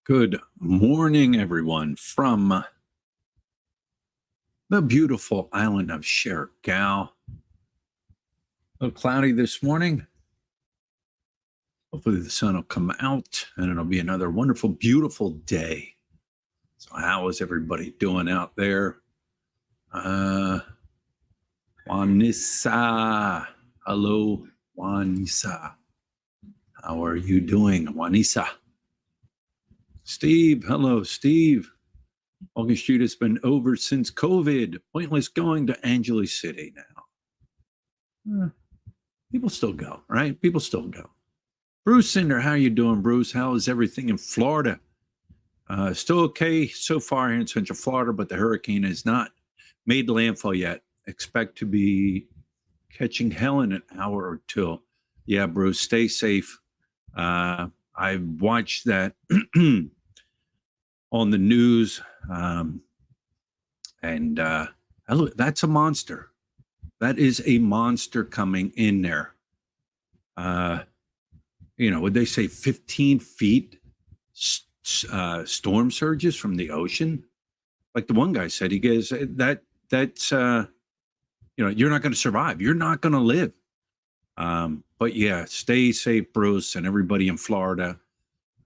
Good morning, everyone, from the beautiful island of Siargao. A little cloudy this morning. Hopefully the sun will come out and it'll be another wonderful, beautiful day. So how is everybody doing out there? Juanisa. Hello, Juanisa. How are you doing, Juanisa? Steve. Hello, Steve. Walking Street has been over since COVID. Pointless going to Angeles City now. People still go, right? People still go. Bruce Cinder, how you doing, Bruce? How is everything in Florida? Still okay so far here in Central Florida, but the hurricane has not made landfall yet. Expect to be catching hell in an hour or two. Yeah, Bruce, stay safe. I watched that on the news, and that's a monster. That is a monster coming in there. Would they say 15 feet storm surges from the ocean? Like the one guy said, he goes, that's you're not going to survive. You're not going to live. But yeah, stay safe, Bruce, and everybody in Florida.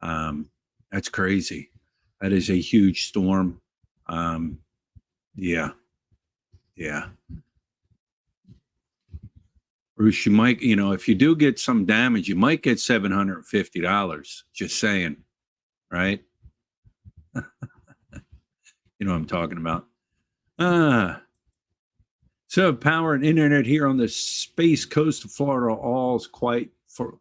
That's crazy. That is a huge storm. Yeah. Bruce, you might, if you do get some damage, you might get $750. Just saying, right? You know what I'm talking about. So power and internet here on the space coast of Florida, all's quiet for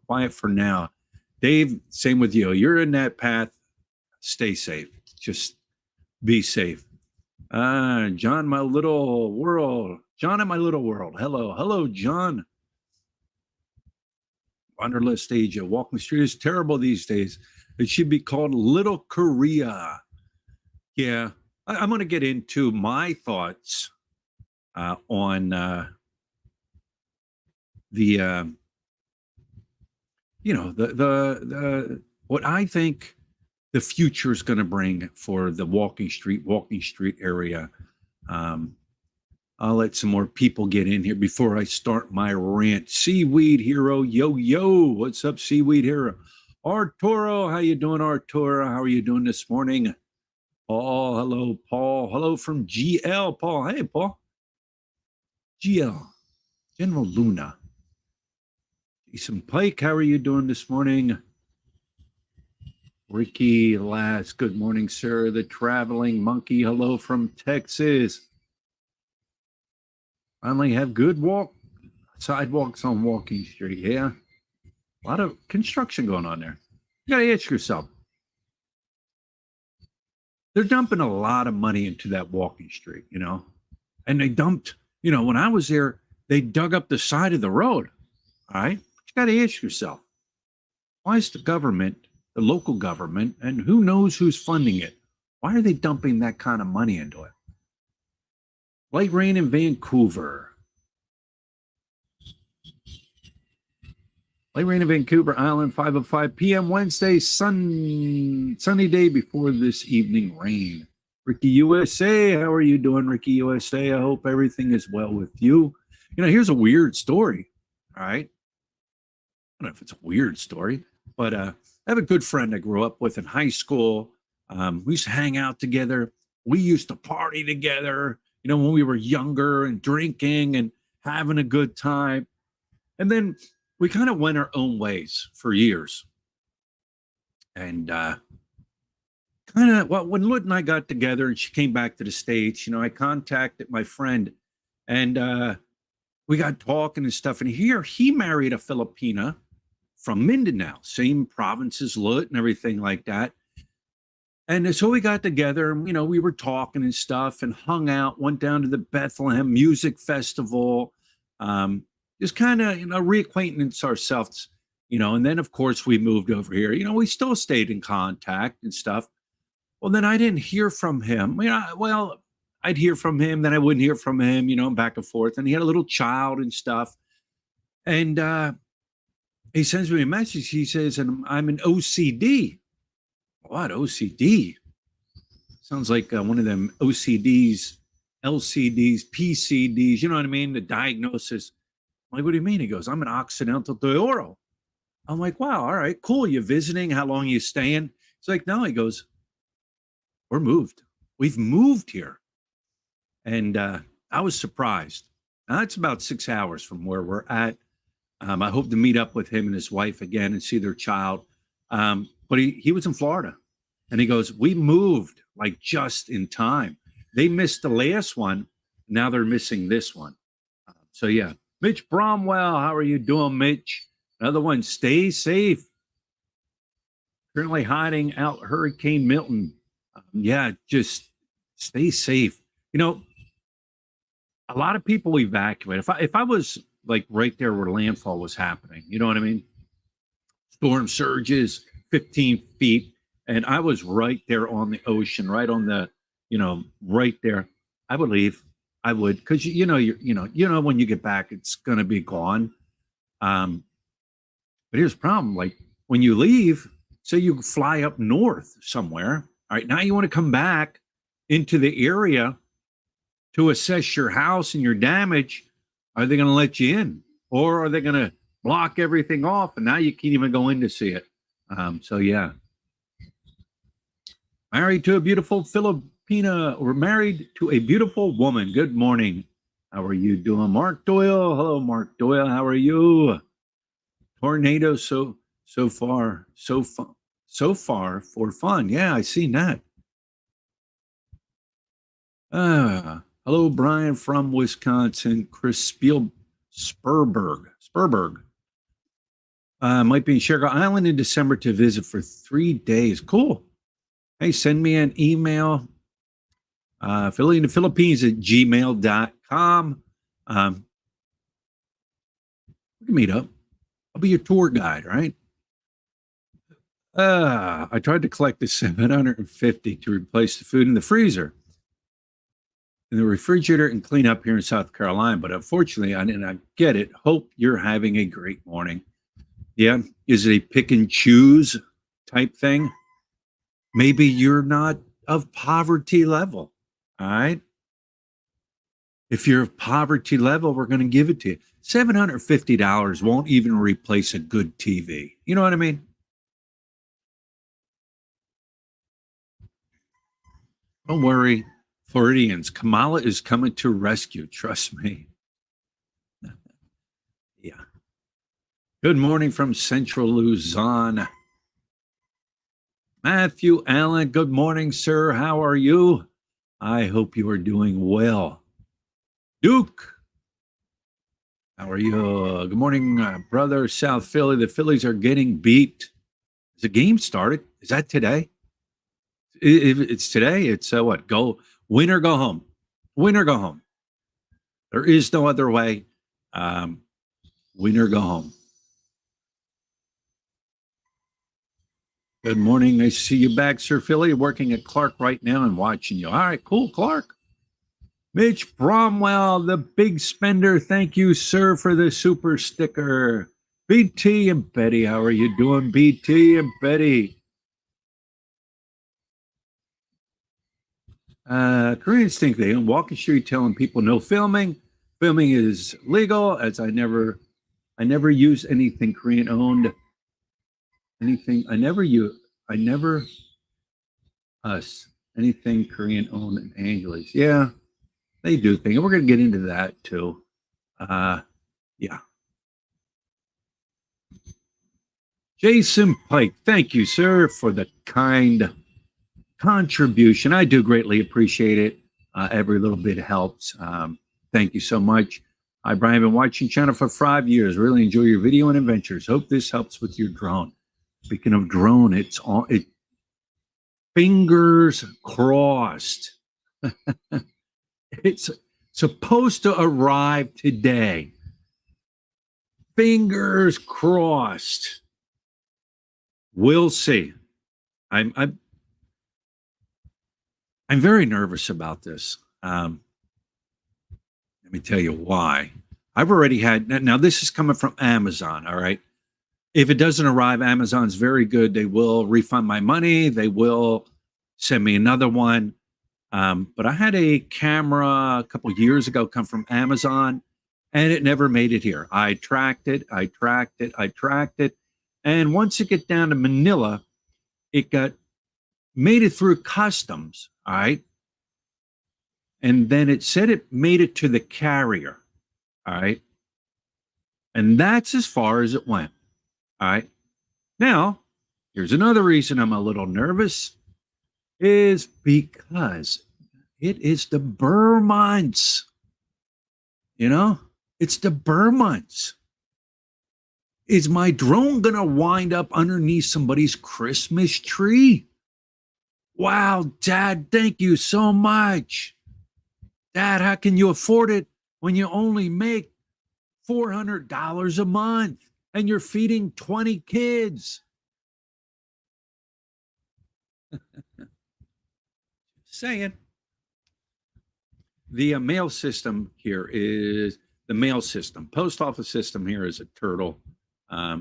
now. Dave, same with you. You're in that path. Stay safe. Just be safe. John, my little world. John in my little world. Hello, John. Wanderlust Asia. Walking Street is terrible these days. It should be called Little Korea. Yeah, I'm going to get into my thoughts on the what I think the future is going to bring for the Walking Street area. I'll let some more people get in here before I start my rant. Seaweed Hero, yo, what's up, Seaweed Hero? Arturo, how you doing, Arturo? How are you doing this morning? Paul, hello, Paul. Hello from GL, Paul. Hey, Paul. GL, General Luna. Jason Pike, how are you doing this morning? Ricky Lass, good morning, sir. The Traveling Monkey, hello from Texas. Finally have good sidewalks on Walking Street, yeah. A lot of construction going on there. You gotta ask yourself. They're dumping a lot of money into that Walking Street, and they dumped, when I was there, they dug up the side of the road, all right? But you gotta ask yourself, why is the government, the local government, and who knows who's funding it, why are they dumping that kind of money into it? Light rain in Vancouver. Light rain in Vancouver Island, 5:05 p.m. Wednesday, sunny day before this evening rain. Ricky USA, how are you doing, Ricky USA? I hope everything is well with you. Here's a weird story, all right? I don't know if it's a weird story, but I have a good friend I grew up with in high school. We used to hang out together. We used to party together, when we were younger and drinking and having a good time. And then we kind of went our own ways for years. And when Lut and I got together and she came back to the States, I contacted my friend and we got talking and stuff. And here he married a Filipina from Mindanao, same province as Lut and everything like that. And so we got together and, we were talking and stuff and hung out, went down to the Bethlehem Music Festival, just kind of, reacquaintance ourselves, and then, of course, we moved over here. We still stayed in contact and stuff. Well, then I didn't hear from him. I'd hear from him, then I wouldn't hear from him, back and forth. And he had a little child and stuff. And he sends me a message. He says, and I'm an OCD. What OCD? Sounds like one of them OCDs, LCDs, PCDs. You know what I mean? The diagnosis. I'm like, what do you mean? He goes, I'm an Occidental de Oro. I'm like, wow, all right, cool. You visiting? How long are you staying? He's like, no. He goes, we're moved. We've moved here. And I was surprised. Now, that's about 6 hours from where we're at. I hope to meet up with him and his wife again and see their child. But he was in Florida. And he goes, we moved like just in time. They missed the last one. Now they're missing this one. So, yeah. Mitch Bromwell, how are you doing, Mitch? Another one, stay safe. Currently hiding out Hurricane Milton. Yeah, just stay safe. You know, a lot of people evacuate. If I was like right there where landfall was happening, you know what I mean? Storm surges, 15 feet, and I was right there on the ocean, right on the, right there. I would leave. I would, because when you get back, it's gonna be gone. But here's the problem: like when you leave, say you fly up north somewhere. All right, now you want to come back into the area to assess your house and your damage. Are they going to let you in, or are they going to block everything off? And now you can't even go in to see it. So yeah. Married to a beautiful Filipina, or married to a beautiful woman. Good morning. How are you doing, Mark Doyle? Hello, Mark Doyle. How are you? Tornado so far for fun. Yeah, I seen that. Hello, Brian from Wisconsin. Chris Spurberg. Might be in Sugar Island in December to visit for 3 days. Cool. Hey, send me an email. PhillyinthePhilippines at gmail.com. We can meet up. I'll be your tour guide, right? I tried to collect the $750 to replace the food in the freezer in the refrigerator and clean up here in South Carolina, but unfortunately, I did not get it. Hope you're having a great morning. Yeah, is it a pick and choose type thing? Maybe you're not of poverty level. All right. If you're of poverty level, we're going to give it to you. $750 won't even replace a good TV. You know what I mean? Don't worry, Floridians. Kamala is coming to rescue. Trust me. Yeah. Good morning from Central Luzon. Matthew Allen, good morning, sir. How are you? I hope you are doing well. Duke, how are you? Good morning, brother. South Philly. The Phillies are getting beat. Is the game started? Is that today? If it's today, it's what? Go win or go home. Win or go home. There is no other way. Win or go home. Good morning. Nice to see you back, Sir Philly. Working at Clark right now and watching you. All right, cool, Clark. Mitch Bromwell, the big spender. Thank you, sir, for the super sticker. BT and Betty, how are you doing, BT and Betty? Korean Stink Day. On Walking Street telling people no filming. Filming is legal, as I never use anything Korean owned. Anything anything Korean owned in Angeles. Yeah, they do things. We're gonna get into that too. Yeah. Jason Pike, thank you, sir, for the kind contribution. I do greatly appreciate it. Every little bit helps. Thank you so much. Hi, Brian. I've been watching channel for 5 years. Really enjoy your video and adventures. Hope this helps with your drone. Speaking of drone, it's on it. Fingers crossed. It's supposed to arrive today. Fingers crossed. We'll see. I'm very nervous about this. Let me tell you why. I've already had, now this is coming from Amazon, all right? If it doesn't arrive, Amazon's very good. They will refund my money. They will send me another one. But I had a camera a couple years ago come from Amazon, and it never made it here. I tracked it, I tracked it, I tracked it, and once it get down to Manila, it got made it through customs. All right, and then it said it made it to the carrier. All right, and that's as far as it went. All right. Now, here's another reason I'm a little nervous is because it is the Burr months. You know, it's the Burr months. Is my drone going to wind up underneath somebody's Christmas tree? Wow, Dad, thank you so much. Dad, how can you afford it when you only make $400 a month and you're feeding 20 kids? Saying. The mail system here is the mail system. Post office system here is a turtle. But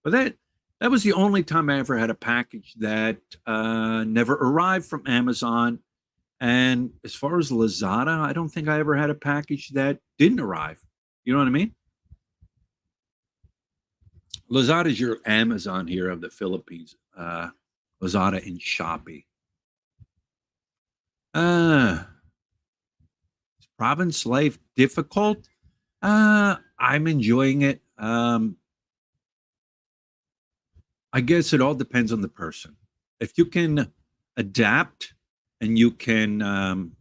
that was the only time I ever had a package that never arrived from Amazon. And as far as Lazada, I don't think I ever had a package that didn't arrive. You know what I mean? Lazada is your Amazon here of the Philippines. Lazada and Shopee. Province life difficult? I'm enjoying it. I guess it all depends on the person. If you can adapt and you can, and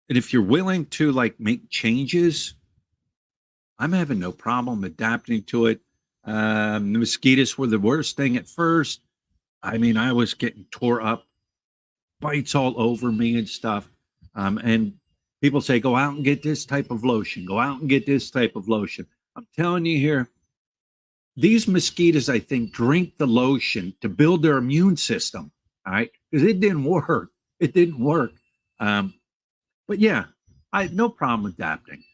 if you're willing to like make changes, I'm having no problem adapting to it. The mosquitoes were the worst thing at first. I mean, I was getting tore up, bites all over me and stuff. And people say, go out and get this type of lotion. Go out and get this type of lotion. I'm telling you here, these mosquitoes, I think, drink the lotion to build their immune system. All right. Because it didn't work. It didn't work. But yeah, I no problem adapting.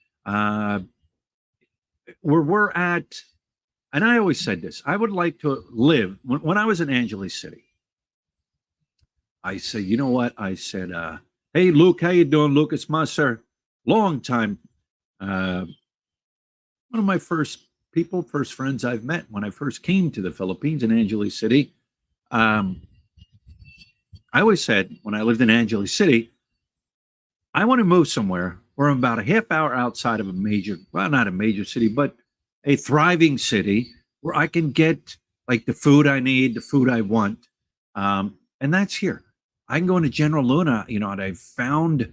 Where we're at, and I always said this, I would like to live when I was in Angeles City. I said, you know what? I said, hey, Luke, how you doing, Lucas Musser? Long time. One of my first friends I've met when I first came to the Philippines in Angeles City. I always said when I lived in Angeles City, I want to move somewhere where I'm about a half hour outside of a major, well, not a major city, but a thriving city where I can get like the food I need, the food I want. And that's here. I can go into General Luna, you know, and I've found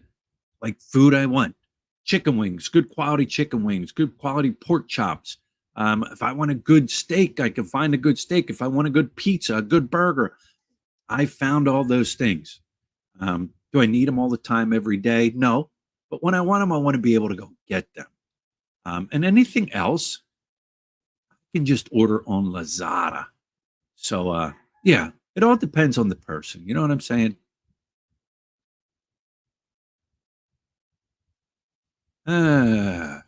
like food I want. Chicken wings, good quality chicken wings, good quality pork chops. If I want a good steak, I can find a good steak. If I want a good pizza, a good burger, I found all those things. Do I need them all the time every day? No. But when I want them, I want to be able to go get them. And anything else, I can just order on Lazada. So, yeah, it all depends on the person. You know what I'm saying? Uh,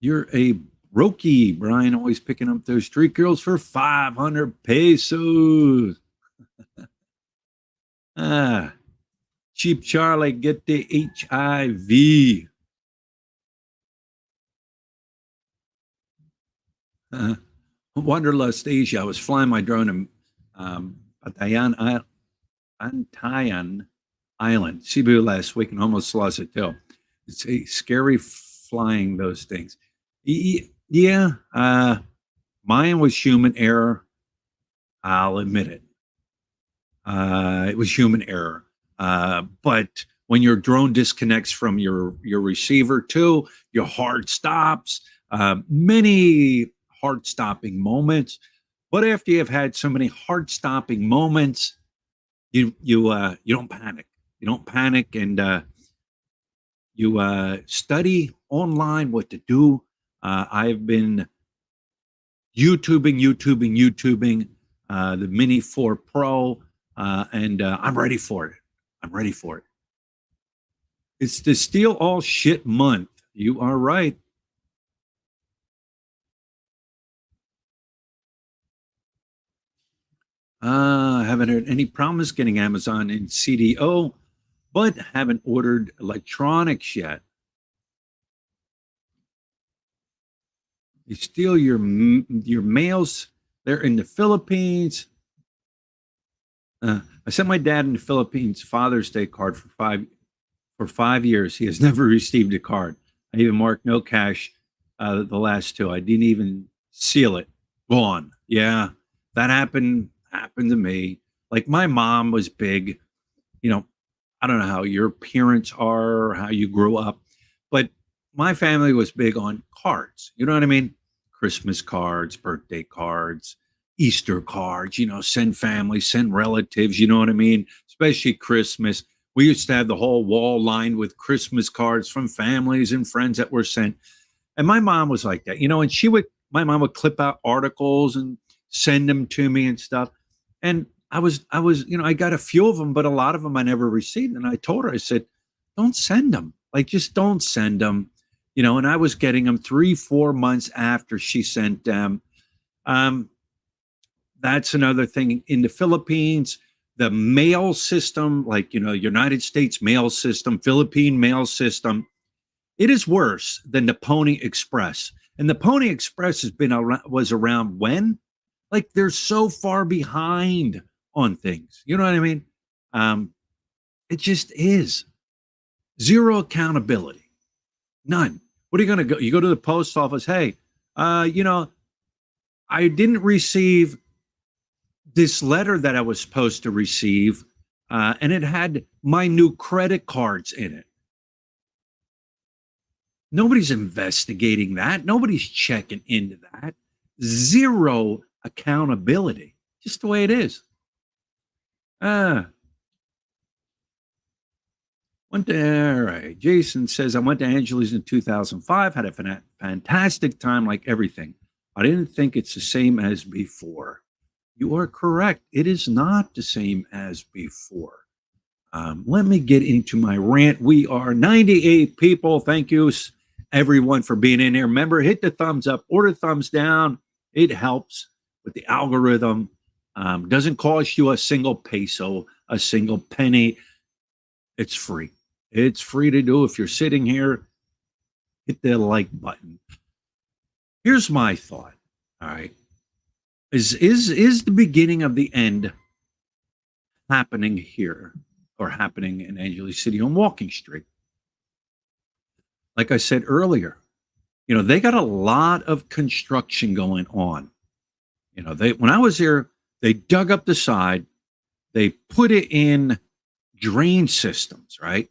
you're a rookie, Brian, always picking up those street girls for 500 pesos. Ah, Cheap Charlie, get the HIV. Wanderlust Asia. I was flying my drone in Antayan Island, Cebu last week and almost lost it too. It's a scary flying those things. Yeah, mine was human error. I'll admit it. It was human error. But when your drone disconnects from your receiver too, your heart stops. Many heart stopping moments. But after you have had so many heart stopping moments, you don't panic. You don't panic, and you study online what to do. I've been YouTubing the Mini 4 Pro, and I'm ready for it. I'm ready for it. It's the steal all shit month. You are right. I haven't heard any promise getting Amazon in CDO, but haven't ordered electronics yet. They steal your mails. They're in the Philippines. I sent my dad in the Philippines Father's Day card for 5 years. He has never received a card. I even marked no cash the last two. I didn't even seal it. Gone. Yeah, that happened to me. Like my mom was big. You know, I don't know how your parents are or how you grew up, but my family was big on cards. You know what I mean? Christmas cards, birthday cards, Easter cards, send family, send relatives, you know what I mean? Especially Christmas. We used to have the whole wall lined with Christmas cards from families and friends that were sent. And my mom was like that, and my mom would clip out articles and send them to me and stuff. And I was, I got a few of them, but a lot of them I never received. And I told her, I said, don't send them. Like, just don't send them, and I was getting them 3, 4 months after she sent them. Um, that's another thing in the Philippines, the mail system, like, United States mail system, Philippine mail system, it is worse than the Pony Express. And the Pony Express was around when? Like they're so far behind on things. You know what I mean? Um, it just is zero accountability, none. What are you going to go? You go to the post office. Hey, I didn't receive this letter that I was supposed to receive, and it had my new credit cards in it. Nobody's investigating that. Nobody's checking into that. Zero accountability. Just the way it is. All right. Jason says, I went to Angeles in 2005, had a fantastic time like everything. I didn't think it's the same as before. You are correct. It is not the same as before. Let me get into my rant. We are 98 people. Thank you, everyone, for being in here. Remember, hit the thumbs up or the thumbs down. It helps with the algorithm. Doesn't cost you a single peso, a single penny. It's free. It's free to do. If you're sitting here, hit the like button. Here's my thought. All right. Is the beginning of the end happening here or happening in Angeles City on Walking Street? Like I said earlier, they got a lot of construction going on. When I was there, they dug up the side, they put it in drain systems, right?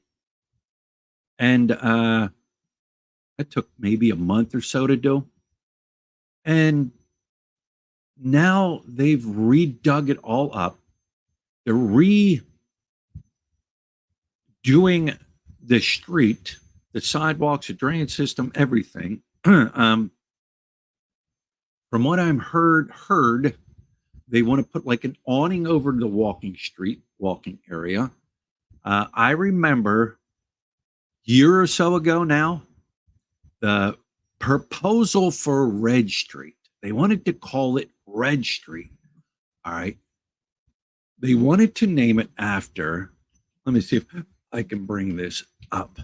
And it took maybe a month or so to do. And now they've redug it all up. They're redoing the street, the sidewalks, the drain system, everything. From what I'm heard, they want to put like an awning over the walking area. I remember year or so ago now, the proposal for Red Street. They wanted to call it Red Street. All right. They wanted to name it after, let me see if I can bring this up.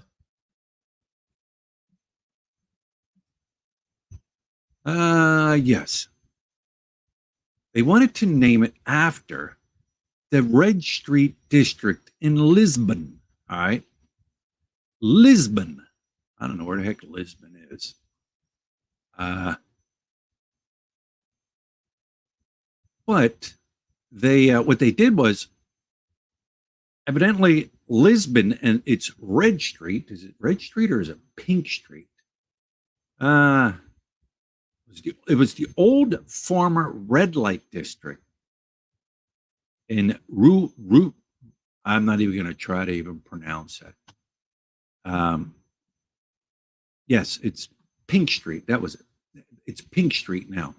Yes. They wanted to name it after the Red Street district in Lisbon. All right. Lisbon. I don't know where the heck Lisbon is. But what they did was evidently Lisbon and it's Red Street. Is it Red Street or is it Pink Street? It was the old former red light district in Ru. I'm not even going to try to even pronounce it. Yes, it's Pink Street. That was it. It's Pink Street now.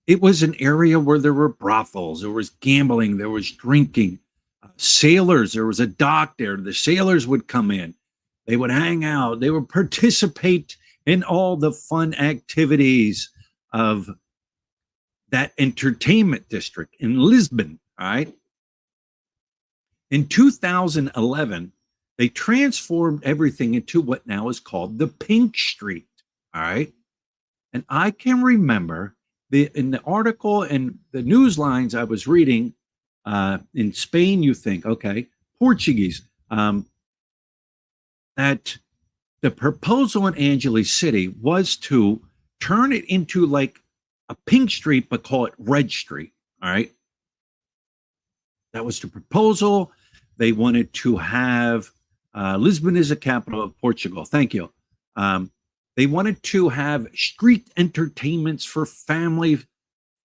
It was an area where there were brothels, there was gambling, there was drinking. Sailors, there was a dock there. The sailors would come in, they would hang out, they would participate in all the fun activities of that entertainment district in Lisbon. All right. In 2011, they transformed everything into what now is called the Pink Street. All right. And I can remember in the article and the news lines I was reading, in Spain, you think, okay, Portuguese, that the proposal in Angeles City was to turn it into like a pink street, but call it Red Street. All right. That was the proposal. They wanted to have Lisbon is the capital of Portugal. Thank you. They wanted to have street entertainments for family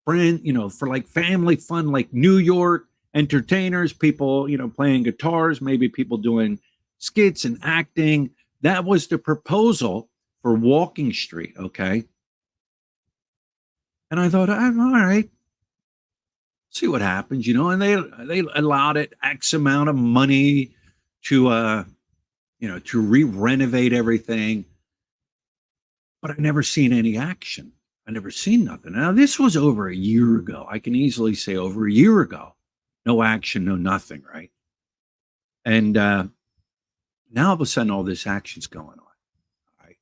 friend, for like family fun, like New York entertainers, people, playing guitars, maybe people doing skits and acting. That was the proposal for Walking Street. Okay. And I thought, all right, see what happens, and they allowed it X amount of money to to re-renovate everything. But I never seen any action. I never seen nothing. Now this was over a year ago. I can easily say over a year ago. No action, no nothing, right? And now all of a sudden all this action's going on. Right?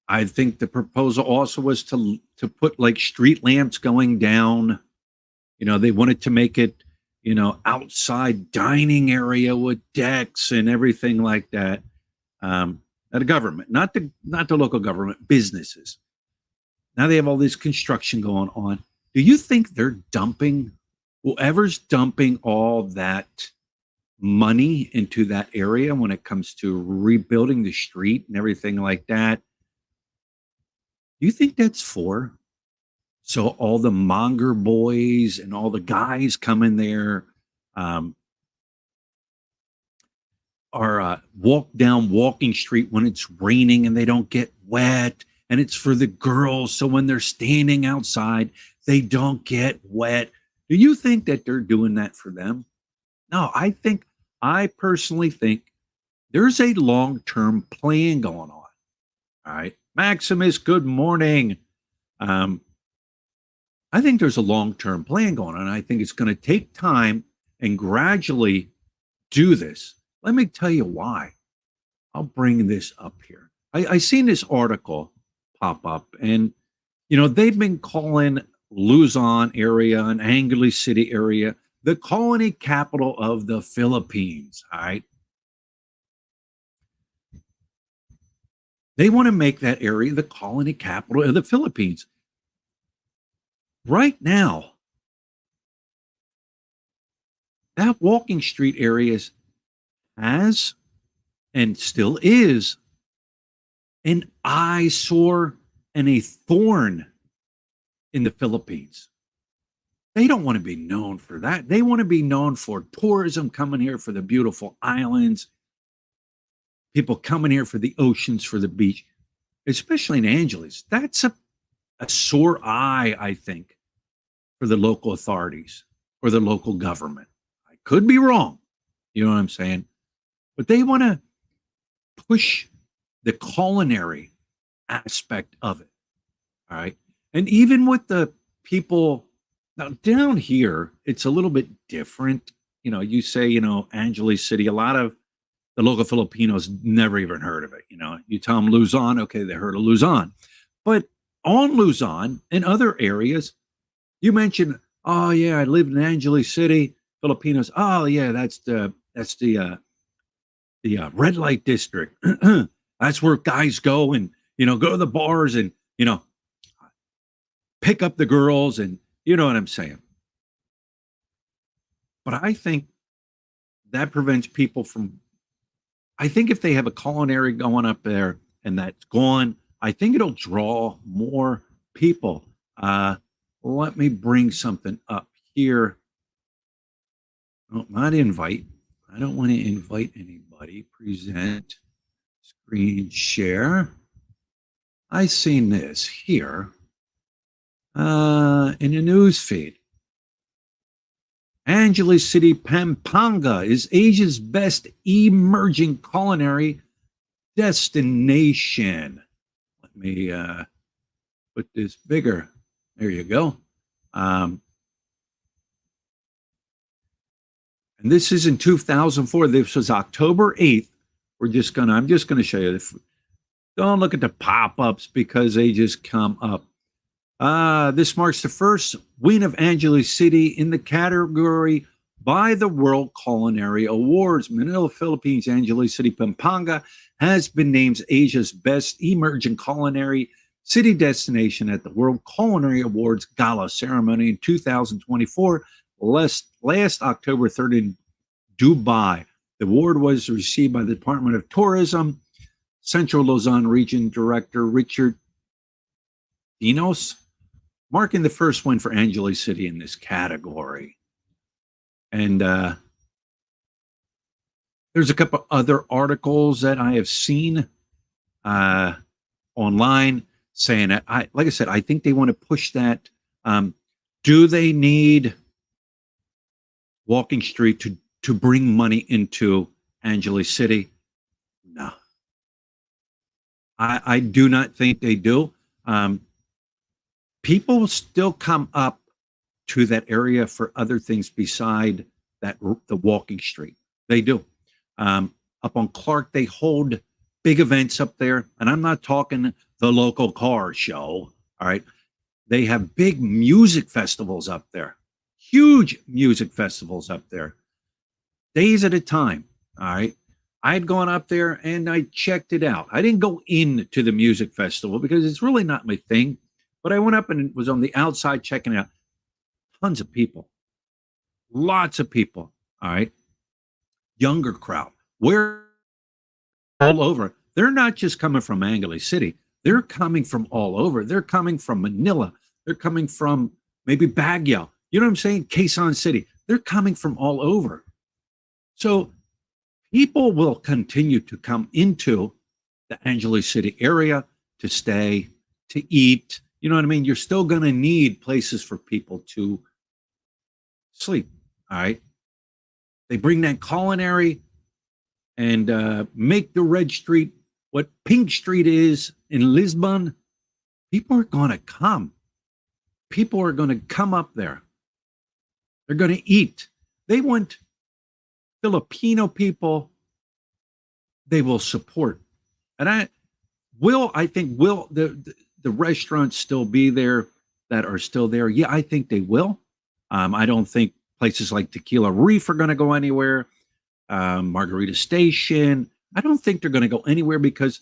I think the proposal also was to put like street lamps going down. They wanted to make it, outside dining area with decks and everything like that. At a government, not the local government, businesses. Now they have all this construction going on. Do you think they're dumping, whoever's dumping all that money into that area when it comes to rebuilding the street and everything like that? Do you think that's for? So all the monger boys and all the guys coming there, are walk down Walking Street when it's raining and they don't get wet. And it's for the girls. So when they're standing outside, they don't get wet. Do you think that they're doing that for them? No, I personally think there's a long term plan going on. All right. Maximus, good morning. I think there's a long term plan going on. I think it's going to take time and gradually do this. Let me tell you why. I'll bring this up here. I seen this article pop up, and they've been calling Luzon area and Angeles City area the colony capital of the Philippines. All right. They want to make that area the colony capital of the Philippines. Right now, that Walking Street area has and still is an eyesore and a thorn in the Philippines. They don't want to be known for that. They want to be known for tourism coming here for the beautiful islands, people coming here for the oceans, for the beach, especially in Angeles. That's a sore eye, I think, for the local authorities or the local government. I could be wrong. You know what I'm saying? But they want to push the culinary aspect of it. All right. And even with the people now down here, it's a little bit different. You say, Angeles City, a lot of the local Filipinos never even heard of it. You tell them Luzon, okay, they heard of Luzon. But on Luzon and other areas, you mentioned, oh yeah, I live in Angeles City. Filipinos, oh yeah, that's the red light district. That's where guys go and go to the bars and pick up the girls, and you know what I'm saying. But I think that prevents people from. I think if they have a culinary going up there and that's gone, I think it'll draw more people. Let me bring something up here. Oh, not invite. I don't want to invite anybody. Present, screen share. I seen this here in the news feed. Angeles City, Pampanga is Asia's best emerging culinary destination. Let me put this bigger. There you go. Um, and this is in 2004. This was October 8th. I'm just gonna show you. Don't look at the pop-ups because they just come up. This marks the first win of Angeles City in the category by the World Culinary Awards. Manila, Philippines, Angeles City, Pampanga has been named Asia's best emerging culinary city destination at the World Culinary Awards Gala ceremony in 2024, last October 3rd in Dubai. The award was received by the Department of Tourism, Central Luzon Region Director Richard Dinos, marking the first win for Angeles City in this category. And there's a couple other articles that I have seen online saying that, like I said, I think they want to push that. Do they need Walking Street to bring money into Angeles City? No. I do not think they do. People still come up to that area for other things beside the Walking Street. They do. Up on Clark, they hold big events up there, and I'm not talking the local car show. All right, they have big music festivals up there, huge music festivals up there, days at a time. All right. I had gone up there and I checked it out. I didn't go into the music festival because it's really not my thing, but I went up and was on the outside checking it out. Tons of people, lots of people. All right. Younger crowd. We're all over. They're not just coming from Angeles City. They're coming from all over. They're coming from Manila. They're coming from maybe Baguio. You know what I'm saying? Quezon City. They're coming from all over. So people will continue to come into the Angeles City area to stay, to eat. You know what I mean? You're still going to need places for people to sleep. All right. They bring that culinary and make the Red Street what Pink Street is in Lisbon. People are going to come. People are going to come up there. They're going to eat. They want Filipino people they will support. And I think will the restaurants still be there that are still there? Yeah, I think they will. I don't think places like Tequila Reef are going to go anywhere. Margarita Station. I don't think they're going to go anywhere because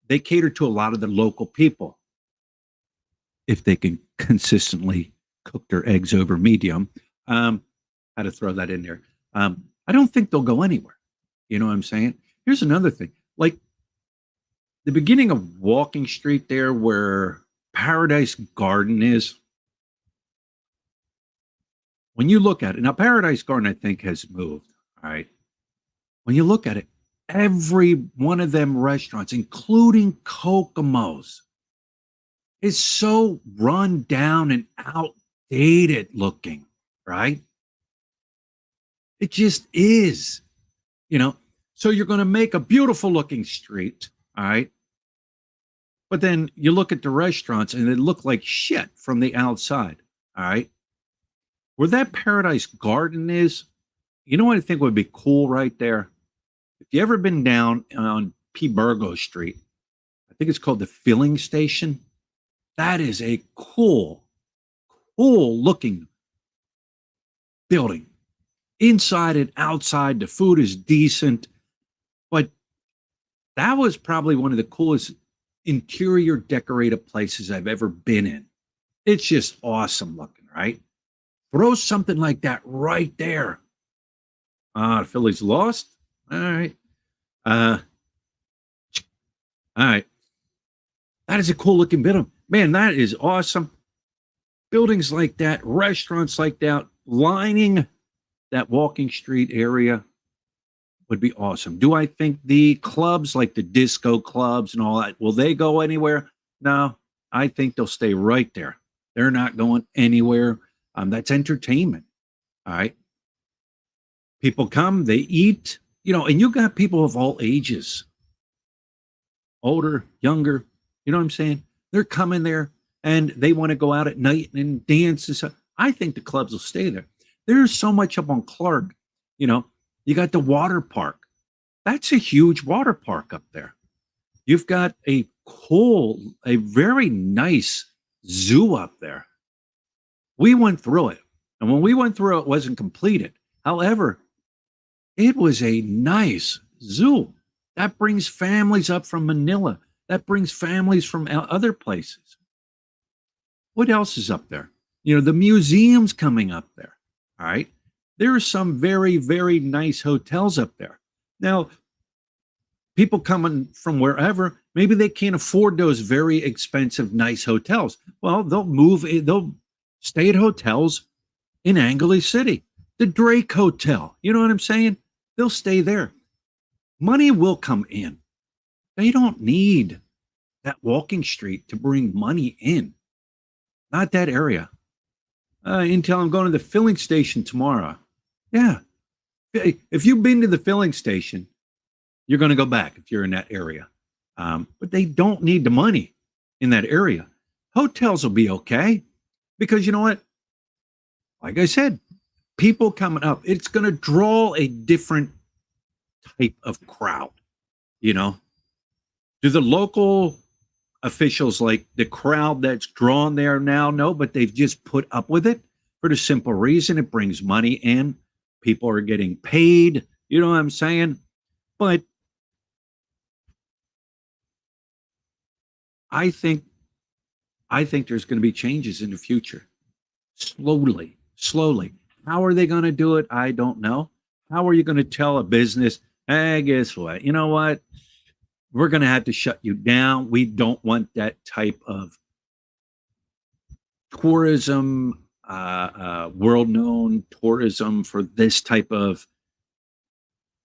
they cater to a lot of the local people. If they can consistently cook their eggs over medium. Had to throw that in there. I don't think they'll go anywhere. You know what I'm saying? Here's another thing. Like the beginning of Walking Street there where Paradise Garden is, when you look at it, now Paradise Garden, I think, has moved. All right. When you look at it, every one of them restaurants, including Kokomo's, is so run down and outdated looking, right? It just is, you know. So you're going to make a beautiful looking street, all right? But then you look at the restaurants and they look like shit from the outside, all right? Where that Paradise Garden is, you know what I think would be cool right there? If you ever been down on P. Burgo Street, I think it's called the Filling Station. That is a cool looking building. Inside and outside, the food is decent. But that was probably one of the coolest interior decorated places I've ever been in. It's just awesome looking, right? Throw something like that right there. The Phillies lost. All right. All right. That is a cool looking building. Man, that is awesome. Buildings like that, restaurants like that, lining that Walking Street area would be awesome. Do I think the clubs like the disco clubs and all that, will they go anywhere? No, I think they'll stay right there. They're not going anywhere. That's entertainment. All right. People come, they eat, and you got people of all ages, older, younger, you know what I'm saying? They're coming there and they want to go out at night and dance and stuff. I think the clubs will stay there. There's so much up on Clark, you know, you got the water park. That's a huge water park up there. You've got a very nice zoo up there. We went through it. And when we went through it, it wasn't completed. However, it was a nice zoo. That brings families up from Manila. That brings families from other places. What else is up there? The museum's coming up there. All right. There are some very, very nice hotels up there. Now, people coming from wherever, maybe they can't afford those very expensive, nice hotels. Well, they'll stay at hotels in Angeles City, the Drake Hotel. You know what I'm saying? They'll stay there. Money will come in. They don't need that walking street to bring money in. Not that area. Intel, I'm going to the filling station tomorrow. Yeah. If you've been to the filling station, you're going to go back if you're in that area. But they don't need the money in that area. Hotels will be okay because you know what? Like I said, people coming up, it's going to draw a different type of crowd. Do the local officials like the crowd that's drawn there now? No, but they've just put up with it for the simple reason it brings money in. People are getting paid. You know what I'm saying? But I think there's going to be changes in the future. Slowly, slowly. How are they going to do it? I don't know. How are you going to tell a business, hey, guess what? You know what? We're going to have to shut you down. We don't want that type of tourism, world-known tourism for this type of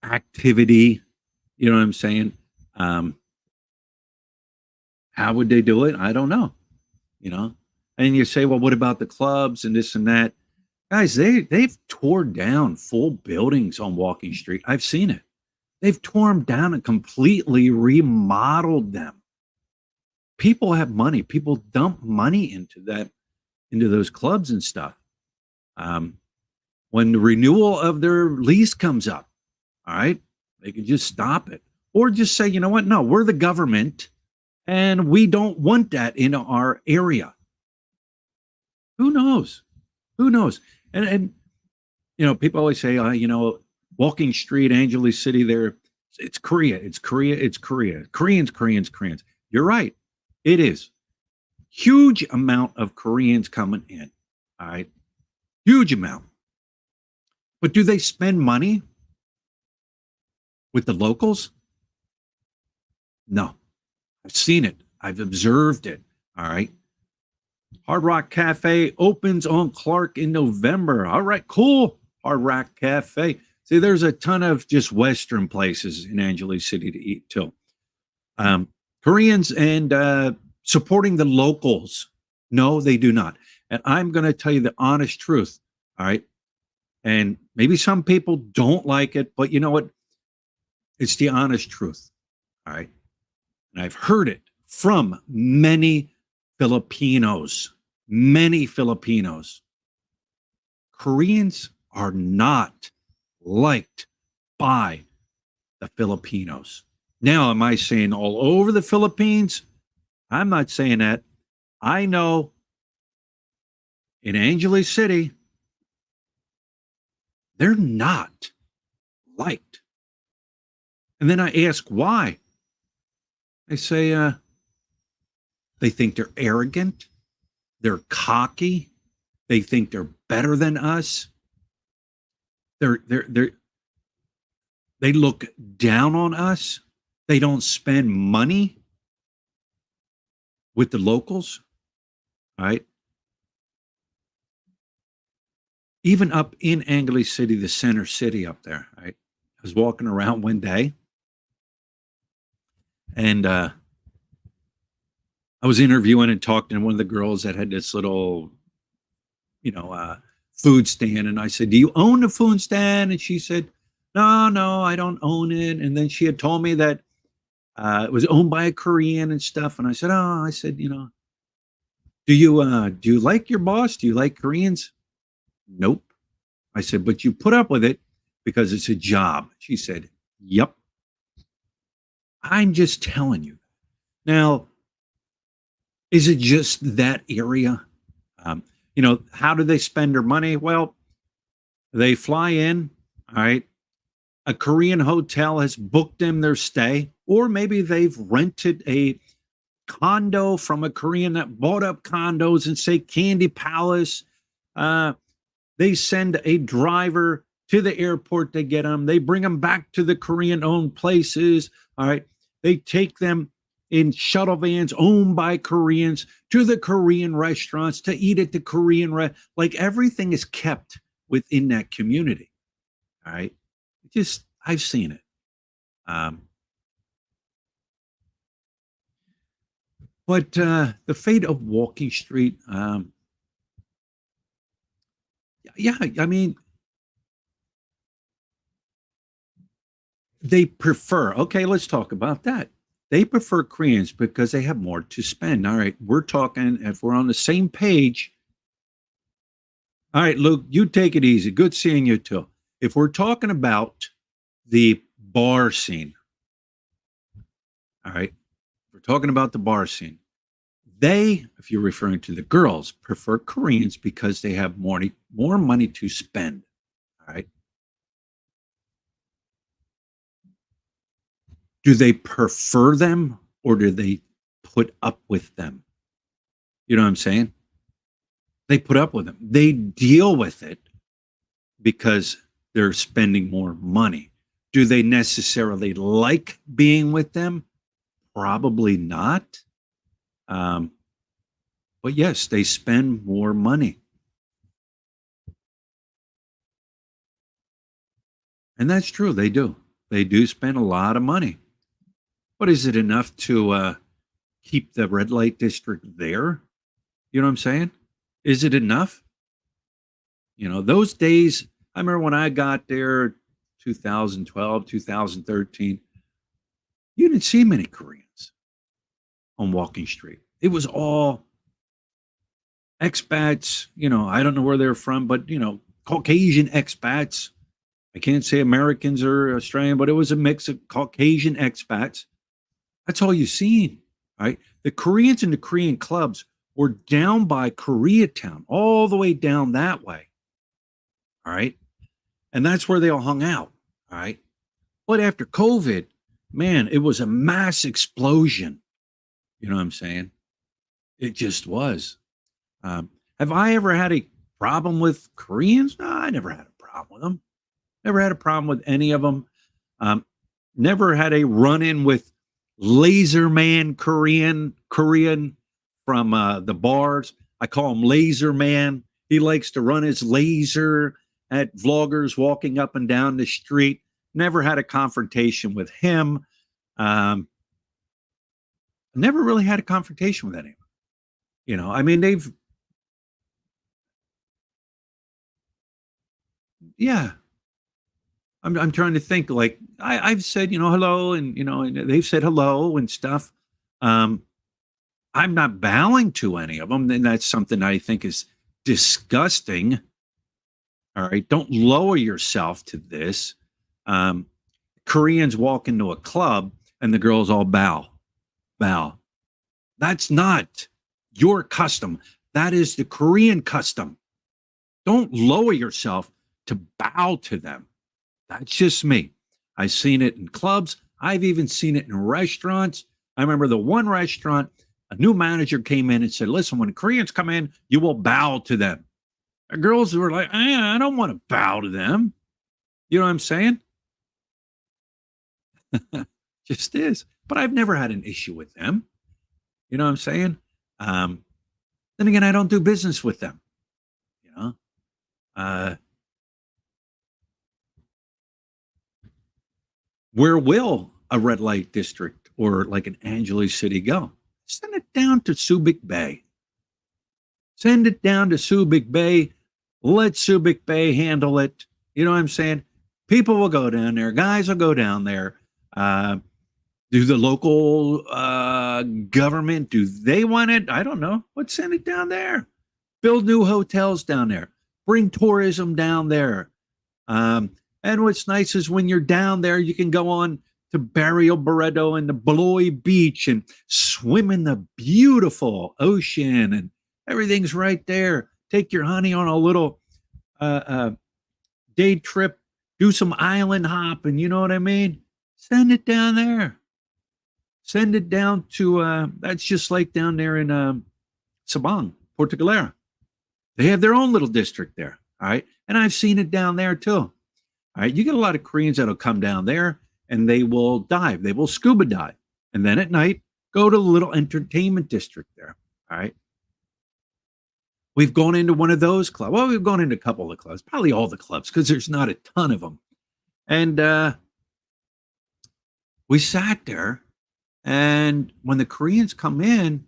activity. You know what I'm saying? How would they do it? I don't know. And you say, well, what about the clubs and this and that? Guys, they've torn down full buildings on Walking Street. I've seen it. They've torn them down and completely remodeled them. People have money. People dump money into those clubs and stuff. When the renewal of their lease comes up, all right, they can just stop it. Or just say, you know what? No, we're the government and we don't want that in our area. Who knows? Who knows? And people always say, Walking Street, Angeles City, it's Korea, it's Korea, it's Korea. Koreans, Koreans, Koreans. You're right. It is. Huge amount of Koreans coming in. All right. Huge amount. But do they spend money with the locals? No. I've seen it. I've observed it. All right. Hard Rock Cafe opens on Clark in November. All right, cool. Hard Rock Cafe. See, there's a ton of just Western places in Angeles City to eat too. Koreans and supporting the locals. No, they do not. And I'm going to tell you the honest truth. All right. And maybe some people don't like it, but you know what? It's the honest truth. All right. And I've heard it from many Filipinos. Koreans are not liked by the Filipinos. Now, am I saying all over the Philippines? I'm not saying that. I know in Angeles City, they're not liked. And then I ask why. They say they think they're arrogant, they're cocky, they think they're better than us. They look down on us. They don't spend money with the locals, right? Even up in Angeles City, the center city up there, right? I was walking around one day and I was interviewing and talking to one of the girls that had this little, food stand. And I said, do you own the food stand? And she said, No, no, I don't own it. And then she had told me that it was owned by a Korean and stuff. And I said, oh, I said, do you like your boss? Do you like Koreans? Nope. I said, but you put up with it because it's a job. She said, yep. I'm just telling you. Now, is it just that area? How do they spend their money? Well, they fly in, all right. A Korean hotel has booked them their stay, or maybe they've rented a condo from a Korean that bought up condos and say Candy Palace. Uh, they send a driver to the airport to get them. They bring them back to the Korean owned places. All right. They take them in shuttle vans owned by Koreans to the Korean restaurants to eat at the like everything is kept within that community. All right. Just, I've seen it. Um, but the fate of Walking Street, yeah, I mean, they prefer, okay, let's talk about that. They prefer Koreans because they have more to spend. All right, we're talking, if we're on the same page. All right, Luke, you take it easy. Good seeing you too. If we're talking about the bar scene, all right, we're talking about the bar scene. They, if you're referring to the girls, prefer Koreans because they have more money to spend. All right. Do they prefer them or do they put up with them? You know what I'm saying? They put up with them. They deal with it because they're spending more money. Do they necessarily like being with them? Probably not. Um, but yes, they spend more money. And that's true. They do. They do spend a lot of money. But is it enough to keep the red light district there? You know what I'm saying? Is it enough? Those days, I remember when I got there, 2012, 2013, you didn't see many Koreans on Walking Street. It was all expats, I don't know where they're from, but, Caucasian expats. I can't say Americans or Australian, but it was a mix of Caucasian expats. That's all you seen, right? The Koreans in the Korean clubs were down by Koreatown, all the way down that way, all right? And that's where they all hung out, all right? But after COVID, man, it was a mass explosion. You know what I'm saying? It just was. Have I ever had a problem with Koreans? No, I never had a problem with them. Never had a problem with any of them. Um, Never had a run in with Laser Man Korean from the bars. I call him Laser Man. He likes to run his laser at vloggers walking up and down the street. Never had a confrontation with him. Never really had a confrontation with anyone. I mean, yeah. I'm trying to think. Like I've said, hello, and they've said hello and stuff. Um, I'm not bowing to any of them, and that's something I think is disgusting. All right, don't lower yourself to this. Um, Koreans walk into a club and the girls all bow. That's not your custom. That is the Korean custom. Don't lower yourself to bow to them. That's just me. I've seen it in clubs. I've even seen it in restaurants. I remember the one restaurant, a new manager came in and said, listen, when Koreans come in, you will bow to them. The girls were like, I don't want to bow to them. You know what I'm saying? Just is. But I've never had an issue with them. You know what I'm saying? Um, then again, I don't do business with them. You know, uh, where will a red light district or like an Angeles City go? Send it down to Subic Bay. Send it down to Subic Bay. Let Subic Bay handle it. You know what I'm saying? People will go down there. Guys will go down there. Do the local government, do they want it? I don't know. Let's send it down there. Build new hotels down there. Bring tourism down there. And what's nice is when you're down there, you can go on to Barrio Barredo and the Beloy Beach and swim in the beautiful ocean, and everything's right there. Take your honey on a little uh, day trip, do some island hopping. You know what I mean? Send it down there. Send it down to that's just like down there in Sabang, Puerto Galera. They have their own little district there. All right. And I've seen it down there too. All right. You get a lot of Koreans that'll come down there and they will dive, they will scuba dive. And then at night, go to the little entertainment district there. All right. We've gone into one of those clubs. Well, we've gone into a couple of clubs, probably all the clubs, because there's not a ton of them. And we sat there. And when the Koreans come in,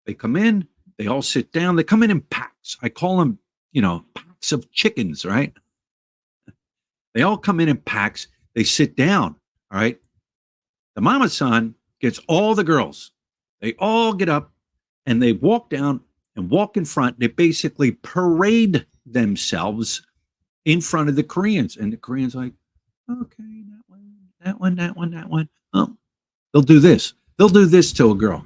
they all sit down. They come in packs. I call them, packs of chickens, right? They all come in packs. They sit down, all right? The mama san gets all the girls. They all get up and they walk down and walk in front. They basically parade themselves in front of the Koreans. And the Koreans are like, okay, that one. Oh, they'll do this. They'll do this to a girl.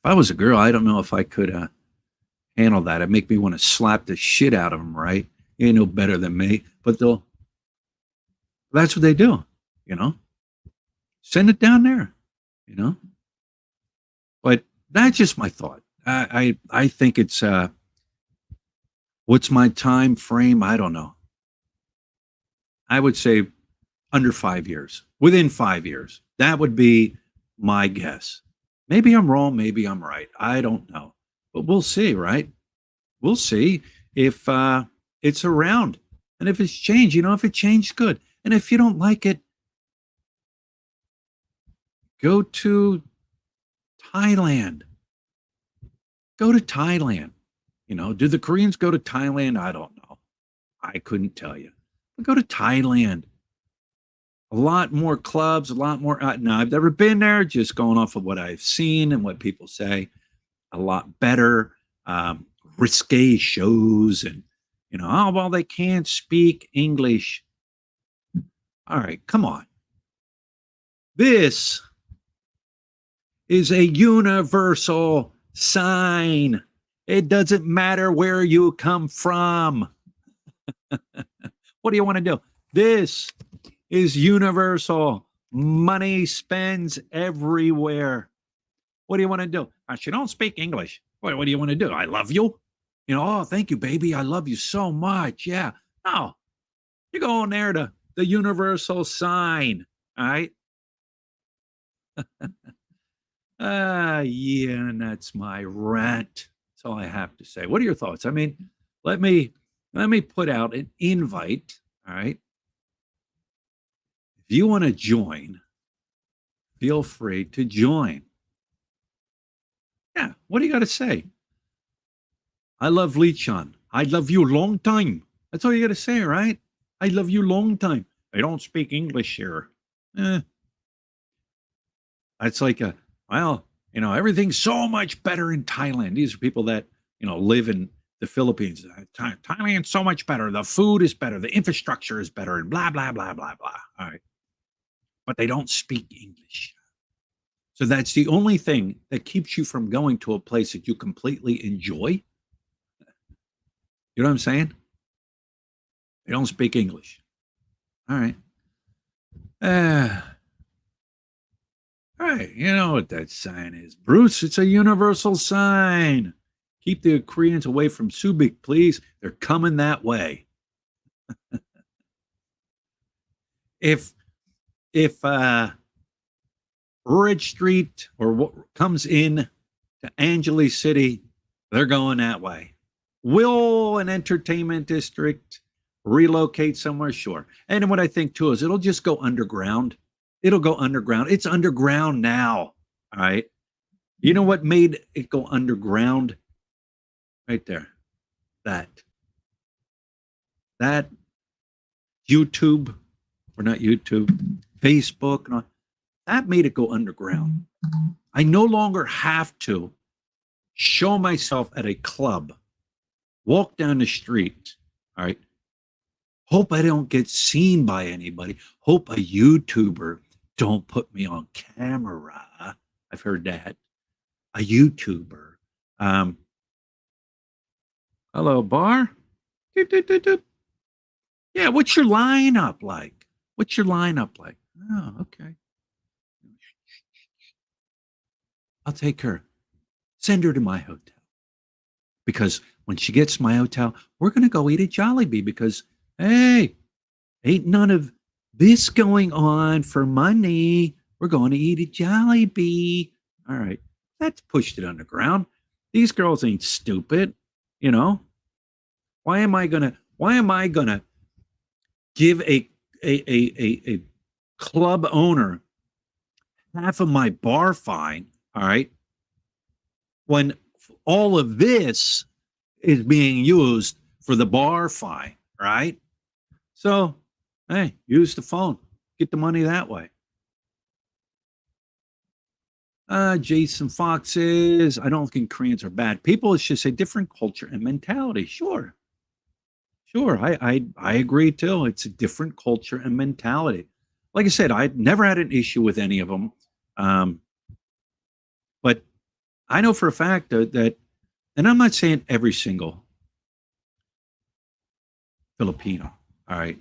If I was a girl, I don't know if I could handle that. It'd make me want to slap the shit out of them, right? You ain't no better than me. But that's what they do, Send it down there, But that's just my thought. I think it's what's my time frame? I don't know. I would say under 5 years, within 5 years. That would be my guess. Maybe I'm wrong. Maybe I'm right. I don't know. But we'll see, right? We'll see if it's around. And if it's changed, if it changed, good. And if you don't like it, go to Thailand. Go to Thailand. Do the Koreans go to Thailand? I don't know. I couldn't tell you. But go to Thailand. A lot more clubs, a lot more. Now, I've never been there, just going off of what I've seen and what people say. A lot better, risque shows, and, oh, well, they can't speak English. All right, come on. This is a universal sign. It doesn't matter where you come from. What do you want to do? This is universal. Money spends everywhere. What do you want to do? She don't speak English. What do you want to do? I love you. Oh, thank you, baby. I love you so much. Yeah. No, you go on there to the universal sign. All right. Yeah, and that's my rant. That's all I have to say. What are your thoughts? I mean, let me put out an invite. All right. If you want to join, feel free to join. Yeah, what do you got to say? I love Lichon. I love you long time. That's all you got to say, right? I love you long time. I don't speak English here. That's like everything's so much better in Thailand. These are people that, live in the Philippines. Thailand's so much better. The food is better. The infrastructure is better, and blah, blah, blah, blah, blah. All right. But they don't speak English. So that's the only thing that keeps you from going to a place that you completely enjoy. You know what I'm saying? They don't speak English. All right. All right. You know what that sign is, Bruce? It's a universal sign. Keep the Koreans away from Subic, please. They're coming that way. If Ridge Street or what comes in to Angeles City, they're going that way. Will an entertainment district relocate somewhere? Sure. And what I think too is it'll just go underground. It'll go underground. It's underground now. All right. You know what made it go underground? Right there. That. that YouTube, or not YouTube, Facebook, and all, that made it go underground. I no longer have to show myself at a club, walk down the street, all right, hope I don't get seen by anybody, hope a YouTuber don't put me on camera. I've heard that. A YouTuber. Um, Hello, bar. Doop, doop, doop, doop. Yeah, what's your lineup like? What's your lineup like? Oh, okay. I'll take her. Send her to my hotel. Because when she gets to my hotel, we're going to go eat at Jollibee because, hey, ain't none of this going on for money. We're going to eat at Jollibee. All right. That's pushed it underground. These girls ain't stupid, you know. Why am I gonna give a club owner half of my bar fine, all right, when all of this is being used for the bar fine, right? So, hey, use the phone, get the money that way. Jason Fox says, I don't think Koreans are bad people. It's just a different culture and mentality. Sure, sure. I agree too. It's a different culture and mentality. Like I said, I never had an issue with any of them. Um, but I know for a fact that, and I'm not saying every single Filipino, all right,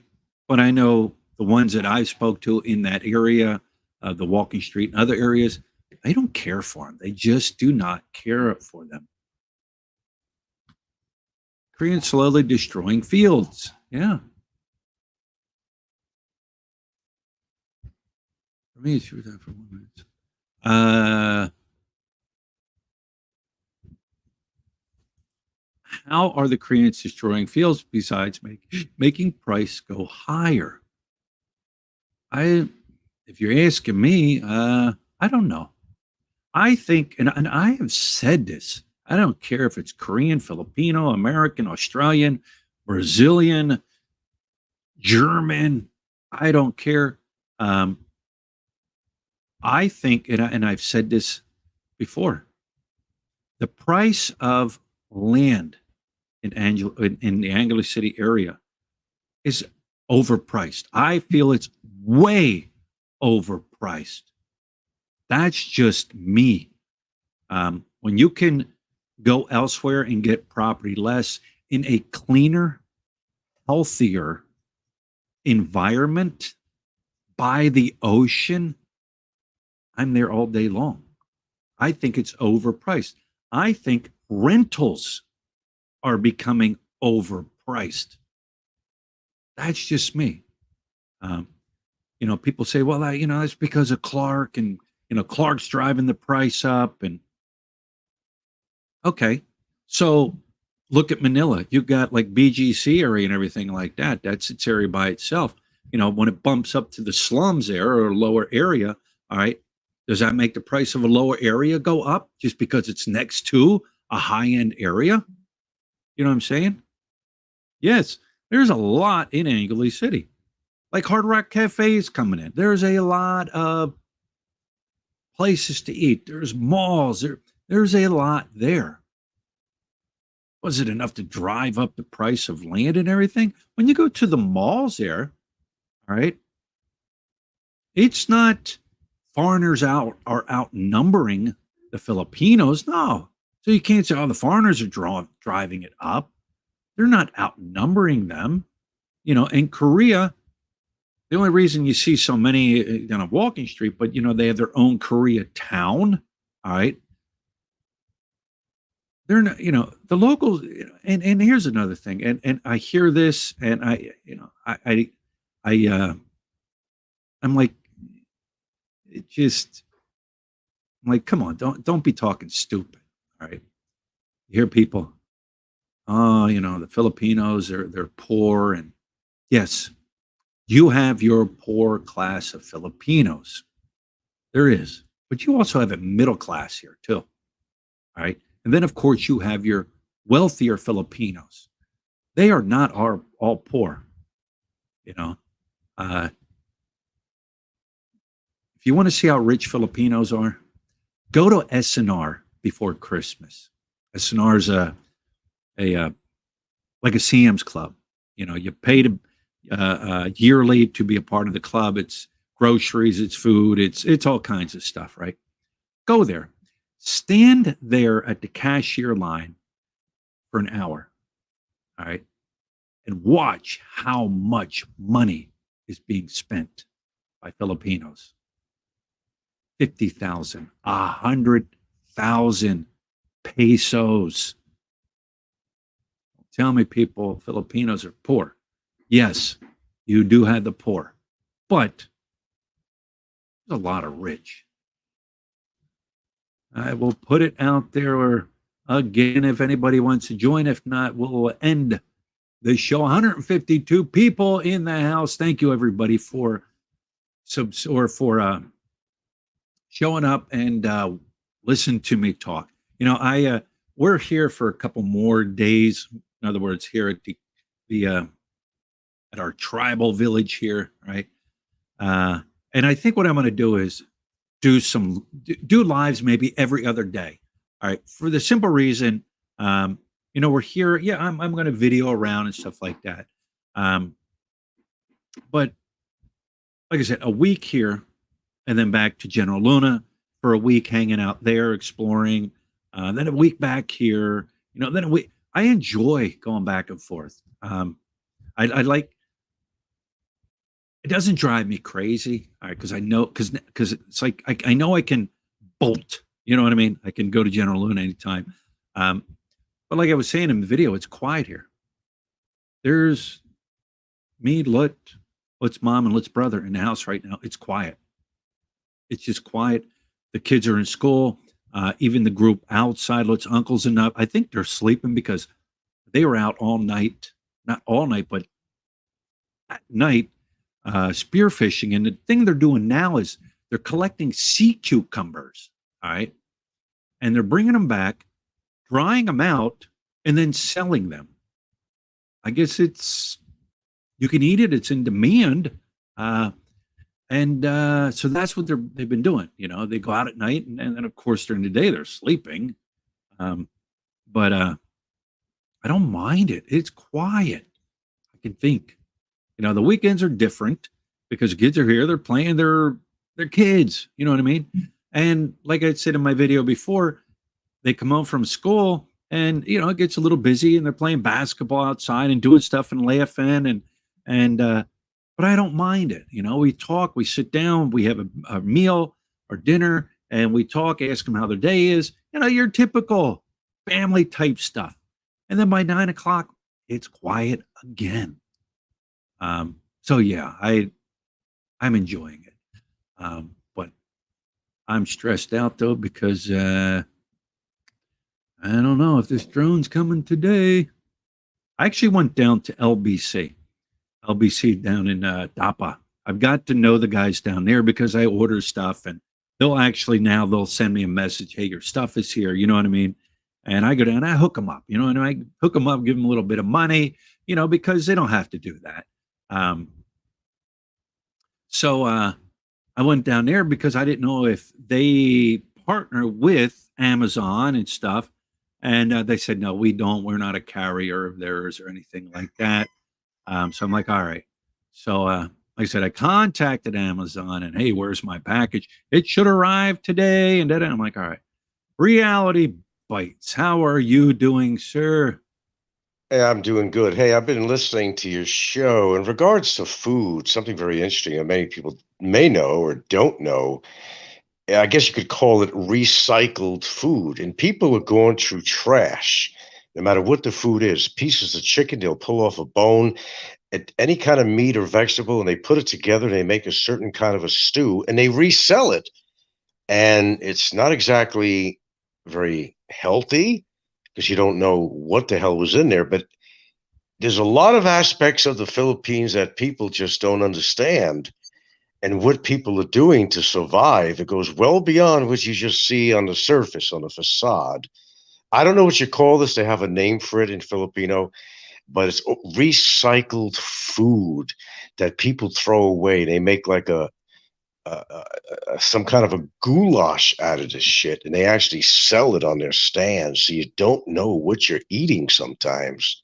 but I know the ones that I spoke to in that area, the Walking Street and other areas, they don't care for them. They just do not care for them. Koreans slowly destroying fields. Yeah. For me, it's that for 1 minute. How are the Koreans destroying fields besides making price go higher? I, if you're asking me, I don't know. I think, and I have said this. I don't care if it's Korean, Filipino, American, Australian, Brazilian, German. I don't care. Um, I think, and I've said this before, the price of land in the Angeles City area is overpriced. I feel it's way overpriced. That's just me. When you can go elsewhere and get property less in a cleaner, healthier environment by the ocean, I'm there all day long. I think it's overpriced. I think rentals are becoming overpriced. That's just me. Um, people say, well, that's because of Clark and, Clark's driving the price up. And okay, so look at Manila. You've got like BGC area and everything like that. That's its area by itself. When it bumps up to the slums there or a lower area, all right, does that make the price of a lower area go up just because it's next to a high end area? You know what I'm saying? Yes, there's a lot in Angeles City, like Hard Rock Cafes coming in. There's a lot of places to eat. There's malls. There's a lot there. Was it enough to drive up the price of land and everything? When you go to the malls there, all right, it's not foreigners are outnumbering the Filipinos. No. So you can't say, oh, the foreigners are driving it up. They're not outnumbering them. In Korea, the only reason you see so many on a walking street, but they have their own Korea town. All right. They're not, the locals, and here's another thing, and I hear this, and I'm like, it just, I'm like, come on, don't be talking stupid. All right. You hear people, oh, the Filipinos they're poor, and yes, you have your poor class of Filipinos. There is, but you also have a middle class here too. All right. And then, of course, you have your wealthier Filipinos. They are not all poor, you know. Uh, if you want to see how rich Filipinos are, go to SNR before Christmas. SNR is a like a CM's club. You know, you pay to yearly to be a part of the club. It's groceries, it's food, it's all kinds of stuff, right? Go there, stand there at the cashier line for an hour, all right, and watch how much money is being spent by Filipinos. 50,000, 100,000 pesos. Tell me, people, Filipinos are poor. Yes, you do have the poor, but there's a lot of rich. I will put it out there again if anybody wants to join. If not, we'll end the show. 152 people in the house. Thank you, everybody, for showing up and listen to me talk. You know, we're here for a couple more days. In other words, here at the at our tribal village here, right? And I think what I'm going to do is do lives maybe every other day. All right, for the simple reason, you know, we're here. Yeah, I'm going to video around and stuff like that. But like I said, a week here, and then back to General Luna for a week, hanging out there, exploring. Then a week back here. You know, then a week. I enjoy going back and forth. I like. It doesn't drive me crazy, all right, because I know because it's like I know I can bolt. You know what I mean? I can go to General Luna anytime. But like I was saying in the video, it's quiet here. There's me, Lut's mom, and Lut's brother in the house right now. It's quiet. It's just quiet. The kids are in school. Even the group outside, Lut's uncles and I think they're sleeping because they were out all night. Not all night, but at night spearfishing. And the thing they're doing now is they're collecting sea cucumbers. All right. And they're bringing them back, drying them out, and then selling them. I guess you can eat it. It's in demand. And so that's what they've been doing. You know, they go out at night, and then of course during the day they're sleeping. But I don't mind it. It's quiet. I can think. You know, the weekends are different because kids are here. They're playing their kids. You know what I mean? And like I said in my video before, they come home from school, and you know it gets a little busy, and they're playing basketball outside and doing stuff and laughing and but I don't mind it. You know, we talk, we sit down, we have a meal or dinner, and we talk, ask them how their day is. You know, your typical family type stuff. And then by 9 o'clock, it's quiet again. So yeah, I'm enjoying it. But I'm stressed out though because I don't know if this drone's coming today. I actually went down to LBC down in Dapa. I've got to know the guys down there because I order stuff, and they'll send me a message. Hey, your stuff is here. You know what I mean? And I go down and I hook them up, you know, and I hook them up, give them a little bit of money, you know, because they don't have to do that. So I went down there because I didn't know if they partner with Amazon and stuff. And they said, no, we don't. We're not a carrier of theirs or anything like that. So I'm like, all right. So like I said, I contacted Amazon and hey, where's my package? It should arrive today. And then I'm like, all right. Reality Bites. How are you doing, sir? Hey, I'm doing good. Hey, I've been listening to your show in regards to food, something very interesting that many people may know or don't know. I guess you could call it recycled food. And people are going through trash, no matter what the food is. Pieces of chicken, they'll pull off a bone, any kind of meat or vegetable, and they put it together. They make a certain kind of a stew, and they resell it. And it's not exactly very healthy because you don't know what the hell was in there. But there's a lot of aspects of the Philippines that people just don't understand and what people are doing to survive. It goes well beyond what you just see on the surface, on the facade. I don't know what you call this. They have a name for it in Filipino. but it's recycled food that people throw away. They make like some kind of a goulash out of this shit, and they actually sell it on their stands, so you don't know what you're eating sometimes.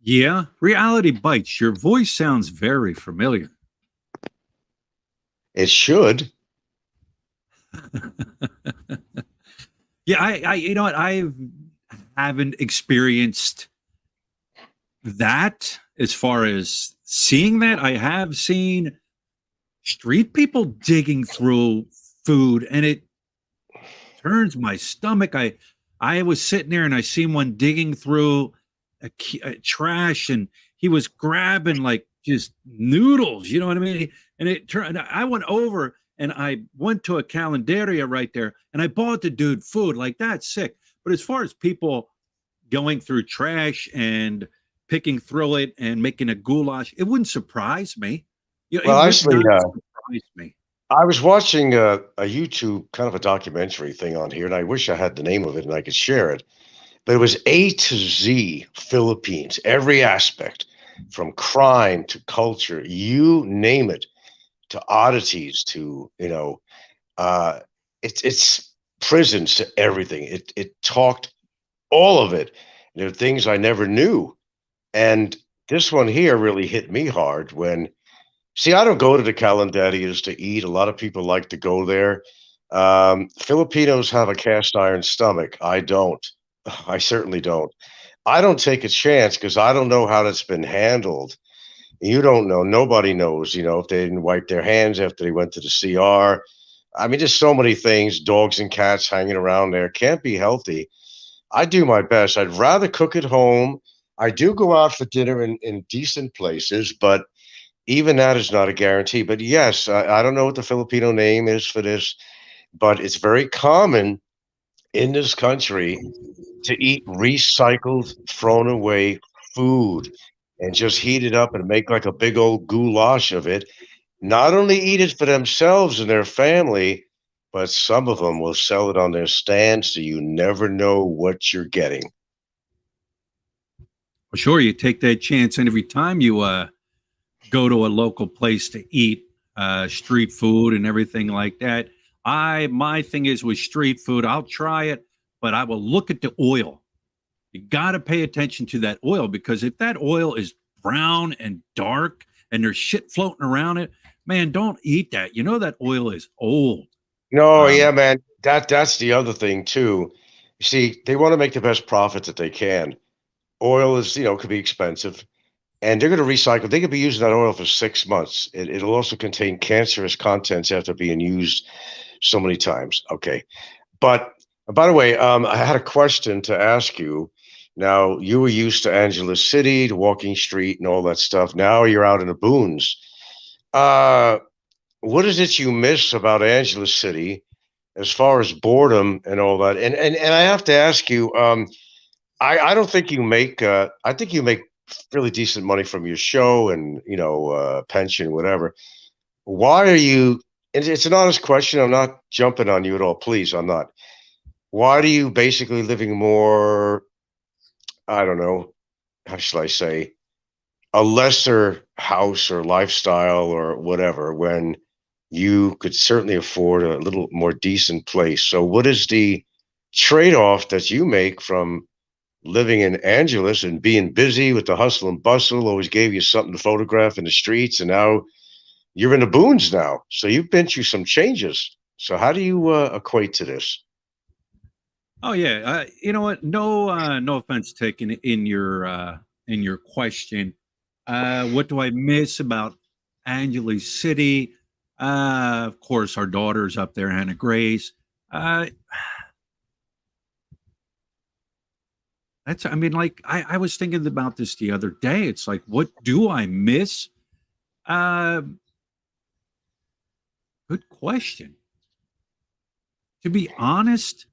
Yeah, Reality Bites. Your voice sounds very familiar. It should. Yeah, you know what? I haven't experienced that as far as seeing that. I have seen street people digging through food, and it turns my stomach. I was sitting there and I seen one digging through a trash, and he was grabbing like just noodles. You know what I mean? And it turned. I went over and I went to a calendaria right there, and I bought the dude food. Like that's sick. But as far as people going through trash and picking through it and making a goulash, it wouldn't surprise me. You know, it Well, would actually, not surprise me. I was watching a YouTube kind of a documentary thing on here, and I wish I had the name of it and I could share it. But it was A to Z Philippines, every aspect, from crime to culture, you name it, to oddities to uh, it's prisons to everything. It talked all of it. There are things I never knew, and this one here really hit me hard when. See, I don't go to the calendarias to eat. A lot of people like to go there. Filipinos have a cast iron stomach. I don't. I certainly don't. I don't take a chance because I don't know how that's been handled. You don't know. Nobody knows, if they didn't wipe their hands after they went to the CR. I mean, just so many things, dogs and cats hanging around there. Can't be healthy. I do my best. I'd rather cook at home. I do go out for dinner in decent places, but even that is not a guarantee. But yes, I don't know what the Filipino name is for this, but it's very common in this country to eat recycled, thrown away food and just heat it up and make like a big old goulash of it. Not only eat it for themselves and their family, but some of them will sell it on their stand, so you never know what you're getting. Well, sure, you take that chance, and every time you go to a local place to eat street food and everything like that, my thing is with street food, I'll try it, but I will look at the oil. You got to pay attention to that oil because if that oil is brown and dark and there's shit floating around it, man, don't eat that. You know that oil is old. No, yeah, Um, man. That's the other thing too. You see, they want to make the best profit that they can. Oil is, could be expensive, and they're going to recycle. They could be using that oil for 6 months. It'll also contain cancerous contents after being used so many times. Okay, but by the way, I had a question to ask you. Now, you were used to Angeles City, to Walking Street, and all that stuff. Now you're out in the boons. Uh, what is it you miss about Angeles City as far as boredom and all that? And I have to ask you, I don't think you make I think you make really decent money from your show and pension, whatever. Why are you? And it's an honest question. I'm not jumping on you at all. Please, I'm not. Why are you basically living more? I don't know. How should I say? A lesser house or lifestyle or whatever when you could certainly afford a little more decent place. So, what is the trade-off that you make from living in Angeles and being busy with the hustle and bustle? Always gave you something to photograph in the streets, and now you're in the boons now. So you've been through some changes. So how do you equate to this? oh yeah, you know what? No offense taken in your question. What do I miss about Angeles City? Of course, our daughter's up there, Hannah Grace. Uh, I mean, like, I was thinking about this the other day. It's like, what do I miss? Uh, Good question. To be honest,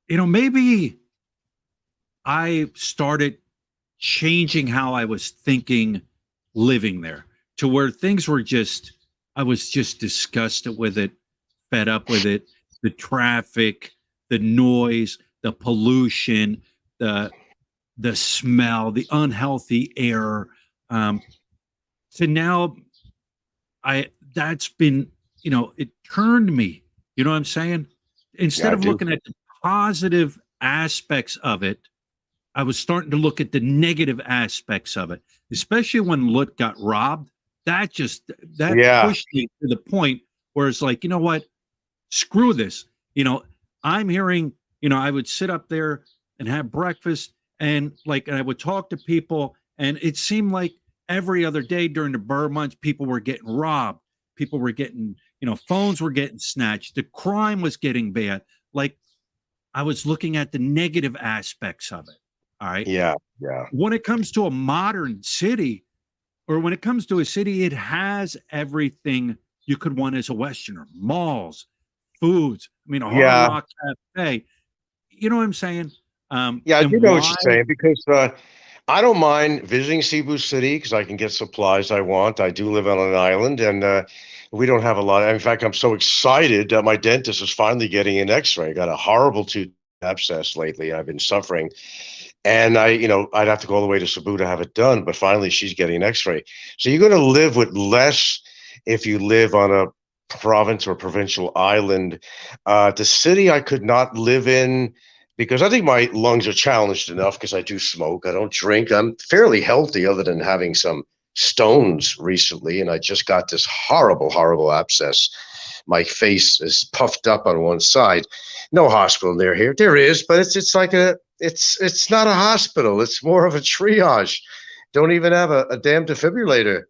maybe I started changing how I was thinking living there to where things were just, I was just disgusted with it, fed up with it, the traffic, the noise, the pollution, the smell, the unhealthy air. So now that's been, it turned me, you know what I'm saying? Yeah, Instead I of do. looking at the positive aspects of it, I was starting to look at the negative aspects of it, especially when Lut got robbed. That Yeah. pushed me to the point where it's like, you know what? Screw this. You know, I'm hearing, I would sit up there and have breakfast and I would talk to people, and it seemed like every other day during the Burr months, people were getting robbed. People were getting, phones were getting snatched. The crime was getting bad. Like I was looking at the negative aspects of it. All right. Yeah. Yeah. When it comes to a modern city, or when it comes to a city, it has everything you could want as a Westerner: malls, foods. I mean, a Hard Yeah. Rock Cafe. You know what I'm saying? Yeah, I do And know what why? you're saying because I don't mind visiting Cebu City because I can get supplies I want. I do live on an island, and we don't have a lot. In fact, I'm so excited that my dentist is finally getting an X-ray. I got a horrible tooth abscess lately. I've been suffering, and I'd have to go all the way to Cebu to have it done. But finally, she's getting an X-ray. So you're going to live with less if you live on a province or provincial island. The city I could not live in because I think my lungs are challenged enough because I do smoke. I don't drink. I'm fairly healthy other than having some stones recently. And I just got this horrible, horrible abscess. My face is puffed up on one side. No hospital near here. There is, but it's like it's not a hospital. It's more of a triage. Don't even have a damn defibrillator.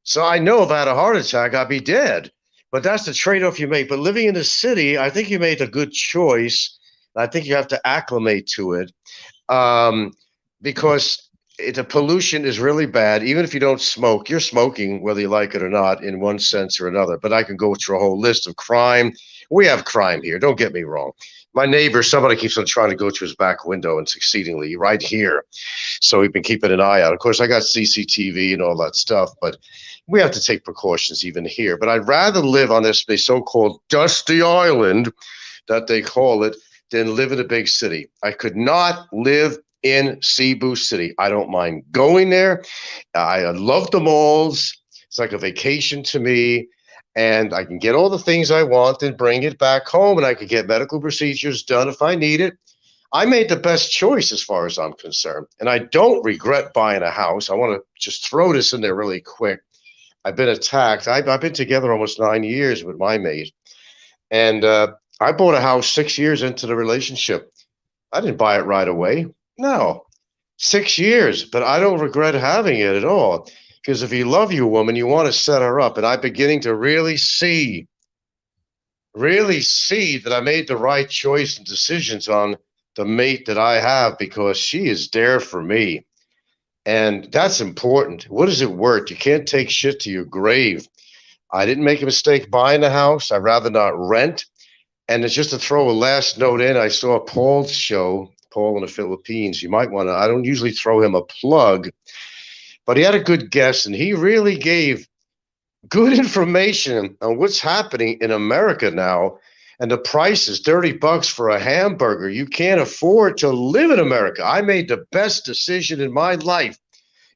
So I know if I had a heart attack, I'd be dead. But that's the trade-off you make. But living in the city, I think you made a good choice. I think you have to acclimate to it um, because the pollution is really bad. Even if you don't smoke, you're smoking whether you like it or not in one sense or another. But I can go through a whole list of crime. We have crime here. Don't get me wrong. My neighbor, somebody keeps on trying to go through his back window and succeedingly right here. So we've been keeping an eye out. Of course, I got CCTV and all that stuff, but we have to take precautions even here. But I'd rather live on this so-called dusty island that they call it than live in a big city. I could not live in Cebu City. I don't mind going there. I love the malls. It's like a vacation to me. And I can get all the things I want and bring it back home, and I could get medical procedures done if I need it. I made the best choice as far as I'm concerned. And I don't regret buying a house. I want to just throw this in there really quick. I've been attacked. I've been together almost 9 years with my mate. And I bought a house 6 years into the relationship. I didn't buy it right away. No, 6 years, but I don't regret having it at all. Because if you love your woman, you want to set her up. And I'm beginning to really see that I made the right choice and decisions on the mate that I have because she is there for me. And that's important. What is it worth? You can't take shit to your grave. I didn't make a mistake buying the house. I'd rather not rent. And it's just to throw a last note in. I saw Paul's show, Paul in the Philippines. You might want to, I don't usually throw him a plug, but he had a good guest and he really gave good information on what's happening in America now. And the price is $30 for a hamburger. You can't afford to live in America. I made the best decision in my life,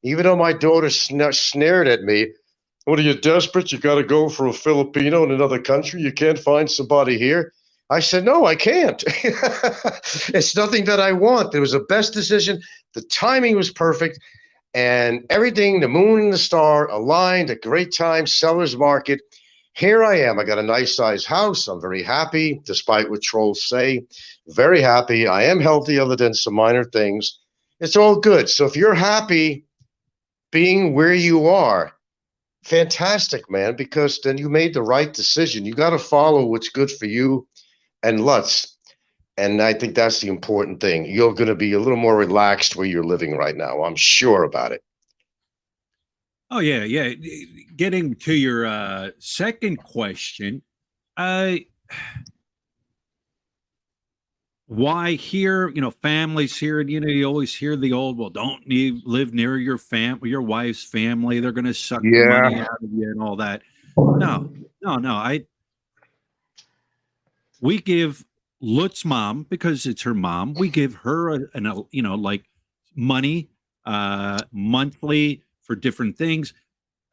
even though my daughter snared at me. What are you desperate? You got to go for a Filipino in another country. You can't find somebody here. I said, no, I can't. It's nothing that I want. It was the best decision. The timing was perfect. And everything, the moon and the star aligned, a great time, seller's market. Here I am. I got a nice sized house. I'm very happy, despite what trolls say. Very happy. I am healthy, other than some minor things. It's all good. So if you're happy being where you are, fantastic, man, because then you made the right decision. You got to follow what's good for you and Lutz. And I think that's the important thing. You're going to be a little more relaxed where you're living right now. I'm sure about it. Oh yeah, yeah. Getting to your second question, uh, why here? Families here, and you always hear the old, "Well, don't need live near your your wife's family. They're going to suck the Yeah. money out of you and all that." No, no, no. We give. Lutz's mom, because it's her mom, we give her like money monthly for different things.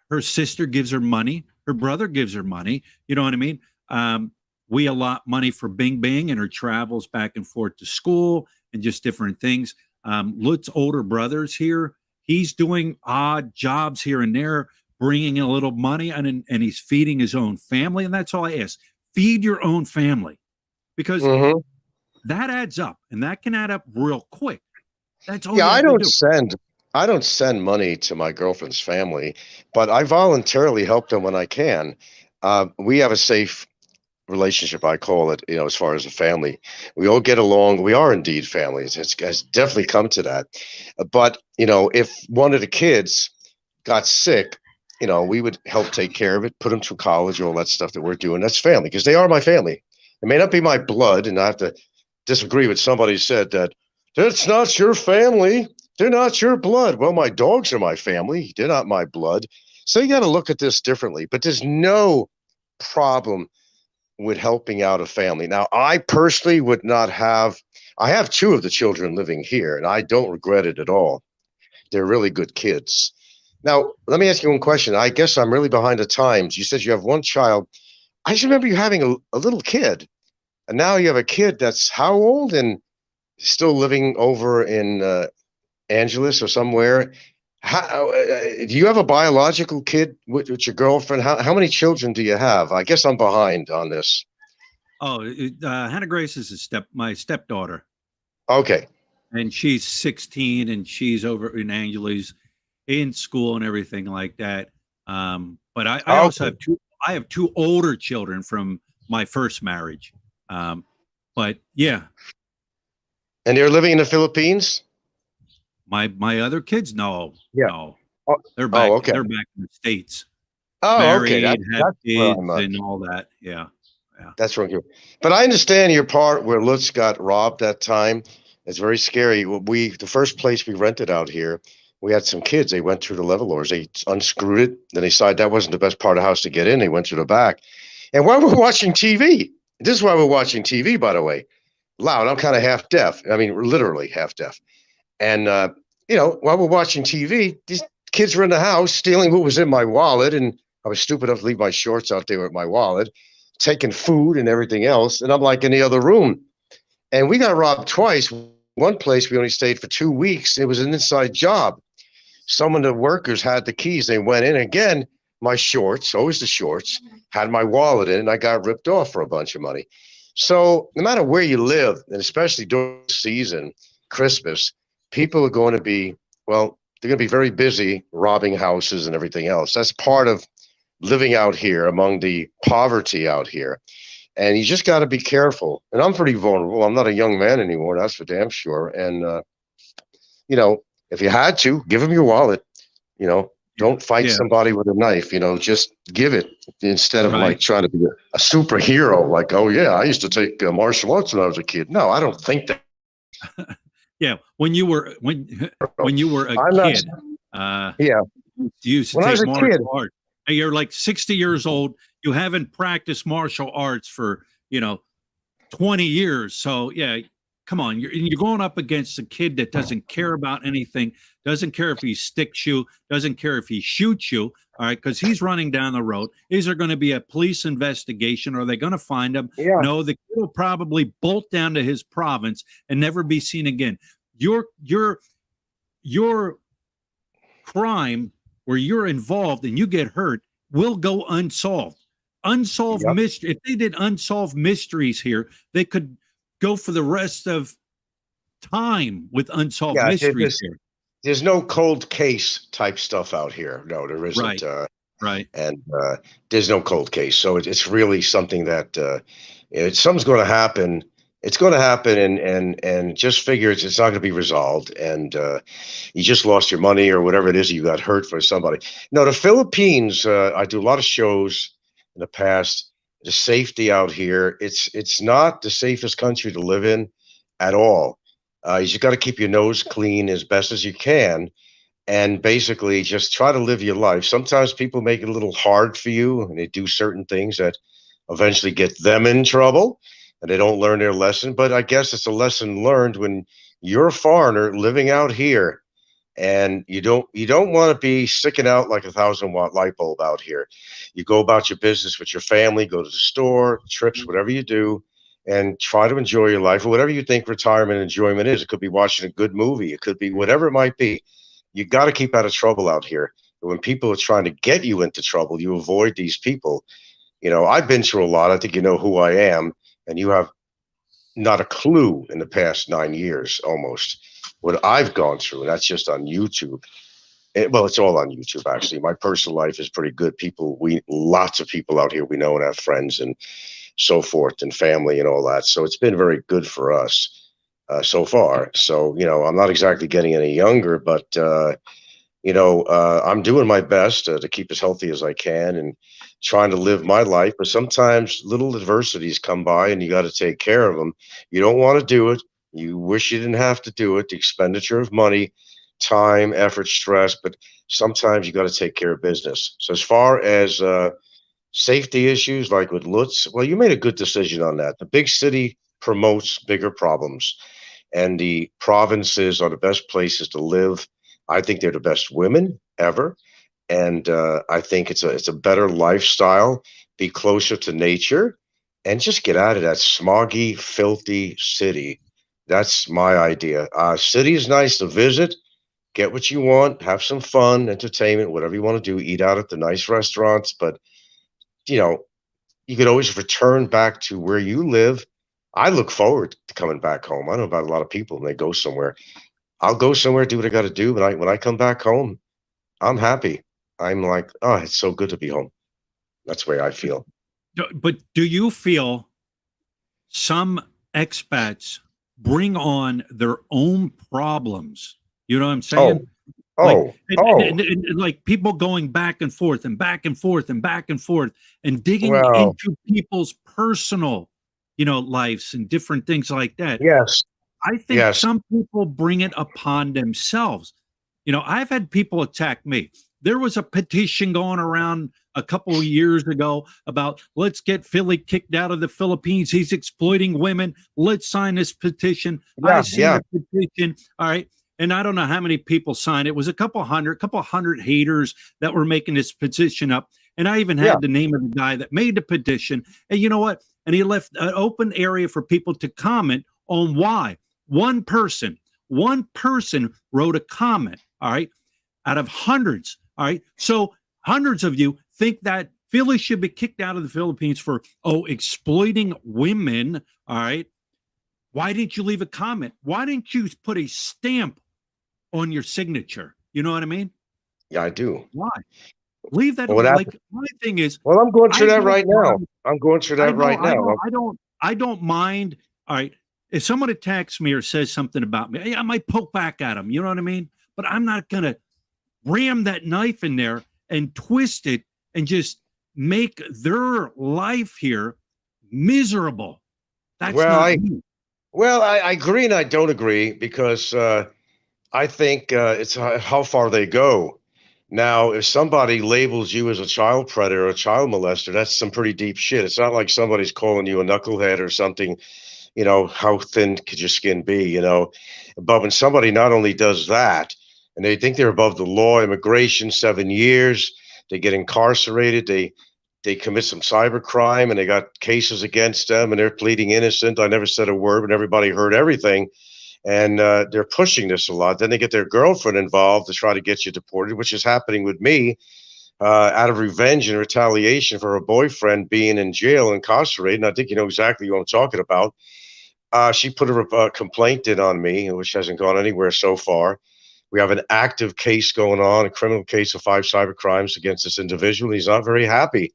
Her sister gives her money. Her brother gives her money. You know what I mean? We allot money for Bing Bing and her travels back and forth to school and just different things. Lutz's older brother's here. He's doing odd jobs here and there, bringing in a little money, and he's feeding his own family. And that's all I ask: feed your own family, because Hmm. that adds up, and that can add up real quick. That's all Yeah, you have to do. I don't send money to my girlfriend's family, but I voluntarily help them when I can. We have a safe relationship, I call it, as far as a family. We all get along. We are indeed families. It's definitely come to that. But, if one of the kids got sick, we would help take care of it, put them through college, all that stuff that we're doing. That's family because they are my family. It may not be my blood, and I have to disagree with somebody who said that that's not your family. They're not your blood. Well, my dogs are my family. They're not my blood. So you got to look at this differently. But there's no problem with helping out a family. Now, I personally would not have, I have two of the children living here, and I don't regret it at all. They're really good kids. Now, let me ask you one question. I guess I'm really behind the times. You said you have one child. I just remember you having a little kid, and now you have a kid that's how old and still living over in Angeles or somewhere. Do you have a biological kid with your girlfriend? How many children do you have? I guess I'm behind on this. Oh, Hannah Grace is my stepdaughter, Okay. and she's 16, and she's over in Angeles in school and everything like that. But I also Okay. have two. I have two older children from my first marriage. But yeah, And they're living in the Philippines? my other kids, no, Yeah. no, Oh, they're oh, back. okay. They're back in the States, Oh, okay. married, That's have that's where kids, I'm and all that. Yeah, yeah. that's where I'm But I understand your part where Lutz got robbed that time. It's very scary. The first place we rented out here, we had some kids. They went through the level doors. They unscrewed it. Then they decided that wasn't the best part of the house to get in. They went through the back. And while we're watching TV, this is why we're watching TV, by the way. Loud. I'm kind of half deaf. I mean, literally half deaf. And while we're watching TV, these kids were in the house stealing what was in my wallet, and I was stupid enough to leave my shorts out there with my wallet, taking food and everything else, and I'm like in the other room. And we got robbed twice. One place we only stayed for 2 weeks. It was an inside job. Some of the workers had the keys. They went in again. My shorts, always the shorts, had my wallet in, and I got ripped off for a bunch of money. So no matter where you live, and especially during the season, Christmas, people are going to be, well, they're going to be very busy robbing houses and everything else. That's part of living out here among the poverty out here. And you just got to be careful. And I'm pretty vulnerable. I'm not a young man anymore. That's for damn sure. And, you know, if you had to, give them your wallet. You know, Yeah, don't fight yeah, somebody with a knife. Just give it instead of right. like trying to be a superhero. Like, oh, yeah, I used to take martial arts when I was a kid. No, I don't think that. Yeah, when you were a I'm not. kid, uh, Yeah. you used to When I was take a kid, martial arts. And you're like 60 years old. You haven't practiced martial arts for 20 years. So yeah, come on. You're going up against a kid that doesn't care about anything, doesn't care if he sticks you, doesn't care if he shoots you. All right, because he's running down the road. Is there going to be a police investigation? Are they going to find him? yeah, No, the kid will probably bolt down to his province and never be seen again. Your crime where you're involved and you get hurt will go unsolved. Unsolved yep, mystery. If they did unsolved mysteries here, they could go for the rest of time with unsolved yeah. mysteries here. There's no cold case type stuff out here. No, there isn't. Right, right. And there's no cold case. So it's really something that something's going to happen. It's going to happen, and just figure it's not going to be resolved, and you just lost your money or whatever it is. You got hurt for somebody. No, the Philippines. I do a lot of shows in the past. The safety out here. It's not the safest country to live in at all. You just got to keep your nose clean as best as you can, and basically just try to live your life. Sometimes people make it a little hard for you, and they do certain things that eventually get them in trouble. and they don't learn their lesson. But I guess it's a lesson learned when you're a foreigner living out here, and you don't want to be sticking out like a 1,000-watt light bulb out here. You go about your business with your family, go to the store, trips, whatever you do, and try to enjoy your life or whatever you think retirement enjoyment is. It could be watching a good movie, it could be whatever it might be. You got to keep out of trouble out here. When people are trying to get you into trouble, you avoid these people. I've been through a lot. I think you know who I am, and you have not a clue in the past 9 years almost what I've gone through. And that's just on YouTube. Well, it's all on YouTube, actually. My personal life is pretty good. Lots of people out here we know and have friends and so forth, and family and all that. So it's been very good for us so far. So, I'm not exactly getting any younger, but I'm doing my best to keep as healthy as I can and trying to live my life. But sometimes little adversities come by and you got to take care of them. You don't want to do it. You wish you didn't have to do it. The expenditure of money, time, effort, stress. But sometimes you got to take care of business. So as far as safety issues like with Lutz, well, you made a good decision on that. The big city promotes bigger problems, and the provinces are the best places to live. I think they're the best women ever, and I think it's a better lifestyle. Be closer to nature, and just get out of that smoggy, filthy city. That's my idea. City is nice to visit, get what you want, have some fun, entertainment, whatever you want to do, eat out at the nice restaurants, but you know, you could always return back to where you live. I look forward to coming back home. I know about a lot of people when they go somewhere. I'll go somewhere, do what I got to do, but when I come back home, I'm happy. I'm like, oh, it's so good to be home. That's the way I feel. But do you feel some expats bring on their own problems? You know what I'm Oh, saying? Like, oh, oh. and like people going back and forth and back and forth and back and forth and digging Well, into people's personal, lives and different things like that. yes, I think yes, some people bring it upon themselves. I've had people attack me. There was a petition going around a couple of years ago about let's get Philly kicked out of the Philippines. He's exploiting women. Let's sign this petition. I yeah, seen yeah, the petition. All right. And I don't know how many people signed it. It was a couple hundred haters that were making this petition up. And I even yeah. had the name of the guy that made the petition. And you know what? And he left an open area for people to comment on why. One person wrote a comment, all right, out of hundreds, all right. So hundreds of you think that Philly should be kicked out of the Philippines for exploiting women, all right. Why didn't you leave a comment? Why didn't you put a stamp on your signature? You know what I mean? Yeah, I do. Why? Leave that. Well, what happened? Like my thing is, Well, I'm going through I that don't right now. mind. I'm going through I that don't. right I now. don't. I don't. I don't mind. All right. If someone attacks me or says something about me, I might poke back at them. You know what I mean? But I'm not gonna ram that knife in there and twist it and just make their life here miserable. That's Well, not I me. well, I agree and I don't agree because I think it's how far they go. Now, if somebody labels you as a child predator or a child molester, that's some pretty deep shit. It's not like somebody's calling you a knucklehead or something. How thin could your skin be? But when somebody not only does that, and they think they're above the law, immigration, 7 years, they get incarcerated, they commit some cyber crime, and they got cases against them, and they're pleading innocent. I never said a word, but everybody heard everything, and they're pushing this a lot. Then they get their girlfriend involved to try to get you deported, which is happening with me out of revenge and retaliation for her boyfriend being in jail, incarcerated. And I think you know exactly what I'm talking about. She put a complaint in on me, which hasn't gone anywhere so far. We have an active case going on, a criminal case of 5 cyber crimes against this individual. He's not very happy.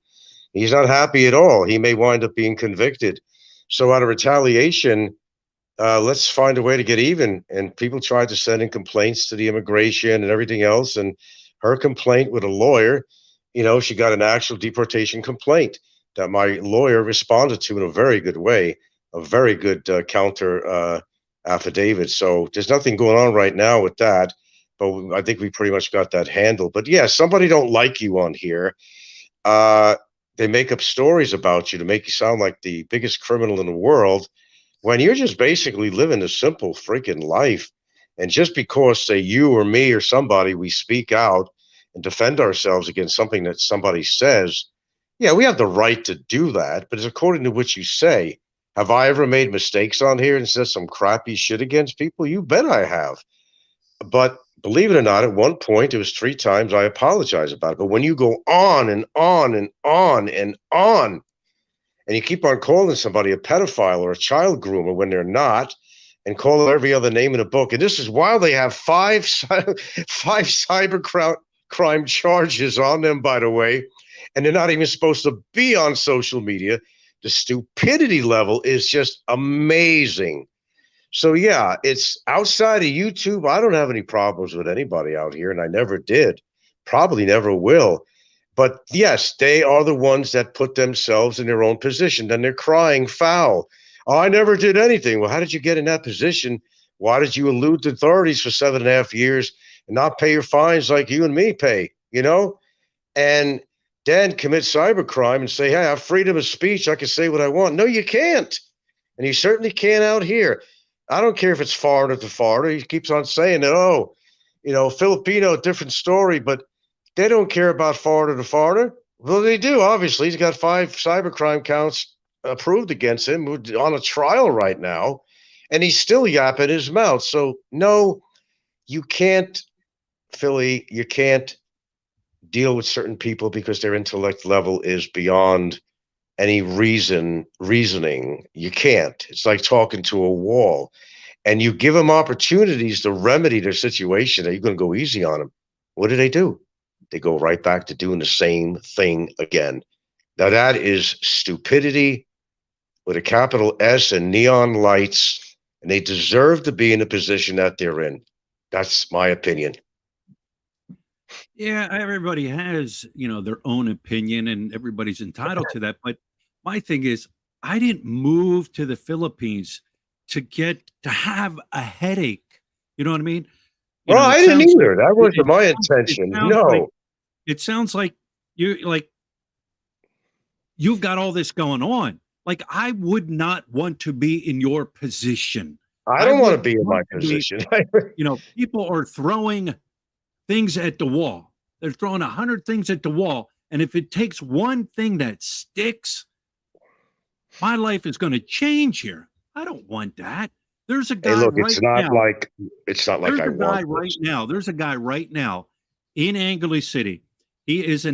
He's not happy at all. He may wind up being convicted. So, out of retaliation, let's find a way to get even. And people tried to send in complaints to the immigration and everything else. And her complaint with a lawyer, she got an actual deportation complaint that my lawyer responded to in a very good way, a very good counter affidavit. So there's nothing going on right now with that. But I think we pretty much got that handled. But yeah, somebody don't like you on here. Uh, they make up stories about you to make you sound like the biggest criminal in the world when you're just basically living a simple freaking life. And just because, say, you or me or somebody, we speak out and defend ourselves against something that somebody says, yeah, we have the right to do that, but it's according to what you say. Have I ever made mistakes on here and said some crappy shit against people? You bet I have. But believe it or not, at one point, it was 3 times I apologized about it. But when you go on and on and on and on, and you keep on calling somebody a pedophile or a child groomer when they're not, and call them every other name in a book. And this is while they have five cyber crime charges on them, by the way, and they're not even supposed to be on social media. The stupidity level is just amazing. So yeah, it's outside of YouTube. I don't have any problems with anybody out here, and I never did. Probably never will. But yes, they are the ones that put themselves in their own position. Then they're crying foul. Oh, I never did anything. Well, how did you get in that position? Why did you elude the authorities for 7.5 years and not pay your fines like you and me pay? And then commit cybercrime and say, hey, I have freedom of speech. I can say what I want. No, you can't. And you certainly can't out here. I don't care if it's Florida to Florida. He keeps on saying that, Filipino, different story, but they don't care about Florida to Florida. Well, they do, obviously. He's got 5 cybercrime counts approved against him on a trial right now, and he's still yapping his mouth. So, no, you can't, Philly, you can't deal with certain people because their intellect level is beyond any reasoning. You can't. It's like talking to a wall. And you give them opportunities to remedy their situation. Are you going to go easy on them? What do? They go right back to doing the same thing again. Now, that is stupidity with a capital S and neon lights, and they deserve to be in the position that they're in. That's my opinion. Yeah, everybody has, their own opinion and everybody's entitled to that. But my thing is, I didn't move to the Philippines to have a headache. You know what I mean? Well, I It didn't sounds like either. That wasn't my intention. No. it sounds like you've got all this going on. Like I would not want to be in your position. I I don't want to would be in my want to be, position. people are throwing things at the wall. They're throwing 100 things at the wall. And if it takes one thing that sticks, my life is going to change here. I don't want that. There's a Hey, guy look, right now. it's not like There's I a guy want right this. now. There's a guy right now in Angeles City. He is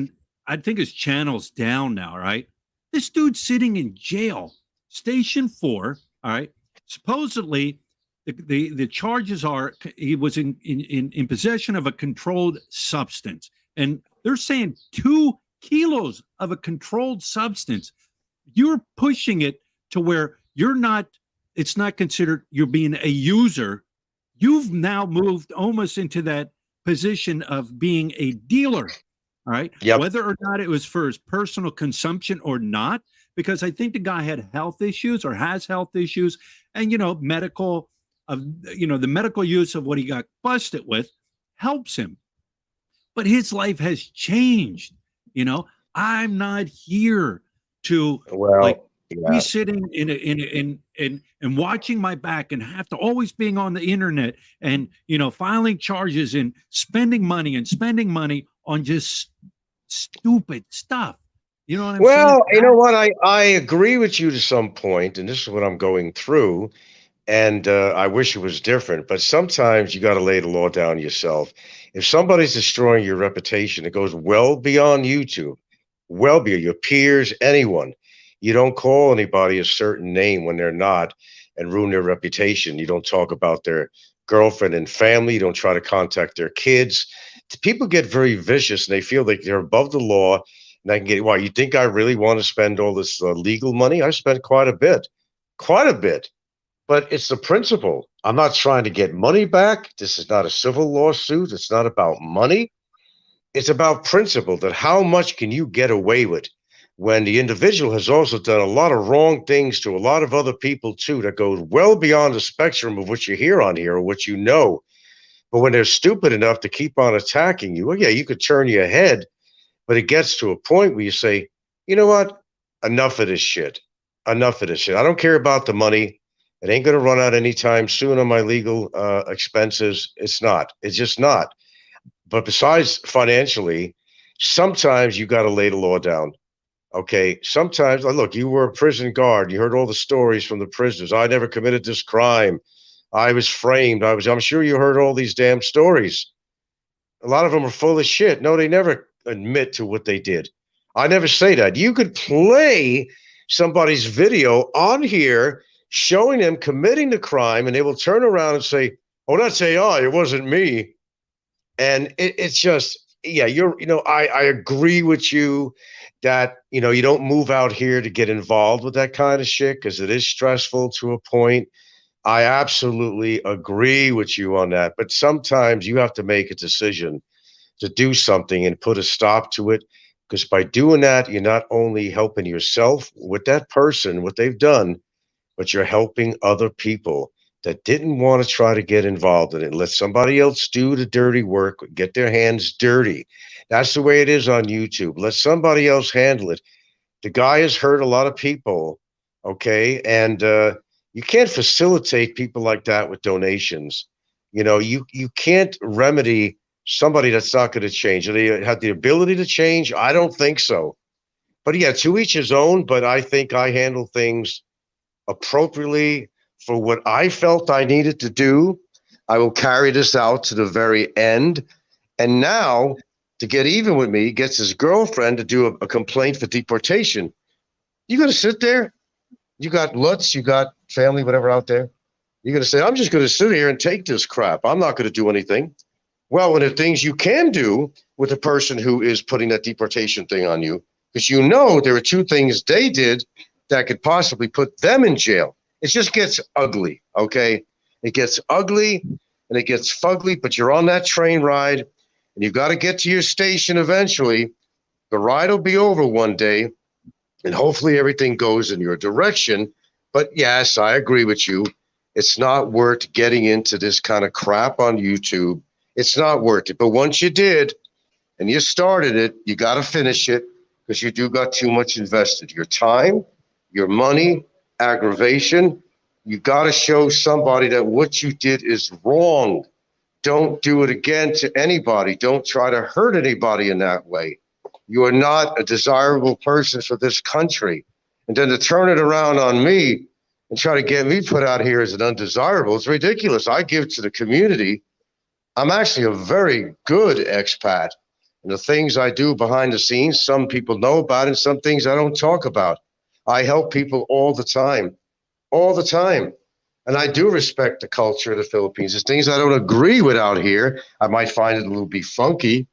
I think his channel's down now, right? This dude's sitting in jail, station 4, all right? Supposedly, the charges are he was in possession of a controlled substance. And they're saying 2 kilos of a controlled substance. You're pushing it to where it's not considered you're being a user. You've now moved almost into that position of being a dealer. All right. Yep. Whether or not it was for his personal consumption or not, because I think the guy had health issues or has health issues, and medical the medical use of what he got busted with helps him. But his life has changed. I'm not here to like Well, be yeah. sitting and watching my back and have to always being on the internet and filing charges and spending money on just stupid stuff. You know what I'm saying? Well, you know what? I agree with you to some point, and this is what I'm going through. And I wish it was different, but sometimes you got to lay the law down yourself. If somebody's destroying your reputation, it goes well beyond YouTube, well beyond your peers, anyone. You don't call anybody a certain name when they're not and ruin their reputation. You don't talk about their girlfriend and family. You don't try to contact their kids. People get very vicious and they feel like they're above the law. And I can get, why, you think I really want to spend all this legal money? I spent quite a bit, quite a bit. But it's the principle. I'm not trying to get money back. This is not a civil lawsuit. It's not about money. It's about principle, that how much can you get away with when the individual has also done a lot of wrong things to a lot of other people too, that goes well beyond the spectrum of what you hear on here or what you know. But when they're stupid enough to keep on attacking you, well, yeah, you could turn your head, but it gets to a point where you say, you know what? Enough of this shit. Enough of this shit. I don't care about the money. It ain't gonna run out anytime soon on my legal expenses. It's not. It's just not. But besides financially, sometimes you got to lay the law down. Okay. Sometimes, look, you were a prison guard. You heard all the stories from the prisoners. I never committed this crime. I was framed. I'm sure you heard all these damn stories. A lot of them are full of shit. No, they never admit to what they did. I never say that. You could play somebody's video on here showing them committing the crime, and they will turn around and say, "Oh, that's AI. It wasn't me." And it's just, yeah, I agree with you that, you don't move out here to get involved with that kind of shit because it is stressful to a point. I absolutely agree with you on that. But sometimes you have to make a decision to do something and put a stop to it. Because by doing that, you're not only helping yourself with that person, what they've done, but you're helping other people that didn't want to try to get involved in it. Let somebody else do the dirty work, get their hands dirty. That's the way it is on YouTube. Let somebody else handle it. The guy has hurt a lot of people, okay? And you can't facilitate people like that with donations. You can't remedy somebody that's not going to change. Do they have the ability to change? I don't think so. But yeah, to each his own. But I think I handle things appropriately for what I felt I needed to do. I will carry this out to the very end. And now, to get even with me, gets his girlfriend to do a complaint for deportation. You going to sit there? You got Lutz, you got family, whatever out there. You're going to say, I'm just going to sit here and take this crap. I'm not going to do anything. Well, one of the things you can do with the person who is putting that deportation thing on you, because there are two things they did that could possibly put them in jail. It just gets ugly, okay? It gets ugly and it gets fugly, but you're on that train ride and you've got to get to your station eventually. The ride will be over one day and hopefully everything goes in your direction. But yes, I agree with you. It's not worth getting into this kind of crap on YouTube. It's not worth it. But once you did and you started it, you got to finish it because you do got too much invested. Your time, your money, aggravation. You got to show somebody that what you did is wrong. Don't do it again to anybody. Don't try to hurt anybody in that way. You are not a desirable person for this country. And then to turn it around on me and try to get me put out here as an undesirable, it's ridiculous. I give to the community. I'm actually a very good expat. And the things I do behind the scenes, some people know about, and some things I don't talk about. I help people all the time, all the time. And I do respect the culture of the Philippines. There's things I don't agree with out here. I might find it a little bit funky,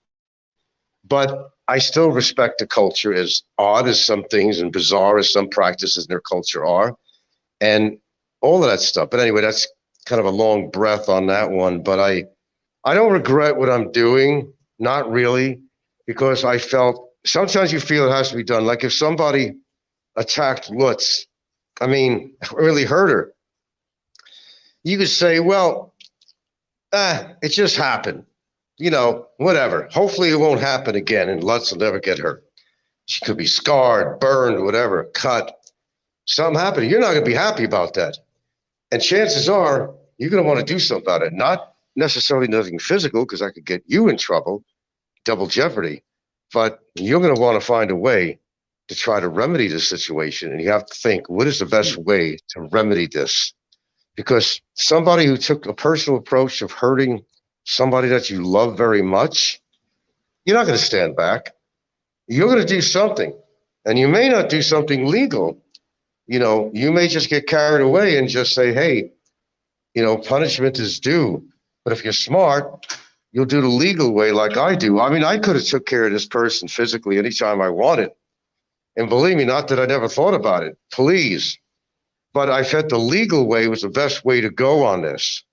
but I still respect the culture, as odd as some things and bizarre as some practices in their culture are, and all of that stuff. But anyway, that's kind of a long breath on that one. But I don't regret what I'm doing, not really, because I felt sometimes you feel it has to be done. Like if somebody attacked Lutz, really hurt her, you could say, well, it just happened. Whatever. Hopefully it won't happen again and Lutz will never get hurt. She could be scarred, burned, whatever, cut. Something happened. You're not going to be happy about that. And chances are you're going to want to do something about it. Not necessarily nothing physical, because I could get you in trouble, double jeopardy. But you're going to want to find a way to try to remedy this situation. And you have to think, what is the best way to remedy this? Because somebody who took a personal approach of hurting somebody that you love very much, you're not going to stand back. You're going to do something. And you may not do something legal. You may just get carried away and just say, hey, punishment is due. But if you're smart, you'll do the legal way like I do. I could have took care of this person physically anytime I wanted. And believe me, not that I never thought about it. Please. But I felt the legal way was the best way to go on this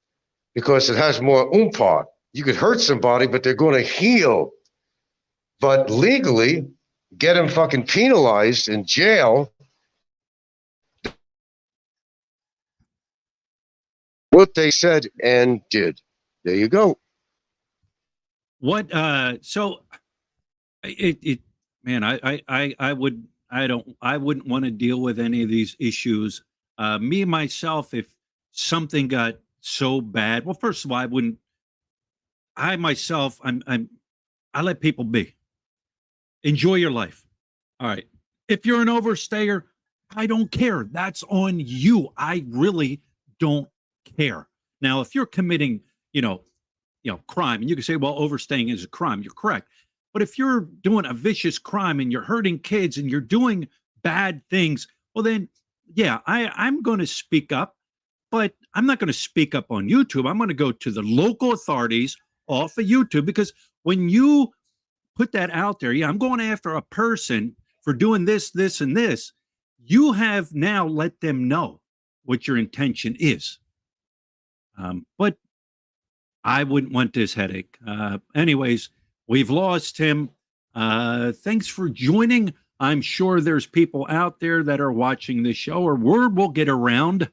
because it has more oompah. You could hurt somebody, but they're going to heal. But legally, get them fucking penalized in jail. What they said and did. There you go. So man, I I wouldn't want to deal with any of these issues. Me myself, if something got so bad, well, first of all, I wouldn't. I myself, I let people be. Enjoy your life. All right. If you're an overstayer, I don't care. That's on you. I really don't care. Now, if you're committing, crime, and you can say, well, overstaying is a crime. You're correct. But if you're doing a vicious crime and you're hurting kids and you're doing bad things, well, then, yeah, I'm going to speak up, but I'm not going to speak up on YouTube. I'm going to go to the local authorities off of YouTube, because when you put that out there, yeah, I'm going after a person for doing this, this, and this, you have now let them know what your intention is. But I wouldn't want this headache. Anyways, we've lost him. Thanks for joining. I'm sure there's people out there that are watching this show, or word will get around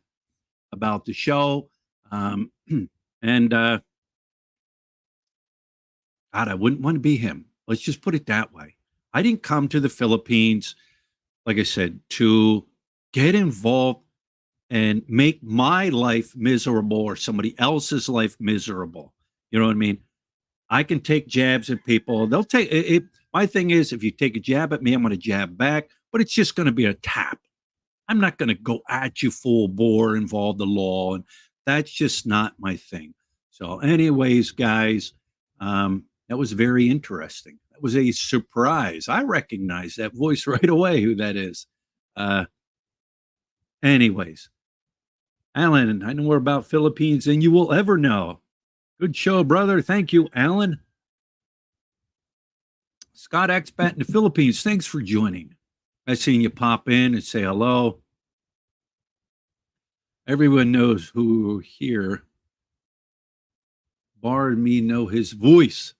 about the show. And God, I wouldn't want to be him. Let's just put it that way. I didn't come to the Philippines, like I said, to get involved and make my life miserable or somebody else's life miserable. You know what I mean? I can take jabs at people. They'll take it. My thing is, if you take a jab at me, I'm going to jab back, but it's just going to be a tap. I'm not going to go at you full bore, involve the law. And that's just not my thing. So anyways, guys, that was very interesting. That was a surprise. I recognize that voice right away, who that is. Anyways, Alan, I know more about Philippines than you will ever know. Good show, brother. Thank you, Alan. Scott Expat in the Philippines, thanks for joining. I seen you pop in and say hello. Everyone knows who here. Barred me know his voice.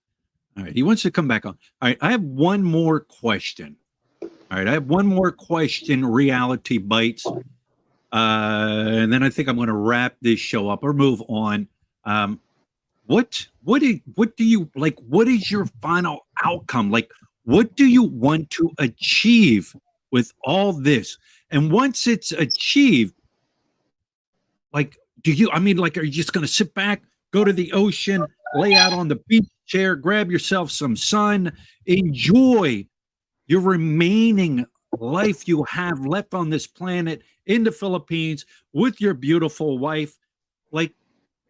All right, he wants to come back on. All right, I have one more question. All right, I have one more question, Reality Bites. And then I think I'm going to wrap this show up or move on. What do you like? What is your final outcome? Like, what do you want to achieve with all this? And once it's achieved, like, are you just going to sit back, go to the ocean, lay out on the beach chair, grab yourself some sun, enjoy your remaining life you have left on this planet in the Philippines with your beautiful wife? Like,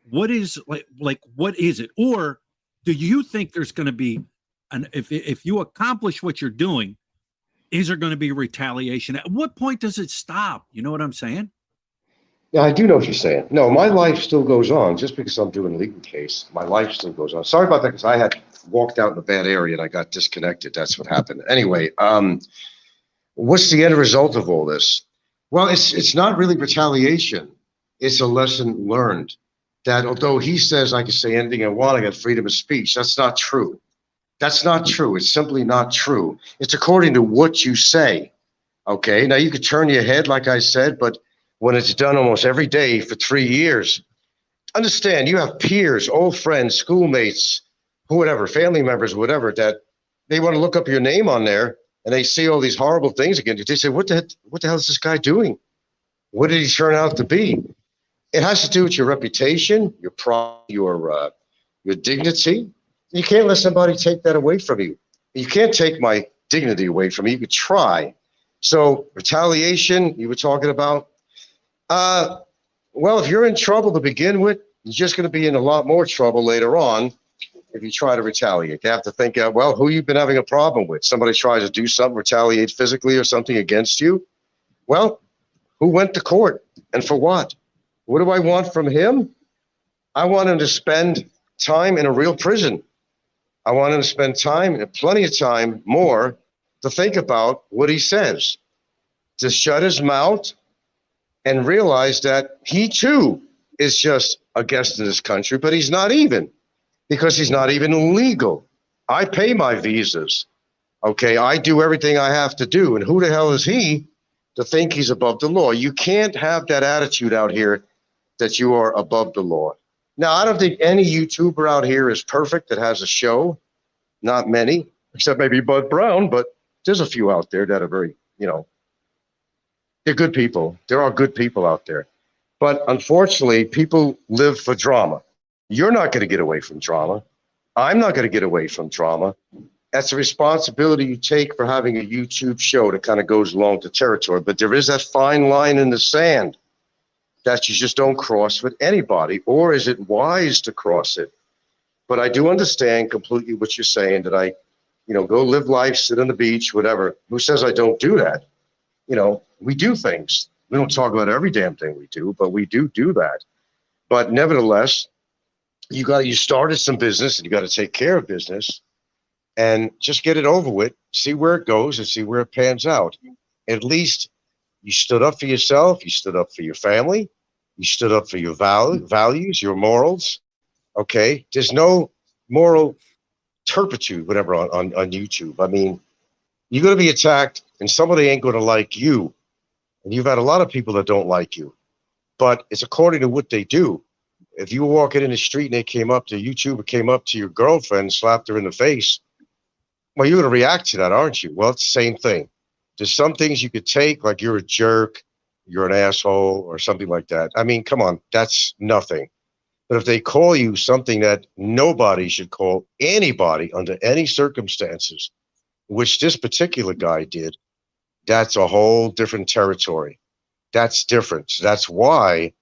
what is it? Or do you think there's going to be if you accomplish what you're doing, is there going to be retaliation? At what point does it stop? You know what I'm saying? Yeah, I do know what you're saying. No, my life still goes on. Just because I'm doing a legal case, my life still goes on. Sorry about that, because I had walked out in a bad area and I got disconnected. That's what happened. Anyway, what's the end result of all this? Well, it's not really retaliation. It's a lesson learned that although he says I can say anything I want, I got freedom of speech, that's not true. That's not true. It's simply not true. It's according to what you say. Okay, now you could turn your head, like I said, but when it's done almost every day for 3 years, understand you have peers, old friends, schoolmates, whatever, family members, whatever, that they want to look up your name on there and they see all these horrible things against you. They say, what the hell is this guy doing? What did he turn out to be? It has to do with your reputation, your pride, your dignity. You can't let somebody take that away from you. You can't take my dignity away from me. You could try. So retaliation, you were talking about. Well, if you're in trouble to begin with, you're just going to be in a lot more trouble later on if you try to retaliate. You have to think out, well, who you've been having a problem with. Somebody tries to do something, retaliate physically or something against you. Well, who went to court and for what? What do I want from him? I want him to spend time in a real prison. I want him to spend time, and plenty of time more, to think about what he says, to shut his mouth and realize that he too is just a guest in this country, but he's not even, because he's not even legal. I pay my visas. Okay, I do everything I have to do. And who the hell is he to think he's above the law? You can't have that attitude out here that you are above the law. Now, I don't think any YouTuber out here is perfect that has a show. Not many, except maybe Bud Brown, but there's a few out there that are very you know, they're good people. There are good people out there. But unfortunately, people live for drama. You're not going to get away from drama. I'm not going to get away from drama. That's a responsibility you take for having a YouTube show that kind of goes along the territory. But there is that fine line in the sand that you just don't cross with anybody. Or is it wise to cross it? But I do understand completely what you're saying, that I, go live life, sit on the beach, whatever. Who says I don't do that? We do things. We don't talk about every damn thing we do, but we do that. But nevertheless, you started some business and you got to take care of business and just get it over with, see where it goes and see where it pans out. At least you stood up for yourself, you stood up for your family, you stood up for your values, your morals. Okay. There's no moral turpitude, whatever, on YouTube. I mean, you're going to be attacked and somebody ain't going to like you. And you've had a lot of people that don't like you, but it's according to what they do. If you were walking in the street and they came up to YouTuber, came up to your girlfriend and slapped her in the face, well, you're going to react to that, aren't you? Well, it's the same thing. There's some things you could take, like you're a jerk, you're an asshole, or something like that. I mean, come on, that's nothing. But if they call you something that nobody should call anybody under any circumstances, which this particular guy did, that's a whole different territory. That's different. That's why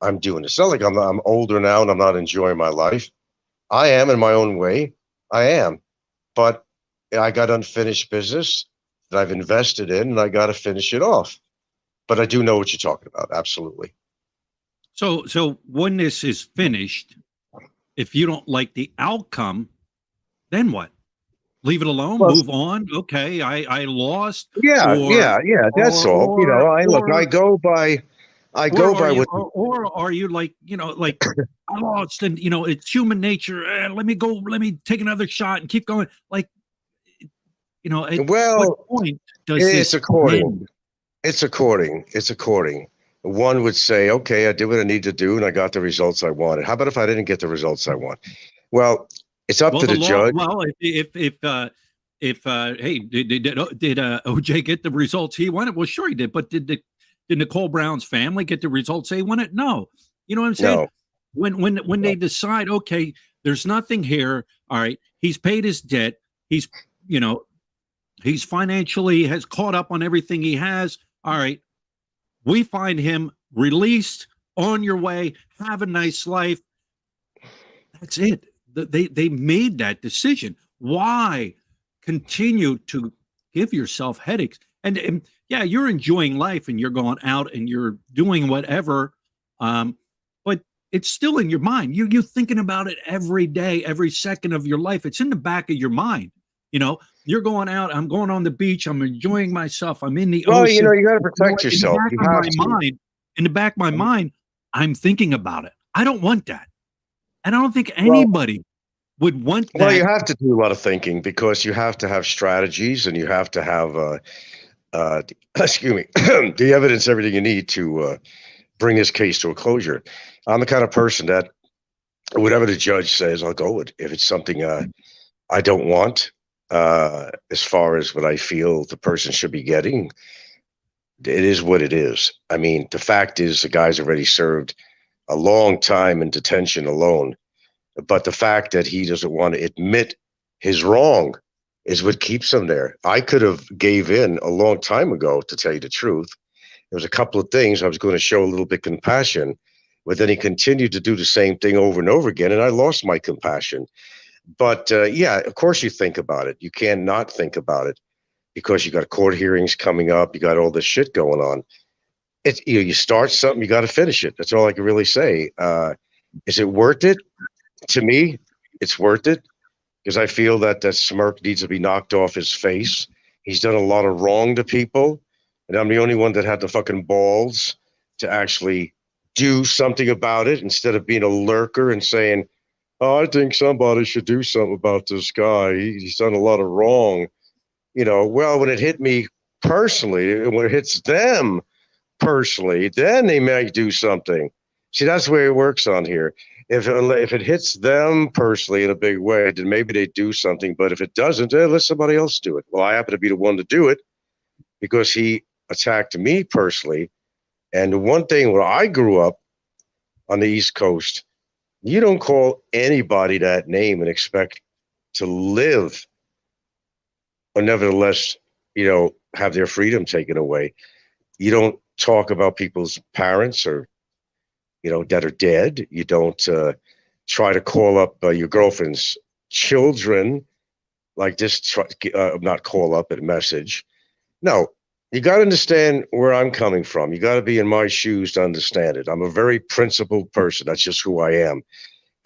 I'm doing this. It's not like I'm older now and I'm not enjoying my life. I am in my own way. I am. But I got unfinished business that I've invested in and I got to finish it off. But I do know what you're talking about. Absolutely. So when this is finished, if you don't like the outcome, then what? Leave it alone, Well, move on. Okay, I lost. yeah. That's all. I go by or are you like, I lost and it's human nature. Let me take another shot and keep going. Like, at what point does it's this according. end? It's according. One would say, okay, I did what I need to do and I got the results I wanted. How about if I didn't get the results I want? Well, it's up to the judge. Well, if hey, did OJ get the results he wanted? Well, sure he did. But did Nicole Brown's family get the results they wanted? No. You know what I'm saying? No. When they decide, okay, there's nothing here. All right, he's paid his debt. He's he's financially has caught up on everything he has. All right, we find him released, on your way. Have a nice life. That's it. They made that decision. Why continue to give yourself headaches? And yeah, you're enjoying life and you're going out and you're doing whatever, but it's still in your mind. You're thinking about it every day, every second of your life. It's in the back of your mind. You're going out. I'm going on the beach. I'm enjoying myself. I'm in the ocean. You got to protect yourself. In the back of my mind, I'm thinking about it. I don't want that. And I don't think anybody would want that. Well, you have to do a lot of thinking because you have to have strategies and you have to have, excuse me, the evidence, everything you need to bring this case to a closure. I'm the kind of person that whatever the judge says, I'll go with. If it's something I don't want, as far as what I feel the person should be getting, it is what it is. I mean, the fact is the guy's already served a long time in detention alone. But the fact that he doesn't want to admit his wrong is what keeps him there. I could have gave in a long time ago, to tell you the truth. There was a couple of things I was going to show a little bit compassion, but then he continued to do the same thing over and over again, and I lost my compassion. But yeah, of course you think about it. You can't not think about it because you got court hearings coming up. You got all this shit going on. It's you start something, you got to finish it. That's all I can really say. Is it worth it? To me, it's worth it because I feel that that smirk needs to be knocked off his face. He's done a lot of wrong to people, and I'm the only one that had the fucking balls to actually do something about it instead of being a lurker and saying, oh, I think somebody should do something about this guy. He's done a lot of wrong. Well, when it hit me personally, when it hits them personally, then they may do something. See, that's the way it works on here. If it hits them personally in a big way, then maybe they do something. But if it doesn't, let somebody else do it. Well, I happen to be the one to do it. because he attacked me personally. And the one thing where I grew up on the East Coast, you don't call anybody that name and expect to live, or nevertheless, have their freedom taken away. You don't talk about people's parents or, that are dead. You don't try to call up your girlfriend's children like this, not call up, but message. No, you got to understand where I'm coming from. You got to be in my shoes to understand it. I'm a very principled person. That's just who I am.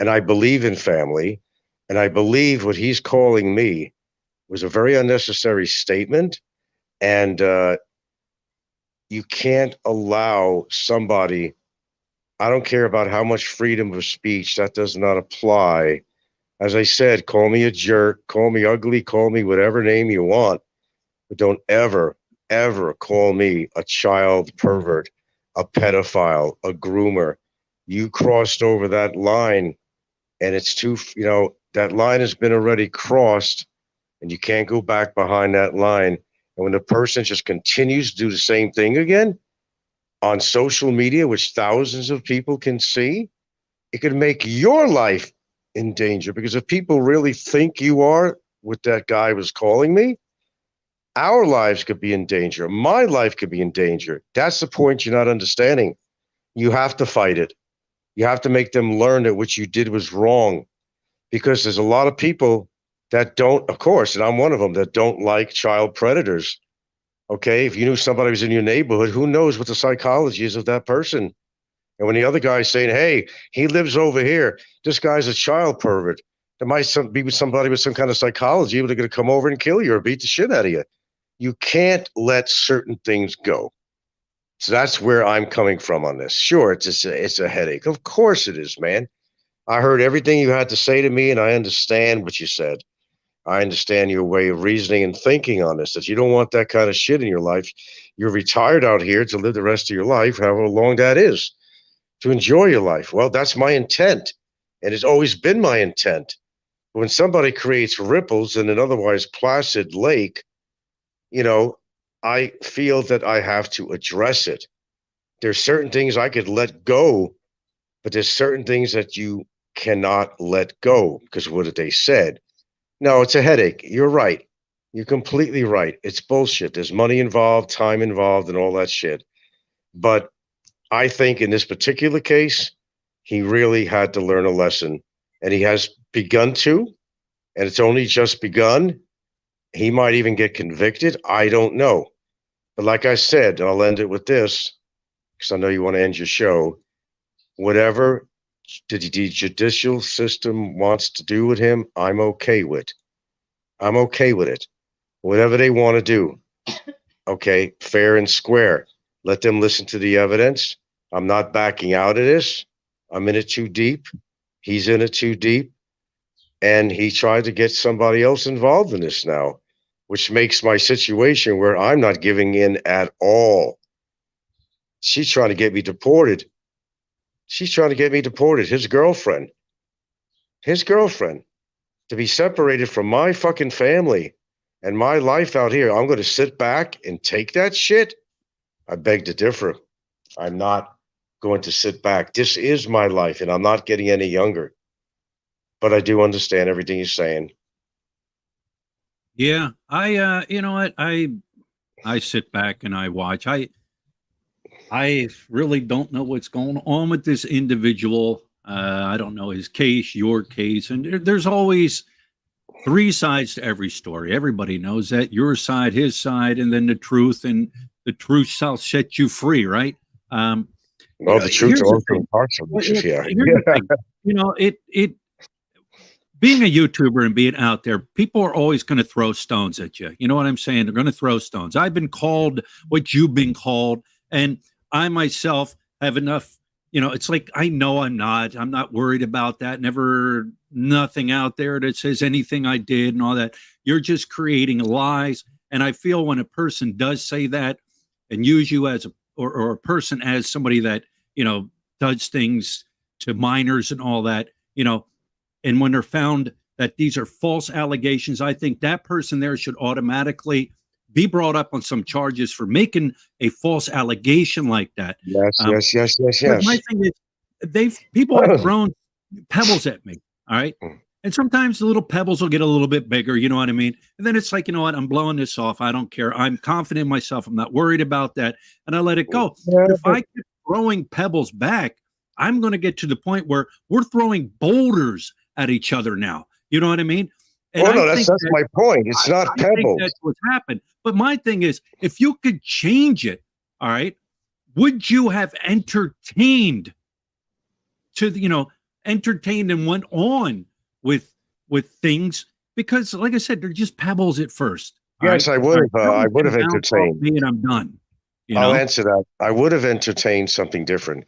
And I believe in family. And I believe what he's calling me was a very unnecessary statement. And you can't allow somebody, I don't care about how much freedom of speech, that does not apply. As I said, call me a jerk, call me ugly, call me whatever name you want, but don't ever, ever call me a child pervert, a pedophile, a groomer. You crossed over that line, and it's too, that line has been already crossed, and you can't go back behind that line. And when the person just continues to do the same thing again on social media, which thousands of people can see, it could make your life in danger. Because if people really think you are what that guy was calling me, our lives could be in danger. My life could be in danger. That's the point you're not understanding. You have to fight it. You have to make them learn that what you did was wrong, because there's a lot of people that don't, of course, and I'm one of them, that don't like child predators. Okay, if you knew somebody was in your neighborhood, who knows what the psychology is of that person? And when the other guy's saying, hey, he lives over here, this guy's a child pervert, there might be somebody with some kind of psychology, but they're going to come over and kill you or beat the shit out of you. You can't let certain things go. So that's where I'm coming from on this. Sure, it's a headache. Of course it is, man. I heard everything you had to say to me, and I understand what you said. I understand your way of reasoning and thinking on this, that you don't want that kind of shit in your life. You're retired out here to live the rest of your life, however long that is, to enjoy your life. Well, that's my intent, and it's always been my intent. When somebody creates ripples in an otherwise placid lake, I feel that I have to address it. There's certain things I could let go, but there's certain things that you cannot let go, because what did they said? No, it's a headache. You're right. You're completely right. It's bullshit. There's money involved, time involved, and all that shit. But I think in this particular case, he really had to learn a lesson, and he has begun to, and it's only just begun. He might even get convicted. I don't know. But like I said, and I'll end it with this, because I know you want to end your show. Whatever the judicial system wants to do with him, I'm okay with. I'm okay with it. Whatever they want to do, okay, fair and square. Let them listen to the evidence. I'm not backing out of this. I'm in it too deep. He's in it too deep. And he tried to get somebody else involved in this now, which makes my situation where I'm not giving in at all. She's trying to get me deported. She's trying to get me deported. His girlfriend, to be separated from my fucking family and my life out here. I'm going to sit back and take that shit. I beg to differ. I'm not going to sit back. This is my life, and I'm not getting any younger. But I do understand everything you're saying. Yeah, you know what? I sit back and I watch. I really don't know what's going on with this individual. I don't know his case, your case, and there's always three sides to every story. Everybody knows that, your side, his side, and then the truth, and the truth shall set you free, right? Well, the truth Here's the also thing. parts of the truth, yeah. Here's the thing. It being a YouTuber and being out there, people are always going to throw stones at you. You know what I'm saying? They're going to throw stones. I've been called what you've been called, and I myself have enough. It's like, I know I'm not worried about that. Never, nothing out there that says anything I did and all that. You're just creating lies. And I feel when a person does say that and use you as or a person as somebody that, does things to minors and all that, and when they're found that these are false allegations, I think that person there should automatically be brought up on some charges for making a false allegation like that. Yes, Um, yes, yes, yes, but my yes. thing is, people have thrown pebbles at me. All right. And sometimes the little pebbles will get a little bit bigger, you know what I mean? And then it's like, you know what? I'm blowing this off. I don't care. I'm confident in myself. I'm not worried about that. And I let it go. Yeah, If I keep throwing pebbles back, I'm going to get to the point where we're throwing boulders at each other now. You know what I mean? And well, I no, that's think that's that my point. It's not I think pebbles. that's what's happened. But my thing is, if you could change it, all right, would you have entertained entertained and went on with things? Because like I said, they're just pebbles at first. All right. Yes, I All would right, have. I pebbles would can have bounce off entertained. me and I'm done. You I'll know? answer that. I would have entertained something different,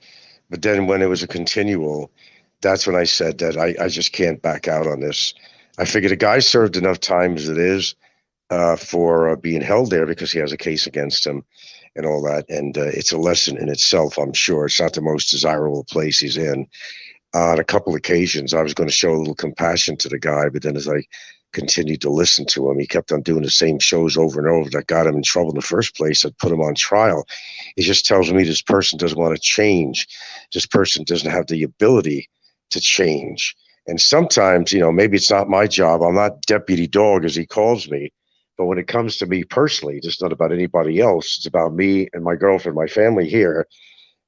but then when it was a continual, that's when I said that I just can't back out on this. I figured a guy served enough time as it is for being held there because he has a case against him and all that, and it's a lesson in itself. I'm sure it's not the most desirable place he's in. On a couple occasions, I was going to show a little compassion to the guy, but then as I continued to listen to him, he kept on doing the same shows over and over that got him in trouble in the first place, that put him on trial. It just tells me this person doesn't want to change. This person doesn't have the ability to change. And sometimes, maybe it's not my job. I'm not deputy dog, as he calls me. But when it comes to me personally, it's not about anybody else. It's about me and my girlfriend, my family here.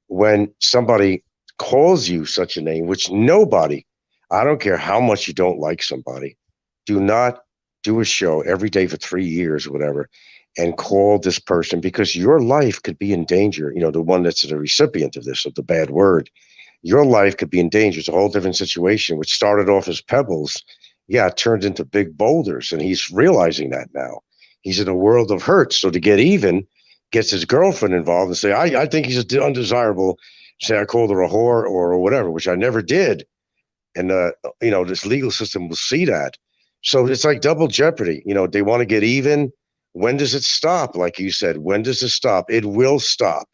When somebody calls you such a name, which nobody, I don't care how much you don't like somebody, do not do a show every day for 3 years or whatever and call this person, because your life could be in danger. The one that's the recipient of this, of the bad word, your life could be in danger. It's a whole different situation, which started off as pebbles. Yeah, it turned into big boulders. And he's realizing that now. He's in a world of hurt. So to get even, gets his girlfriend involved and say, I think he's undesirable. Say I called her a whore or whatever, which I never did. And, this legal system will see that. So it's like double jeopardy. They want to get even. When does it stop? Like you said, when does it stop? It will stop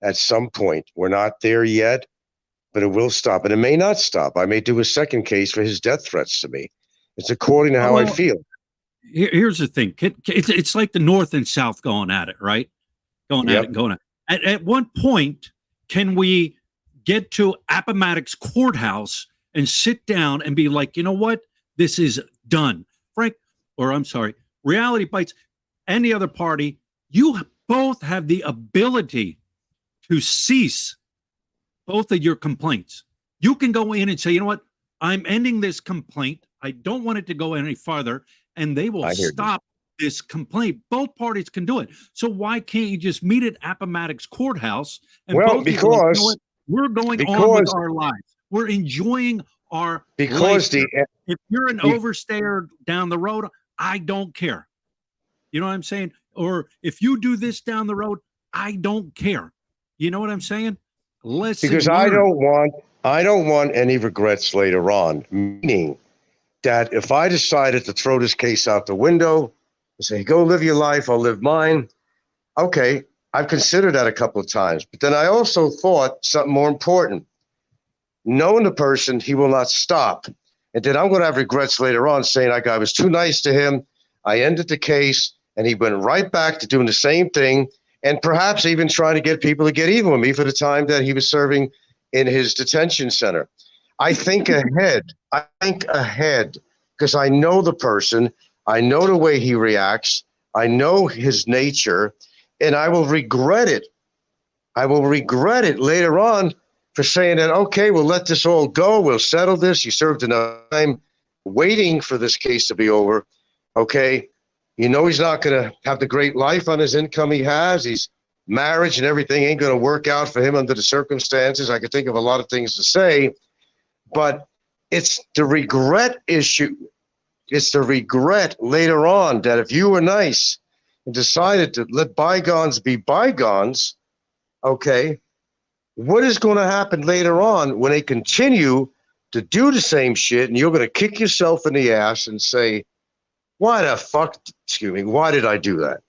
at some point. We're not there yet, but it will stop. And it may not stop. I may do a second case for his death threats to me. It's according to how I feel. Here's the thing. It's like the North and South going at it, right? Going at it. At one point, can we get to Appomattox Courthouse and sit down and be like, you know what? This is done. Reality Bites and the other party, you both have the ability to cease both of your complaints. You can go in and say, you know what? I'm ending this complaint. I don't want it to go any farther. And they will stop this complaint. Both parties can do it. So why can't you just meet at Appomattox Courthouse and because we're going on with our lives. We're enjoying our life. If you're an overstayer down the road, I don't care. You know what I'm saying? Or if you do this down the road, I don't care. You know what I'm saying? Because I don't want any regrets later on. Meaning that if I decided to throw this case out the window and say, go live your life, I'll live mine. Okay, I've considered that a couple of times. But then I also thought something more important. Knowing the person, he will not stop. And then I'm going to have regrets later on saying, like, I was too nice to him. I ended the case, and he went right back to doing the same thing, and perhaps even trying to get people to get even with me for the time that he was serving in his detention center. I think ahead. Because I know the person. I know the way he reacts. I know his nature, and I will regret it. I will regret it later on for saying that, okay, we'll let this all go. We'll settle this. You served enough time waiting for this case to be over. Okay. He's not going to have the great life on his income he has. He's marriage and everything ain't going to work out for him under the circumstances. I could think of a lot of things to say, but it's the regret issue. It's the regret later on that if you were nice and decided to let bygones be bygones, okay, what is going to happen later on when they continue to do the same shit and you're going to kick yourself in the ass and say, why did I do that?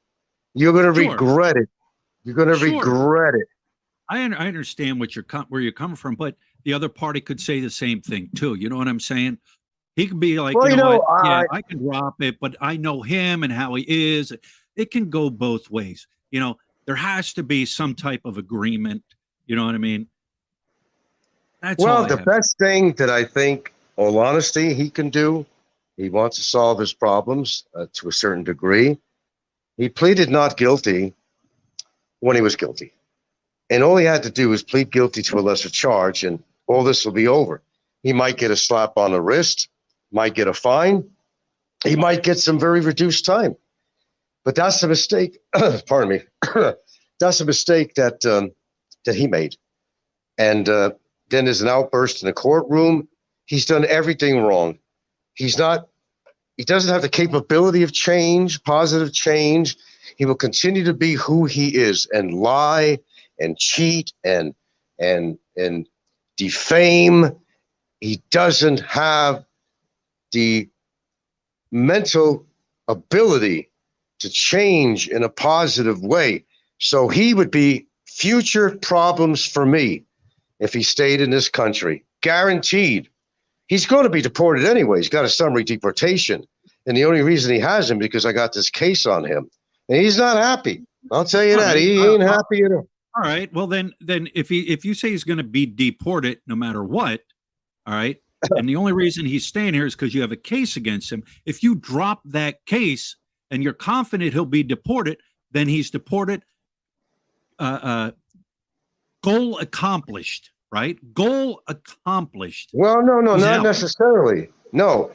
You're going to regret it. You're going to regret it. I understand where you're coming from, but the other party could say the same thing too. You know what I'm saying? He could be like, I can drop it, but I know him and how he is. it can go both ways. You know, there has to be some type of agreement. You know what I mean? That's all Well, I the have. best thing that I think, all honesty, he can do, he wants to solve his problems to a certain degree. He pleaded not guilty when he was guilty. And all he had to do was plead guilty to a lesser charge, and all this will be over. He might get a slap on the wrist, might get a fine, he might get some very reduced time. But that's a mistake. Pardon me. That's a mistake that he made. And then there's an outburst in the courtroom. He's done everything wrong. He's not. He doesn't have the capability of change, positive change. He will continue to be who he is and lie and cheat and defame. He doesn't have the mental ability to change in a positive way. So he would be future problems for me if he stayed in this country. Guaranteed. He's going to be deported anyway. He's got a summary deportation. And the only reason he hasn't because I got this case on him. And he's not happy. I'll tell you All that. right. He ain't happy at all. All right. Well, then if you say he's going to be deported no matter what, all right, and the only reason he's staying here is because you have a case against him. If you drop that case and you're confident he'll be deported, then he's deported. Goal accomplished, right? Goal accomplished. Well, no, He's not out. necessarily. No,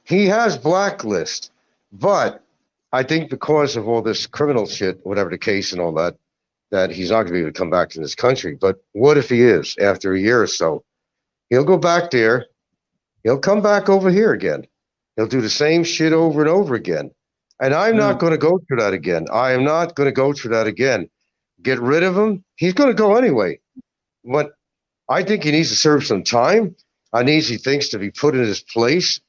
he has blacklist, but I think because of all this criminal shit, whatever the case and all that, that he's not going to be able to come back to this country. But what if he is after a year or so? He'll go back there. He'll come back over here again. He'll do the same shit over and over again. And I'm not going to go through that again. I am not going to go through that again. Get rid of him. He's going to go anyway. But I think he needs to serve some time. He thinks to be put in his place,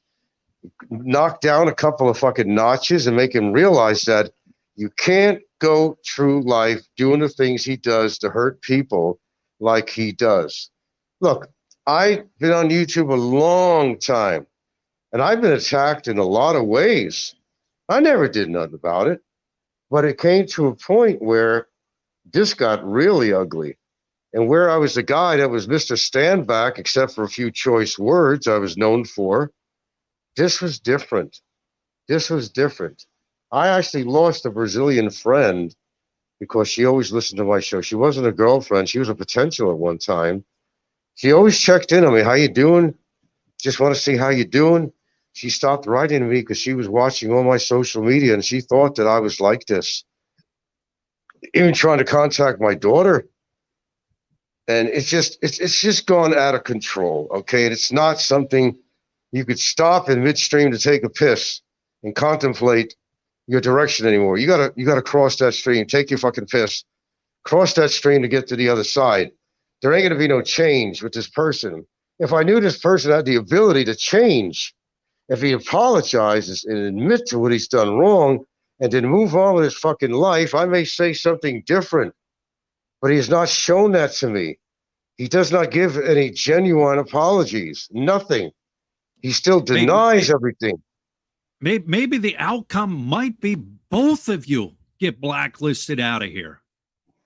knock down a couple of fucking notches and make him realize that you can't go through life doing the things he does to hurt people like he does. Look, I've been on YouTube a long time, and I've been attacked in a lot of ways. I never did nothing about it, but it came to a point where this got really ugly. And where I was the guy that was Mr. Standback, except for a few choice words I was known for, this was different. This was different. I actually lost a Brazilian friend because she always listened to my show. She wasn't a girlfriend. She was a potential at one time. She always checked in on me. How you doing? Just want to see how you doing. She stopped writing to me because she was watching all my social media and she thought that I was like this. Even trying to contact my daughter. And it's just gone out of control, okay? And it's not something you could stop in midstream to take a piss and contemplate your direction anymore. You gotta cross that stream, take your fucking piss, cross that stream to get to the other side. There ain't gonna be no change with this person. If I knew this person had the ability to change, if he apologizes and admit to what he's done wrong and then move on with his fucking life, I may say something different. But he has not shown that to me. He does not give any genuine apologies. Nothing. He still denies everything. Maybe the outcome might be both of you get blacklisted out of here.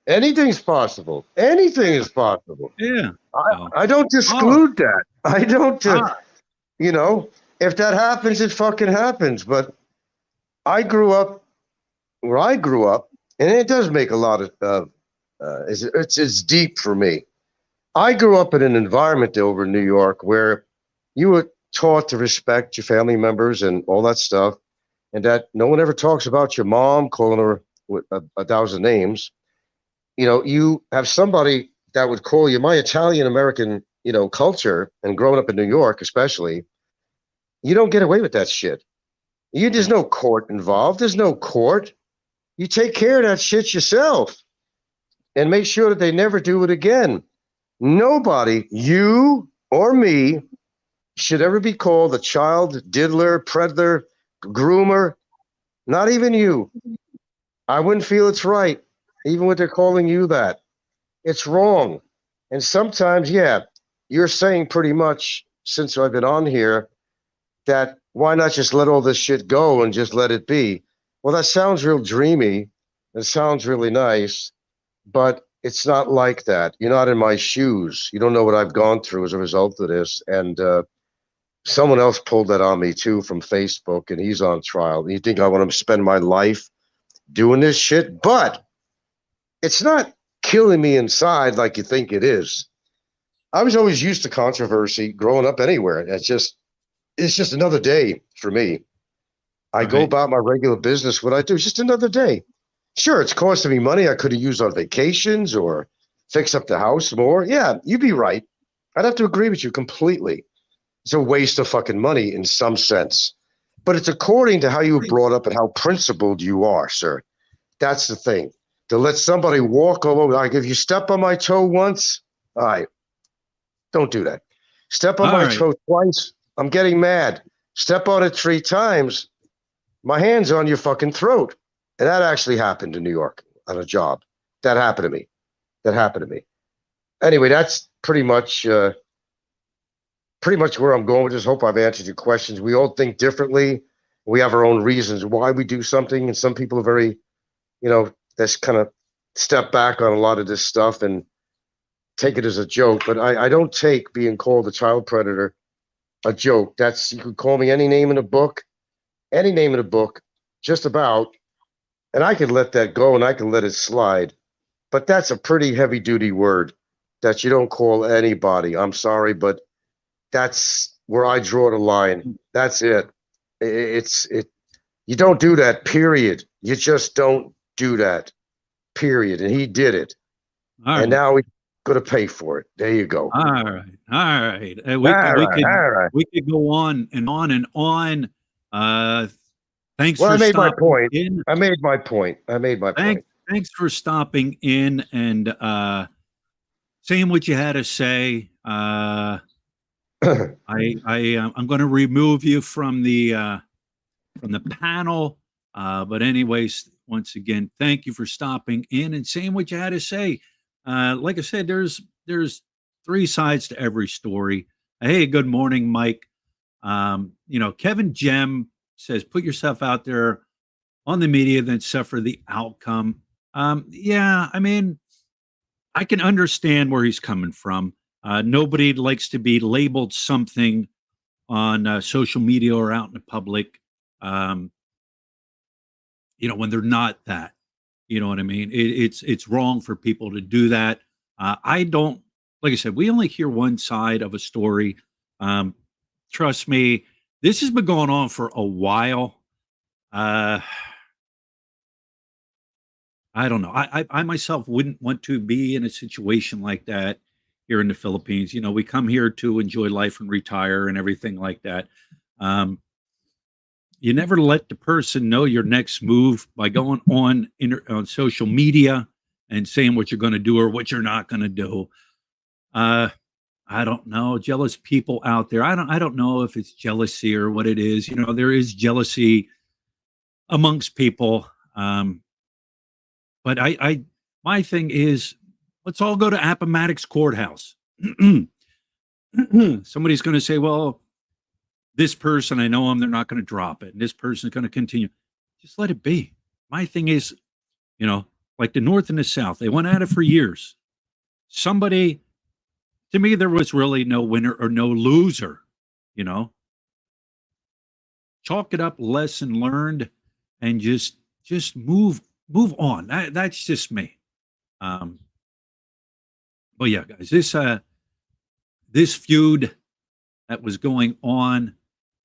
Anything's possible. Anything is possible. Yeah. I don't exclude that. I don't, if that happens, it fucking happens. But I grew up where I grew up, and it does make a lot of, it's deep for me. I grew up in an environment over in New York where you were taught to respect your family members and all that stuff, and that no one ever talks about your mom, calling her with a thousand names. You have somebody that would call you, my Italian American, culture, and growing up in New York especially, you don't get away with that shit. There's no court involved. There's no court. You take care of that shit yourself and make sure that they never do it again. Nobody, you or me, should ever be called a child diddler, predator, groomer. Not even you. I wouldn't feel it's right, even when they're calling you that. It's wrong. And sometimes, yeah, you're saying pretty much, since I've been on here, that why not just let all this shit go and just let it be? Well, that sounds real dreamy. It sounds really nice, but it's not like that. You're not in my shoes. You don't know what I've gone through as a result of this. And someone else pulled that on me too from Facebook, and he's on trial. And you think I want to spend my life doing this shit? But it's not killing me inside like you think it is. I was always used to controversy growing up anywhere. It's just another day for me. I go Right. about my regular business. What I do is just another day. Sure, it's costing me money I could have used on vacations or fix up the house more. Yeah, you'd be right. I'd have to agree with you completely. It's a waste of fucking money in some sense. But it's according to how you were brought up and how principled you are, sir. That's the thing. To let somebody walk all over, like if you step on my toe once, all right, don't do that. Step on All my right. toe twice, I'm getting mad. Step on it 3 times, my hand's on your fucking throat. And that actually happened in New York on a job. That happened to me. That happened to me. Anyway, that's pretty much where I'm going with this. Hope I've answered your questions. We all think differently. We have our own reasons why we do something, and some people are very, that's kind of step back on a lot of this stuff and take it as a joke. But I don't take being called a child predator a joke. That's you could call me any name in the book, just about, and I can let that go and I can let it slide. But that's a pretty heavy duty word that you don't call anybody. I'm sorry, but that's where I draw the line. That's it. It's it. You don't do that. Period. You just don't do that. Period. And he did it, All and right. now he's going to pay for it. There you go. All right. All right. All We could we right. could All right. we could go on and on and on. Uh, thanks Well, I for made my stopping point. in. I made my point. I made my Thanks point. thanks for stopping in and saying what you had to say. I'm going to remove you from the panel. But anyways, once again, thank you for stopping in and saying what you had to say. Like I said, there's three sides to every story. Hey, good morning, Mike. Kevin Gem says, put yourself out there on the media, then suffer the outcome. Yeah, I mean, I can understand where he's coming from. Nobody likes to be labeled something on social media or out in the public. Um, when they're not that. You know what I mean? It's wrong for people to do that. I don't like I said, we only hear one side of a story. Um, Trust me, this has been going on for a while. Uh, I don't know. I myself wouldn't want to be in a situation like that here in the Philippines. We come here to enjoy life and retire and everything like that. Um, you never let the person know your next move by going on social media and saying what you're going to do or what you're not going to do. Uh, I don't know, jealous people out there. I don't know if it's jealousy or what it is. There is jealousy amongst people. But my thing is, let's all go to Appomattox Courthouse. Somebody's going to say, well, this person, I know them, they're not going to drop it. And this person is going to continue. Just let it be. My thing is, like the North and the South, they went at it for years. Somebody, to me, there was really no winner or no loser, you know, chalk it up, lesson learned, and just move on. That's just me. Um, but yeah, guys, this feud that was going on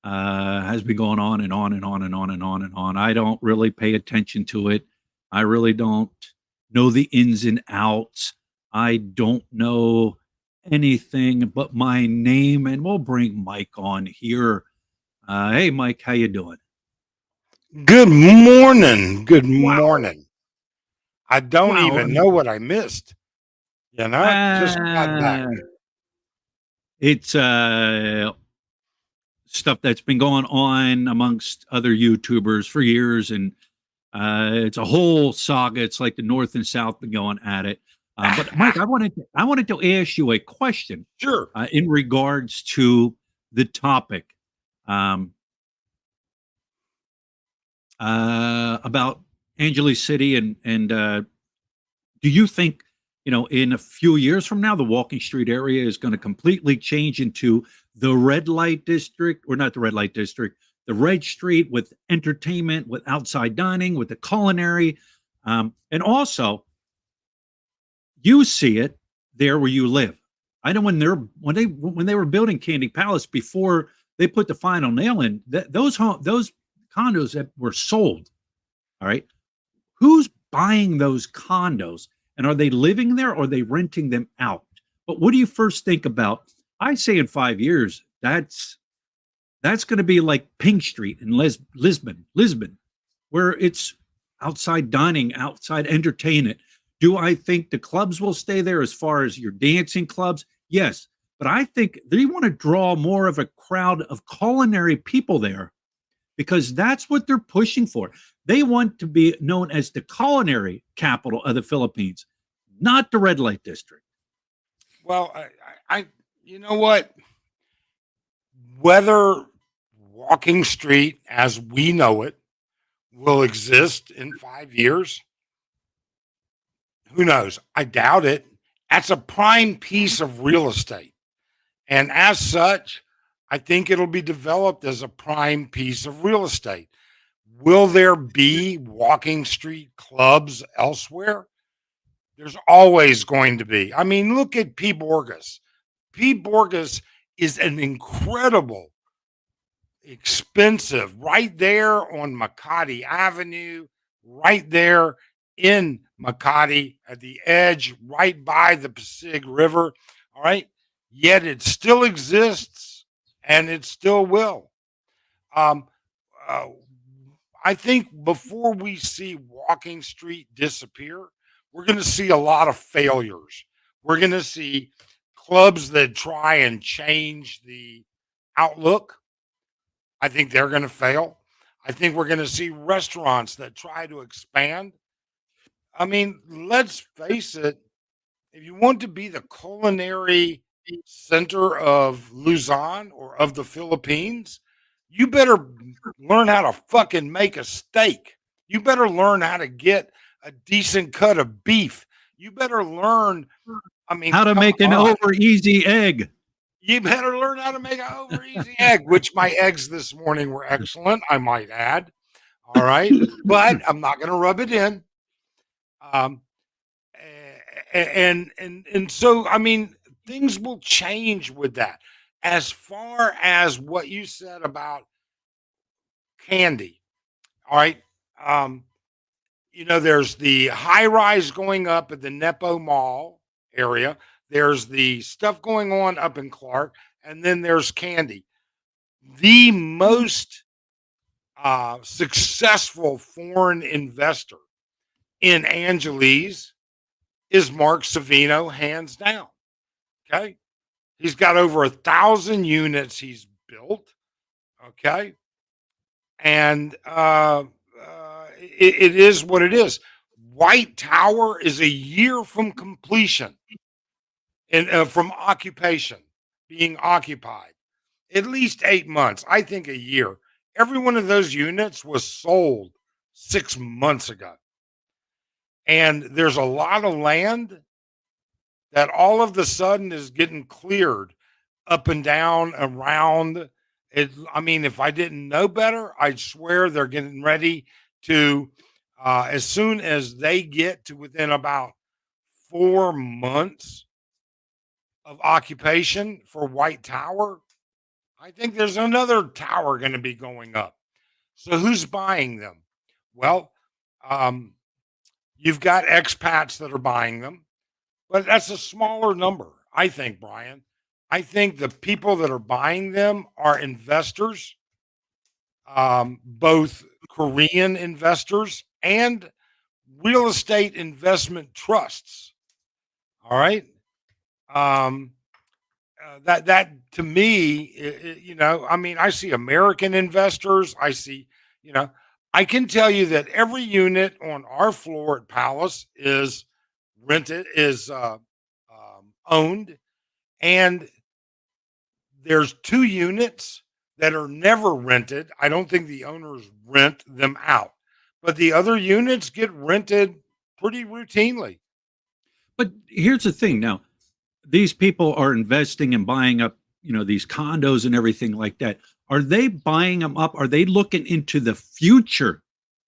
has been going on and on and on and on and on and on. I don't really pay attention to it. I really don't know the ins and outs. I don't know anything but my name, and we'll bring Mike on here. Hey, Mike, how you doing? Good morning. Good Wow, morning. I don't wow. even know what I missed. Just got back. Uh, it's stuff that's been going on amongst other YouTubers for years, and it's a whole saga. It's like the North and South been going at it. But Mike, I wanted to ask you a question Sure. in regards to the topic. Um, about Angeles City, and do you think, in a few years from now, the Walking Street area is going to completely change into the red light district, or not the red light district, the red street with entertainment, with outside dining, with the culinary, and also you see it there where you live. I know when they were building Candy Palace before they put the final nail in, those condos that were sold. All right, who's buying those condos, and are they living there or are they renting them out? But what do you first think about? I say in 5 years, that's going to be like Pink Street in Lisbon, where it's outside dining, outside entertainment. Do I think the clubs will stay there as far as your dancing clubs? Yes. But I think they want to draw more of a crowd of culinary people there, because that's what they're pushing for. They want to be known as the culinary capital of the Philippines, not the red light district. Well, you know what? Whether Walking Street as we know it will exist in 5 years, who knows? I doubt it. That's a prime piece of real estate. And as such, I think it'll be developed as a prime piece of real estate. Will there be walking street clubs elsewhere? There's always going to be. I mean, look at P. Borges. P. Borges is an incredible, expensive, right there on Makati Avenue, right there in Makati at the edge, right by the Pasig River. All right. Yet it still exists and it still will. Um, uh, I think before we see Walking Street disappear, we're going to see a lot of failures. We're going to see clubs that try and change the outlook. I think they're going to fail. I think we're going to see restaurants that try to expand. I mean, let's face it, if you want to be the culinary center of Luzon or of the Philippines, you better learn how to fucking make a steak. You better learn how to get a decent cut of beef. You better learn, I mean, How to come make an on. over easy egg. You better learn how to make an over easy egg, which my eggs this morning were excellent, I might add. All right. But I'm not going to rub it in. Um, and so, I mean, things will change with that. As far as what you said about candy, all right. Um, there's the high rise going up at the Nepo Mall area. There's the stuff going on up in Clark, and then there's candy. The most successful foreign investor in Angeles is Mark Savino, hands down. Okay. He's got over 1,000 units he's built. Okay. And it is what it is. White Tower is a year from completion and from occupation, being occupied. At least 8 months, I think a year. Every one of those units was sold 6 months ago. And there's a lot of land that all of the sudden is getting cleared up and down around it. I mean, if I didn't know better, I'd swear they're getting ready to, as soon as they get to within about 4 months of occupation for White Tower, I think there's another tower going to be going up. So who's buying them? Well, you've got expats that are buying them, but that's a smaller number, I think, Brian. I think the people that are buying them are investors, both Korean investors and real estate investment trusts. All right. Um, that to me, I mean, I see American investors. I see, I can tell you that every unit on our floor at Palace is rented, is owned, and there's 2 units that are never rented. I don't think the owners rent them out, but the other units get rented pretty routinely. But here's the thing now, these people are investing and buying up, these condos and everything like that. Are they buying them up? Are they looking into the future?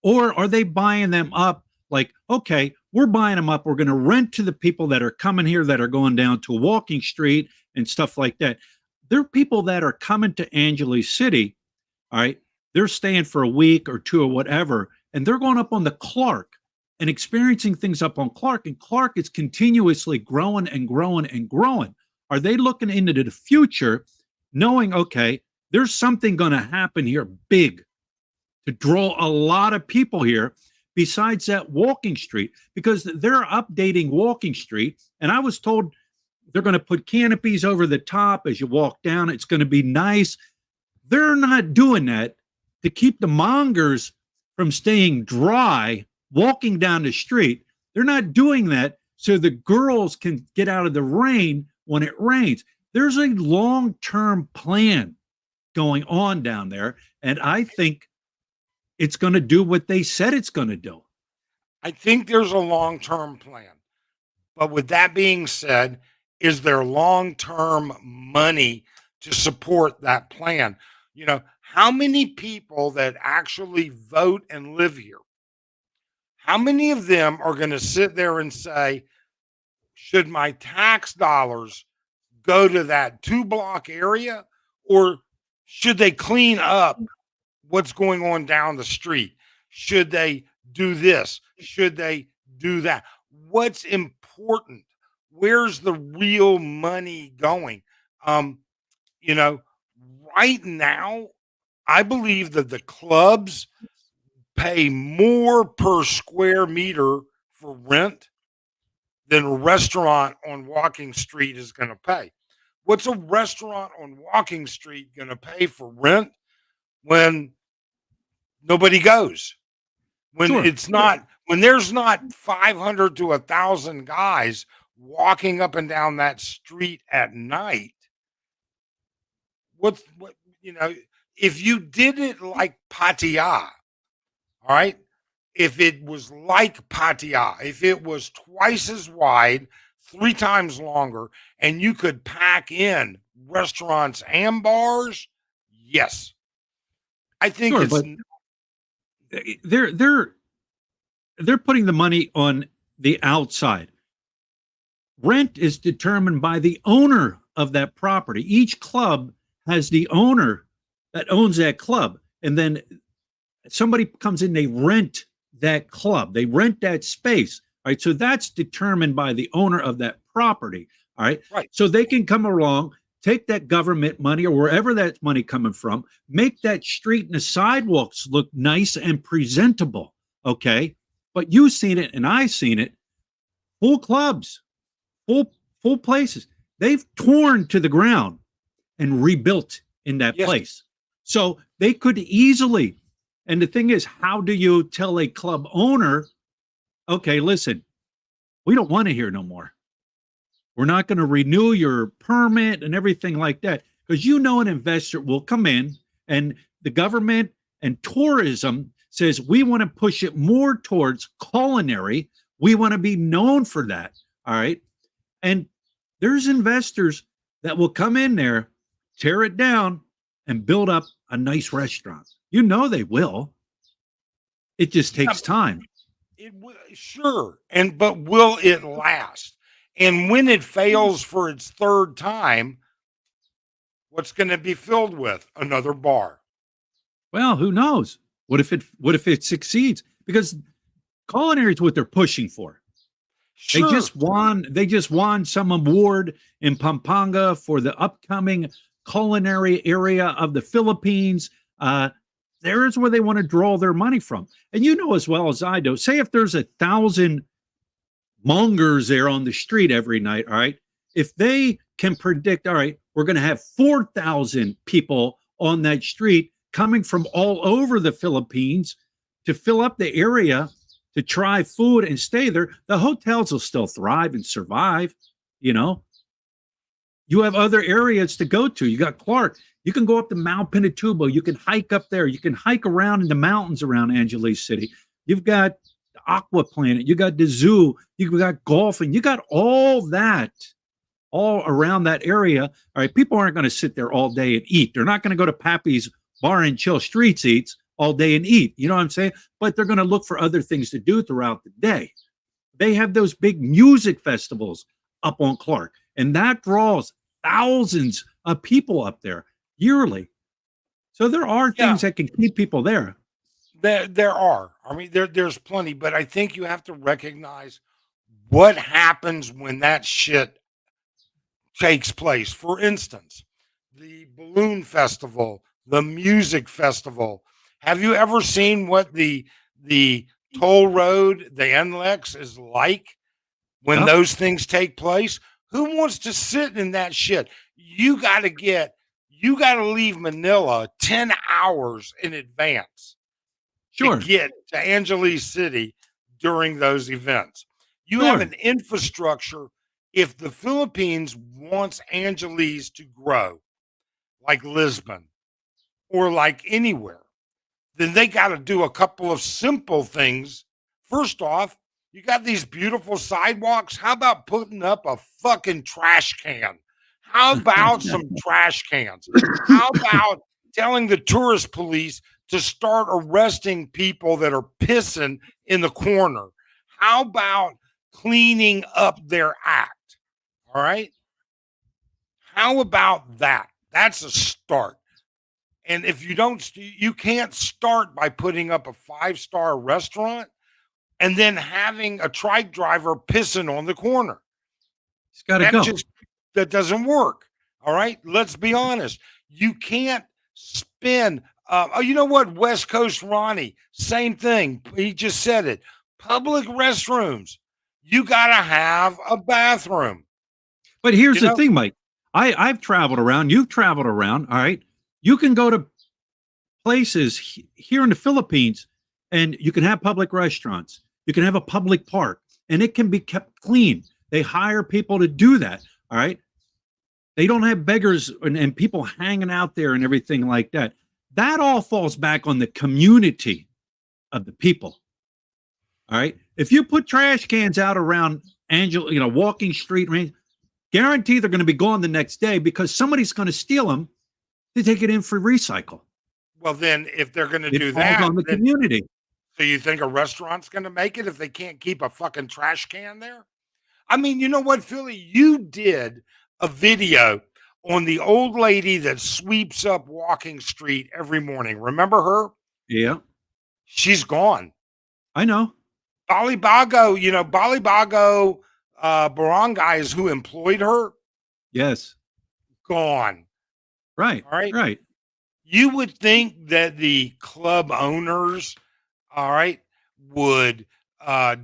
Or are they buying them up like, okay, we're buying them up. We're going to rent to the people that are coming here that are going down to Walking Street and stuff like that. There are people that are coming to Angeles City. All right. They're staying for a week or two or whatever, and they're going up on the Clark and experiencing things up on Clark. And Clark is continuously growing and growing and growing. Are they looking into the future, knowing, okay, there's something going to happen here big to draw a lot of people here besides that Walking Street? Because they're updating Walking Street. And I was told they're going to put canopies over the top as you walk down. It's going to be nice. They're not doing that to keep the mongers from staying dry walking down the street. They're not doing that so the girls can get out of the rain when it rains. There's a long-term plan going on down there, and I think it's going to do what they said it's going to do. I think there's a long-term plan. But with that being said, is there long-term money to support that plan? How many people that actually vote and live here, how many of them are going to sit there and say, should my tax dollars go to that 2-block area, or should they clean up what's going on down the street? Should they do this? Should they do that? What's important? Where's the real money going? Right now, I believe that the clubs pay more per square meter for rent than a restaurant on Walking Street is going to pay. What's a restaurant on Walking Street going to pay for rent when nobody goes? When Sure. it's not, when there's not 500 to 1,000 guys walking up and down that street at night. If you did it like Pattaya, all right, if it was like Pattaya, if it was twice as wide, 3 times longer, and you could pack in restaurants and bars, yes. I think Sure, it's but they're putting the money on the outside. Rent is determined by the owner of that property. Each club has the owner that owns that club, and then somebody comes in, they rent that club, they rent that space. All right, so that's determined by the owner of that property. All right, right. So they can come along, take that government money or wherever that money coming from, make that street and the sidewalks look nice and presentable. Okay, but you've seen it and I've seen it. Full clubs, full places. They've torn to the ground and rebuilt in that Yes. place. So they could easily. And the thing is, how do you tell a club owner, okay, listen, we don't want to hear no more. We're not going to renew your permit and everything like that. Because an investor will come in and the government and tourism says, we want to push it more towards culinary. We want to be known for that. All right. And there's investors that will come in there, tear it down, and build up a nice restaurant. They will. It just takes time. Sure. But will it last? And when it fails for its 3rd time, what's going to be filled with? Another bar. Well, who knows? What if it succeeds? Because culinary is what they're pushing for. Sure. They just won some award in Pampanga for the upcoming culinary area of the Philippines. There's where they want to draw their money from. And as well as I do, say if there's 1,000 mongers there on the street every night, all right, if they can predict, all right, we're going to have 4,000 people on that street coming from all over the Philippines to fill up the area to try food and stay there, the hotels will still thrive and survive. You have other areas to go to. You got Clark. You can go up to Mount Pinatubo. You can hike up there. You can hike around in the mountains around Angeles City. You've got the Aqua Planet. You got the zoo. You got golfing. You got all that all around that area. All right. People aren't going to sit there all day and eat. They're not going to go to Pappy's Bar and Chill Streets Eats all day and eat. You know what I'm saying? But they're going to look for other things to do throughout the day. They have those big music festivals up on Clark, and that draws thousands of people up there yearly. So there are Yeah, things that can keep people there. there are. I mean, there's plenty, but I think you have to recognize what happens when that shit takes place. For instance, the balloon festival, the music festival. Have you ever seen what the toll road, the NLEX is like when Yep. those things take place? Who wants to sit in that shit? You got to leave Manila 10 hours in advance to Sure. get to Angeles City during those events. You have Sure. an infrastructure. If the Philippines wants Angeles to grow like Lisbon or like anywhere, then they got to do a couple of simple things. First off, you got these beautiful sidewalks. How about putting up a fucking trash can? How about some trash cans? How about telling the tourist police to start arresting people that are pissing in the corner? How about cleaning up their act? All right. How about that? That's a start. And if you don't, you can't start by putting up a 5-star restaurant and then having a trike driver pissing on the corner. It's got to That go. just that doesn't work. All right, let's be honest. You can't spend. Oh, you know what? West Coast Ronnie, same thing. He just said it. Public restrooms. You got to have a bathroom. But here's You the know, thing, Mike. I've traveled around. You've traveled around. All right. You can go to places here in the Philippines and you can have public restaurants. You can have a public park and it can be kept clean. They hire people to do that. All right. They don't have beggars and people hanging out there and everything like that. That all falls back on the community of the people. All right. If you put trash cans out around Walking Street, guarantee they're going to be gone the next day because somebody's going to steal them to take it in for recycle. well, then if they're going to It do falls that, on the then community. so you think a restaurant's going to make it if they can't keep a fucking trash can there? I mean, you know what, Philly? You did a video on the old lady that sweeps up Walking Street every morning. Remember her? Yeah, She's gone. I know. Balibago barangays who employed her, Yes. gone. Right. All right. Right. You would think that the club owners, all right, would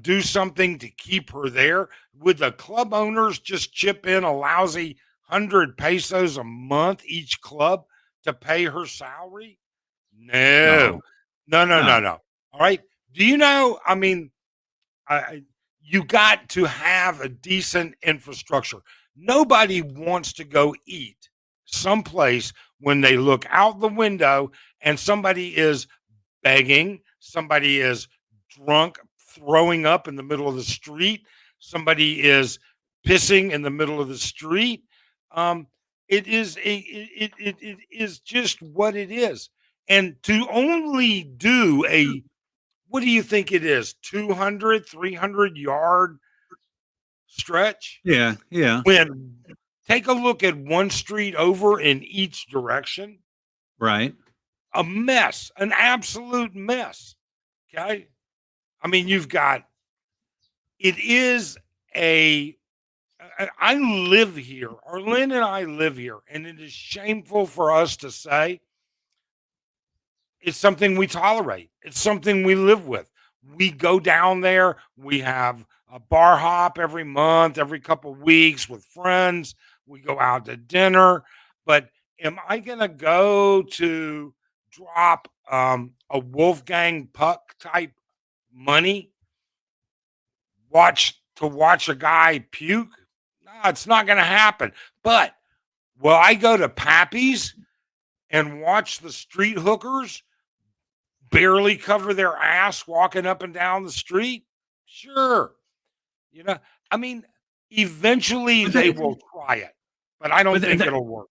do something to keep her there. Would the club owners just chip in a lousy 100 pesos a month each club to pay her salary? No, No. no, no, no, No. no. All right. Do you know? I mean, you got to have a decent infrastructure. Nobody wants to go eat someplace when they look out the window and somebody is begging, somebody is drunk, throwing up in the middle of the street, somebody is pissing in the middle of the street. It is just what it is. And to only do a what do you think it is? 200, 300 yard stretch? Yeah. Yeah. When take a look at one street over in each direction, Right. a mess, an absolute mess. Okay. I mean, you've got it is I live here. Arlene and I live here, and it is shameful for us to say it's something we tolerate. It's something we live with. We go down there. We have a bar hop every month, every couple of weeks with friends. We go out to dinner. But am I going to go to drop a Wolfgang Puck type money watch a guy puke? No, it's not going to happen. But Will I go to Pappy's and watch the street hookers barely cover their ass walking up and down the street? Sure. You know, I mean, eventually But they they, will try it, but I don't but think it'll work.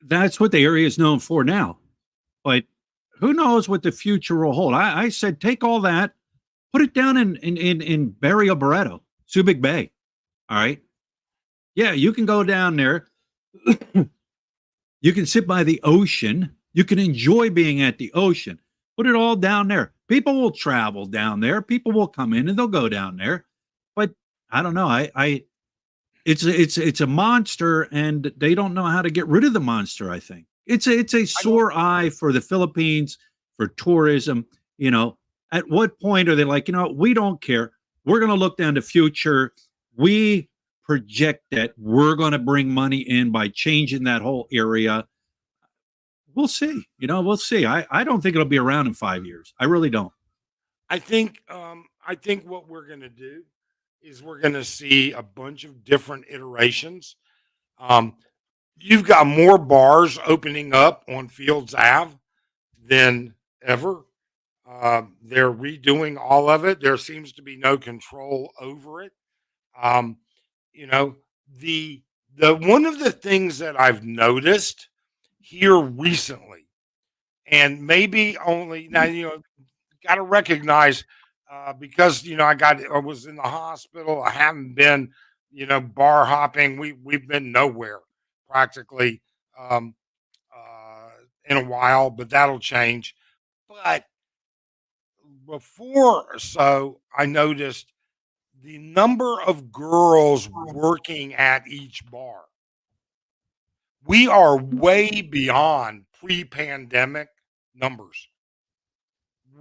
that's what the area is known for now. But who knows what the future will hold? I said take all that, put it down in Barrio Barreto, Subic Bay. All right. Yeah, you can go down there. You can sit by the ocean. You can enjoy being at the ocean. Put it all down there. People will travel down there. People will come in and they'll go down there. But I don't know. It's a monster, and they don't know how to get rid of the monster. I think it's a I don't. sore eye for the Philippines, for tourism. You know, at what point are they like, we don't care. We're going to look down the future. We project that we're going to bring money in by changing that whole area. We'll see. We'll see. I don't think it'll be around in 5 years. I really don't. I think what we're gonna do is we're gonna see a bunch of different iterations. Um, you've got more bars opening up on Fields Ave than ever. They're redoing all of it. There seems to be no control over it. Um, you know, the one of the things that I've noticed here recently, and maybe only now, got to recognize because I was in the hospital. I haven't been, bar hopping. We've been nowhere practically um, in a while, but that'll change. But before or so, I noticed the number of girls working at each bar. We are way beyond pre-pandemic numbers.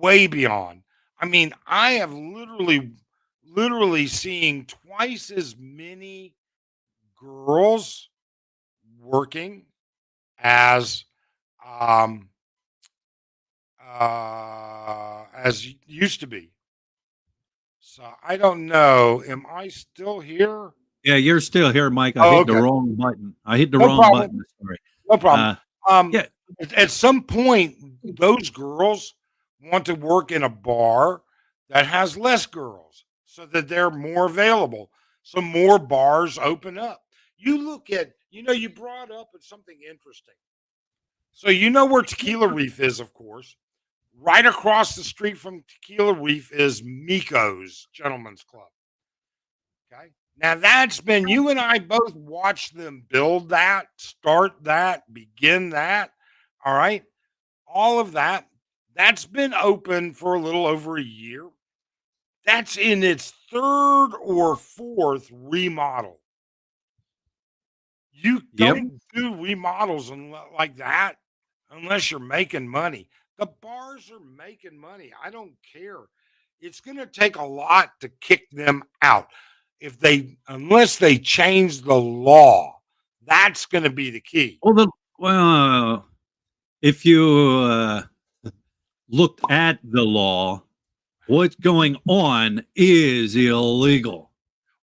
Way beyond. I mean, I have literally seeing twice as many girls working as um as used to be. So I don't know. Am I still here? Yeah, you're still here, Mike. I Oh, hit the okay. wrong button. I hit the No wrong problem. button. Sorry. No problem. Uh, Um, yeah, at some point, those girls want to work in a bar that has less girls so that they're more available. So more bars open up. You look at, you brought up something interesting. So you know where Tequila Reef is, of course. Right across the street from Tequila Reef is Miko's Gentlemen's Club. Okay. Now that's been, you and I both watched them build that, start that, begin that. All right. All of that. That's been open for a little over a year. That's in its third or fourth remodel. You yep. don't do remodels like that unless you're making money. The bars are making money. I don't care. It's going to take a lot to kick them out. Unless they change the law, that's going to be the key. Well, if you looked at the law, what's going on is illegal.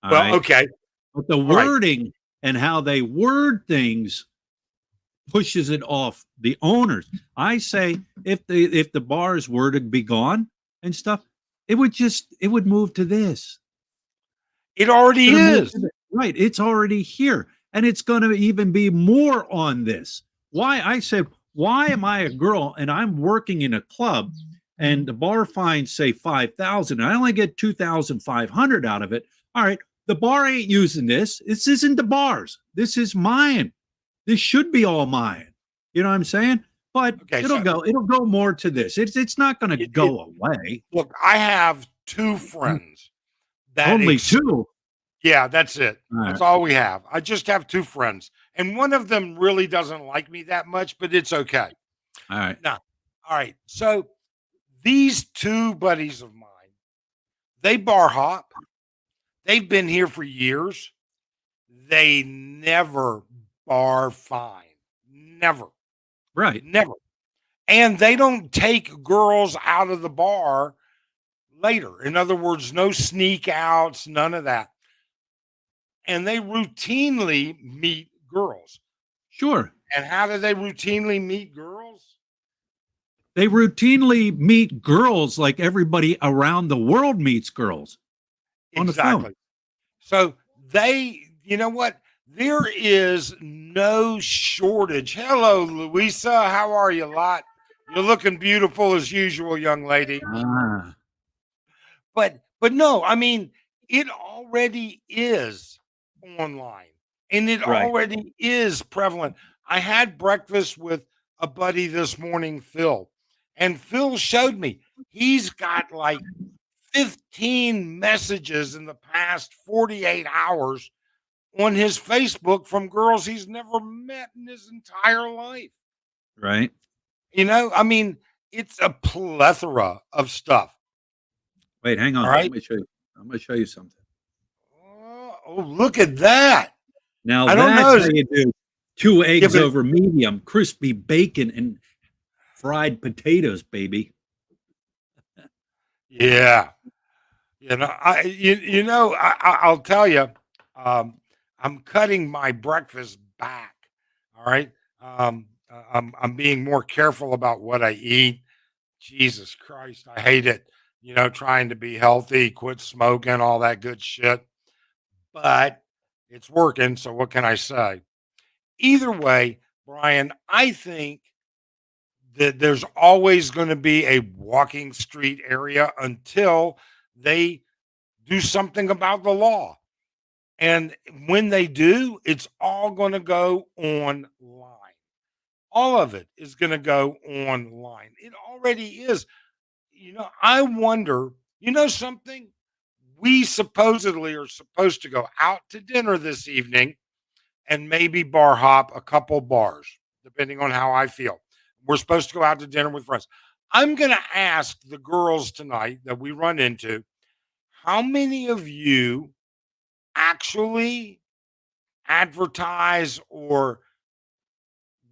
All Well, right. okay. But the All right. wording and how they word things pushes it off the owners. I say if the bars were to be gone and stuff, it would move to this. It already is. Right. It's already here. And it's going to even be more on this. Why? I said, why am I a girl and I'm working in a club and the bar fines say 5,000 and I only get 2,500 out of it? All right. The bar ain't using this. This isn't the bar's. This is mine. This should be all mine. You know what I'm saying? But Okay, it'll go more to this. It's not going to go away. Look, I have two friends that Only two. Yeah, that's it. All That's right. all we have. I just have two friends, and one of them really doesn't like me that much, but it's okay. All right. Now, all right. So these two buddies of mine, they bar hop. They've been here for years. They never bar fine. Never. Right. Never. And they don't take girls out of the bar later. In other words, no sneak outs, none of that. And they routinely meet girls. Sure. And how do they routinely meet girls? They routinely meet girls like everybody around the world meets girls on the phone. Exactly. So you know what? There is no shortage. Hello, Louisa. How are you, lot? You're looking beautiful as usual, young lady. Ah, But no, I mean, it already is online and it right, already is prevalent. I had breakfast with a buddy this morning, Phil, and Phil showed me he's got like 15 messages in the past 48 hours on his Facebook from girls he's never met in his entire life. right. I mean, it's a plethora of stuff. Wait, hang All on. right. Let me show you. I'm going to show you something. Oh, look at that. Now I don't that's know. how you do two Yeah, eggs but over medium, crispy bacon and fried potatoes, baby. yeah, I'll tell you, I'm cutting my breakfast back. All right, I'm being more careful about what I eat. Jesus Christ, I hate it. Trying to be healthy, quit smoking, all that good shit. But it's working. So what can I say? Either way, Brian, I think that there's always going to be a walking street area until they do something about the law. And when they do, it's all going to go online. All of it is going to go online. It already is. I wonder, something? We supposedly are supposed to go out to dinner this evening and maybe bar hop a couple bars, depending on how I feel. We're supposed to go out to dinner with friends. I'm going to ask the girls tonight that we run into, how many of you actually advertise or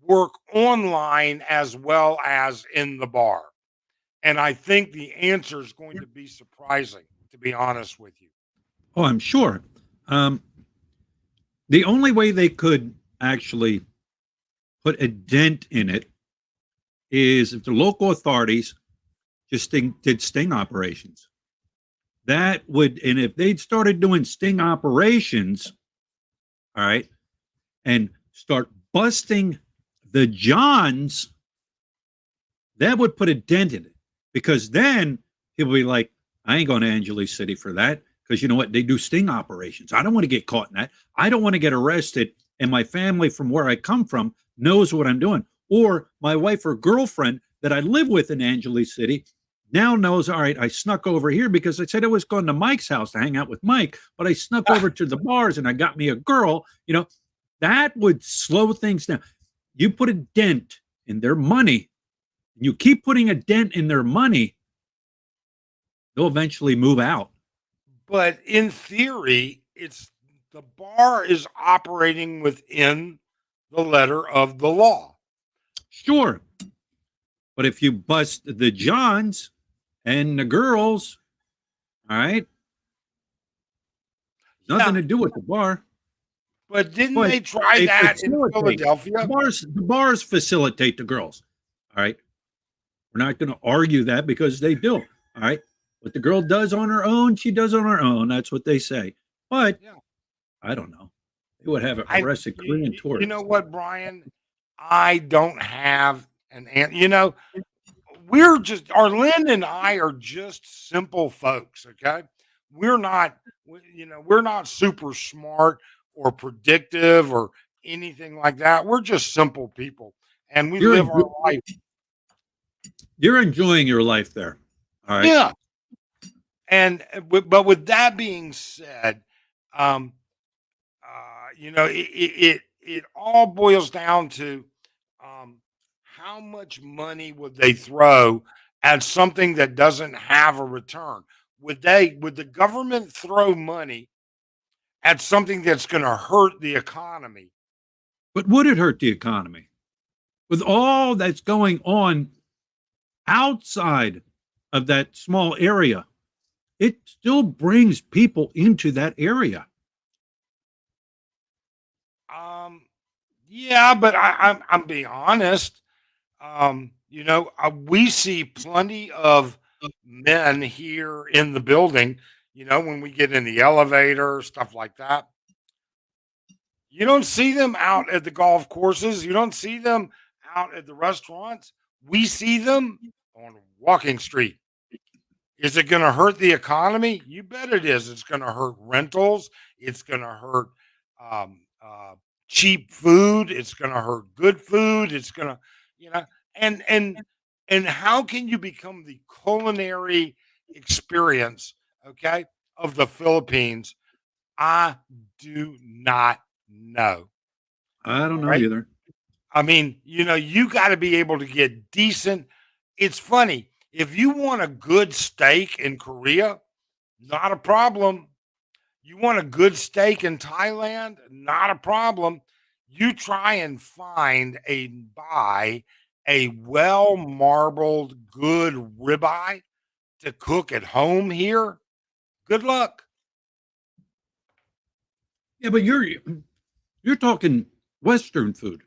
work online as well as in the bar? And I think the answer is going to be surprising, to be honest with you. Oh, I'm sure. Um, the only way they could actually put a dent in it is if the local authorities just did sting operations. That would, and if they'd started doing sting operations, all right, and start busting the Johns, that would put a dent in it because then he'll be like, I ain't going to Angeles City for that because you know what? They do sting operations. I don't want to get caught in that. I don't want to get arrested. And my family from where I come from knows what I'm doing. Or my wife or girlfriend that I live with in Angeles City now knows, all right, I snuck over here because I said I was going to Mike's house to hang out with Mike, but I snuck over to the bars and I got me a girl. That would slow things down. You put a dent in their money, and you keep putting a dent in their money, they'll eventually move out. But in theory, the bar is operating within the letter of the law. Sure. But if you bust the Johns and the girls, all right, nothing Yeah, to do with the bar. but didn't But they try they that in facilitate. Philadelphia? The bars facilitate the girls. All right. We're not going to argue that because they do. All right. What the girl does on her own, she does on her own. That's what they say. But Yeah. I don't know. They would have I arrested Korean you know tourists. what, Brian? I don't have an answer. We're just Arlen and I are just simple folks, okay? We're not we're not super smart or predictive or anything like that. We're just simple people and we You're live our life. you're enjoying your life there. All right. Yeah. And but with that being said, um it all boils down to how much money would they throw at something that doesn't have a return? Would the government throw money at something that's going to hurt the economy? But would it hurt the economy? With all that's going on outside of that small area, it still brings people into that area. Um, Yeah, but I'm being honest. We see plenty of men here in the building. When we get in the elevator, stuff like that. You don't see them out at the golf courses. You don't see them out at the restaurants. We see them on Walking Street. Is it going to hurt the economy? You bet it is. It's going to hurt rentals. It's going to hurt um, uh, cheap food. It's going to hurt good food. It's going to, you know, and and and how can you become the culinary experience, okay, of the Philippines? I do not know. I don't All know right. either. I mean, you got to be able to get decent. It's funny. If you want a good steak in Korea, not a problem. You want a good steak in Thailand, not a problem. You try and buy a well marbled good ribeye to cook at home here. Good luck. Yeah, but you're talking Western food,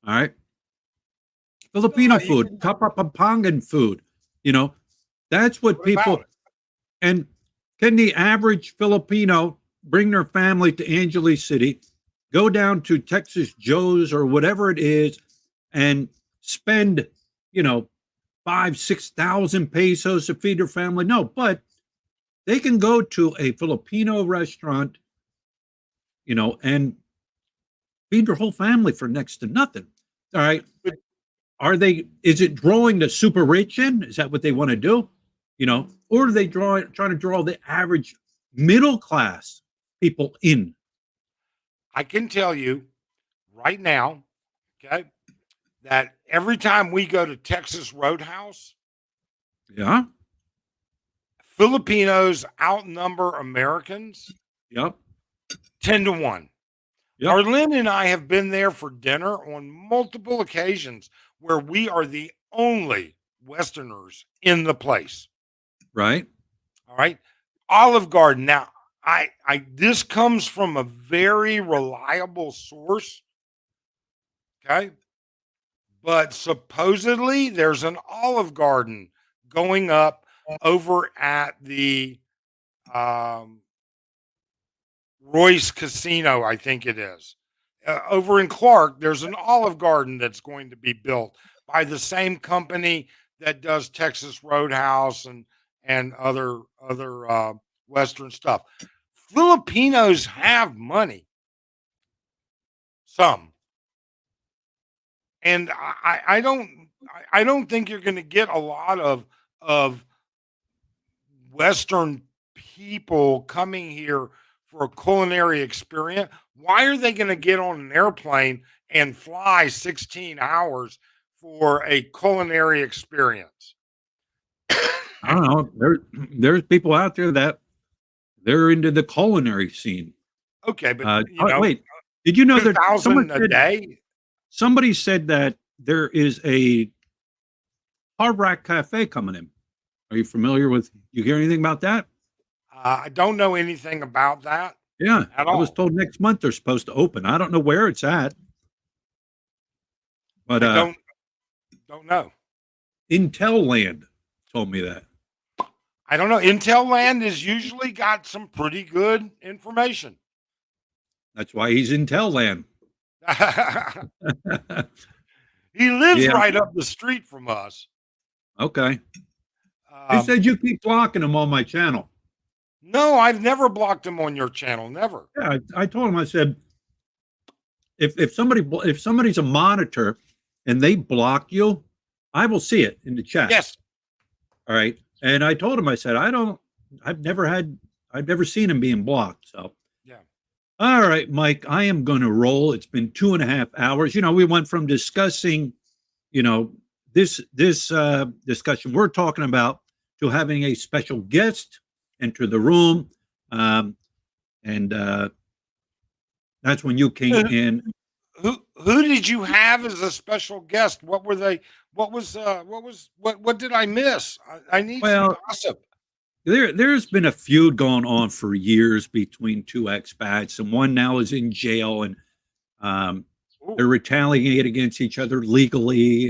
all right? No, Filipino food, Kapampangan food. You know, that's what what about people. it? And can the average Filipino bring their family to Angeles City, go down to Texas Joe's or whatever it is, and spend, you know, 6,000 pesos to feed their family? No, but they can go to a Filipino restaurant, and feed their whole family for next to nothing. All right. But Is it drawing the super rich in? Is that what they want to do? Or are they trying to draw the average middle class people in? I can tell you right now, okay, that every time we go to Texas Roadhouse, Yeah. Filipinos outnumber Americans Yep. 10 to 1. Yep. Arlene and I have been there for dinner on multiple occasions where we are the only Westerners in the place. Right. All right. Olive Garden. Now, I this comes from a very reliable source. Okay. But supposedly there's an Olive Garden going up over at the um, Royce Casino, I think it is. Over in Clark, there's an Olive Garden that's going to be built by the same company that does Texas Roadhouse and other Western stuff. Filipinos have money, some, and I don't think you're going to get a lot of Western people coming here for a culinary experience. Why are they going to get on an airplane and fly 16 hours for a culinary experience? I don't know. There's people out there that they're into the culinary scene. Okay, but Wait, did you know that 2,000 a day? somebody said that there is a Hard Rock Cafe coming in? Are you familiar with? You hear anything about that? I don't know anything about that Yeah, at I was all. told next month they're supposed to open. I don't know where it's at, but I don't know. Intel Land told me that. I don't know. Intel Land has usually got some pretty good information. That's why he's Intel Land. He lives Yeah. right up the street from us. Okay. He Um, said you keep blocking him on my channel. no, I've never blocked him on your channel. Never. Yeah, I told him. I said, if somebody's a monitor and they block you, I will see it in the chat. Yes. All right. And I told him, I said, I've never seen him being blocked. So, Yeah. all right, Mike, I am going to roll. It's been 2.5 hours. We went from discussing, this discussion we're talking about to having a special guest enter the room. And that's when you came in. Who did you have as a special guest? What were they? What did I miss? I need some Well, gossip. there's been a feud going on for years between two expats, and one now is in jail. And They're Ooh, retaliating against each other legally,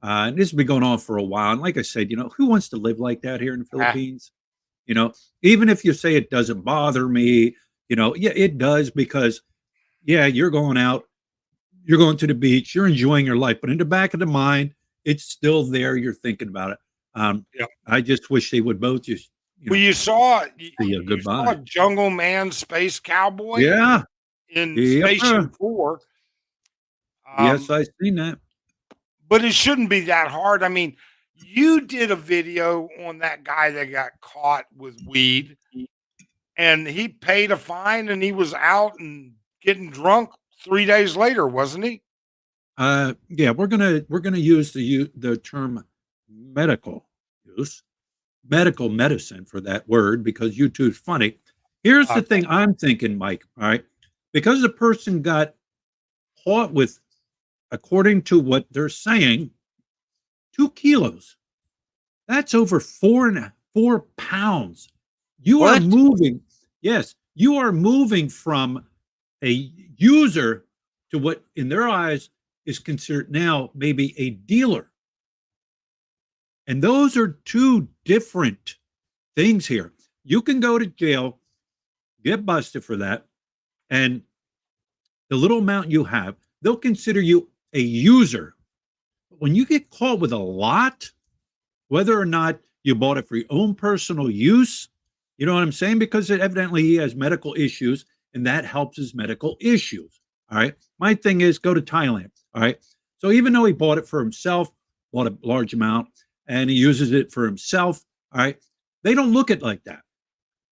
and this has been going on for a while. And like I said, who wants to live like that here in the ah, Philippines? You know, even if you say it doesn't bother me, yeah, it does because yeah, you're going out, you're going to the beach, you're enjoying your life, but in the back of the mind, it's still there. You're thinking about it. yeah. I just wish they would both just, Well, say a you saw goodbye. Jungle Man Space Cowboy Yeah. in Yep. Station 4. Yes, Um, I seen that. but it shouldn't be that hard. I mean, you did a video on that guy that got caught with weed, and he paid a fine, and he was out and getting drunk 3 days later, wasn't he? Yeah, we're gonna use the term medical use, medical medicine for that word because YouTube's funny. Here's the Okay. thing I'm thinking, Mike. All right, because the person got caught with, according to what they're saying, 2 kilos. That's over 4 pounds. You are What? moving. Yes, you are moving from a user to what, in their eyes, is considered now maybe a dealer. And those are two different things here. You can go to jail, get busted for that, and the little amount you have, they'll consider you a user. But when you get caught with a lot, whether or not you bought it for your own personal use, you know what I'm saying? Because evidently he has medical issues and that helps his medical issues. All right. My thing is go to Thailand. All right. So even though he bought it for himself, bought a large amount, and he uses it for himself, all right, they don't look at it like that.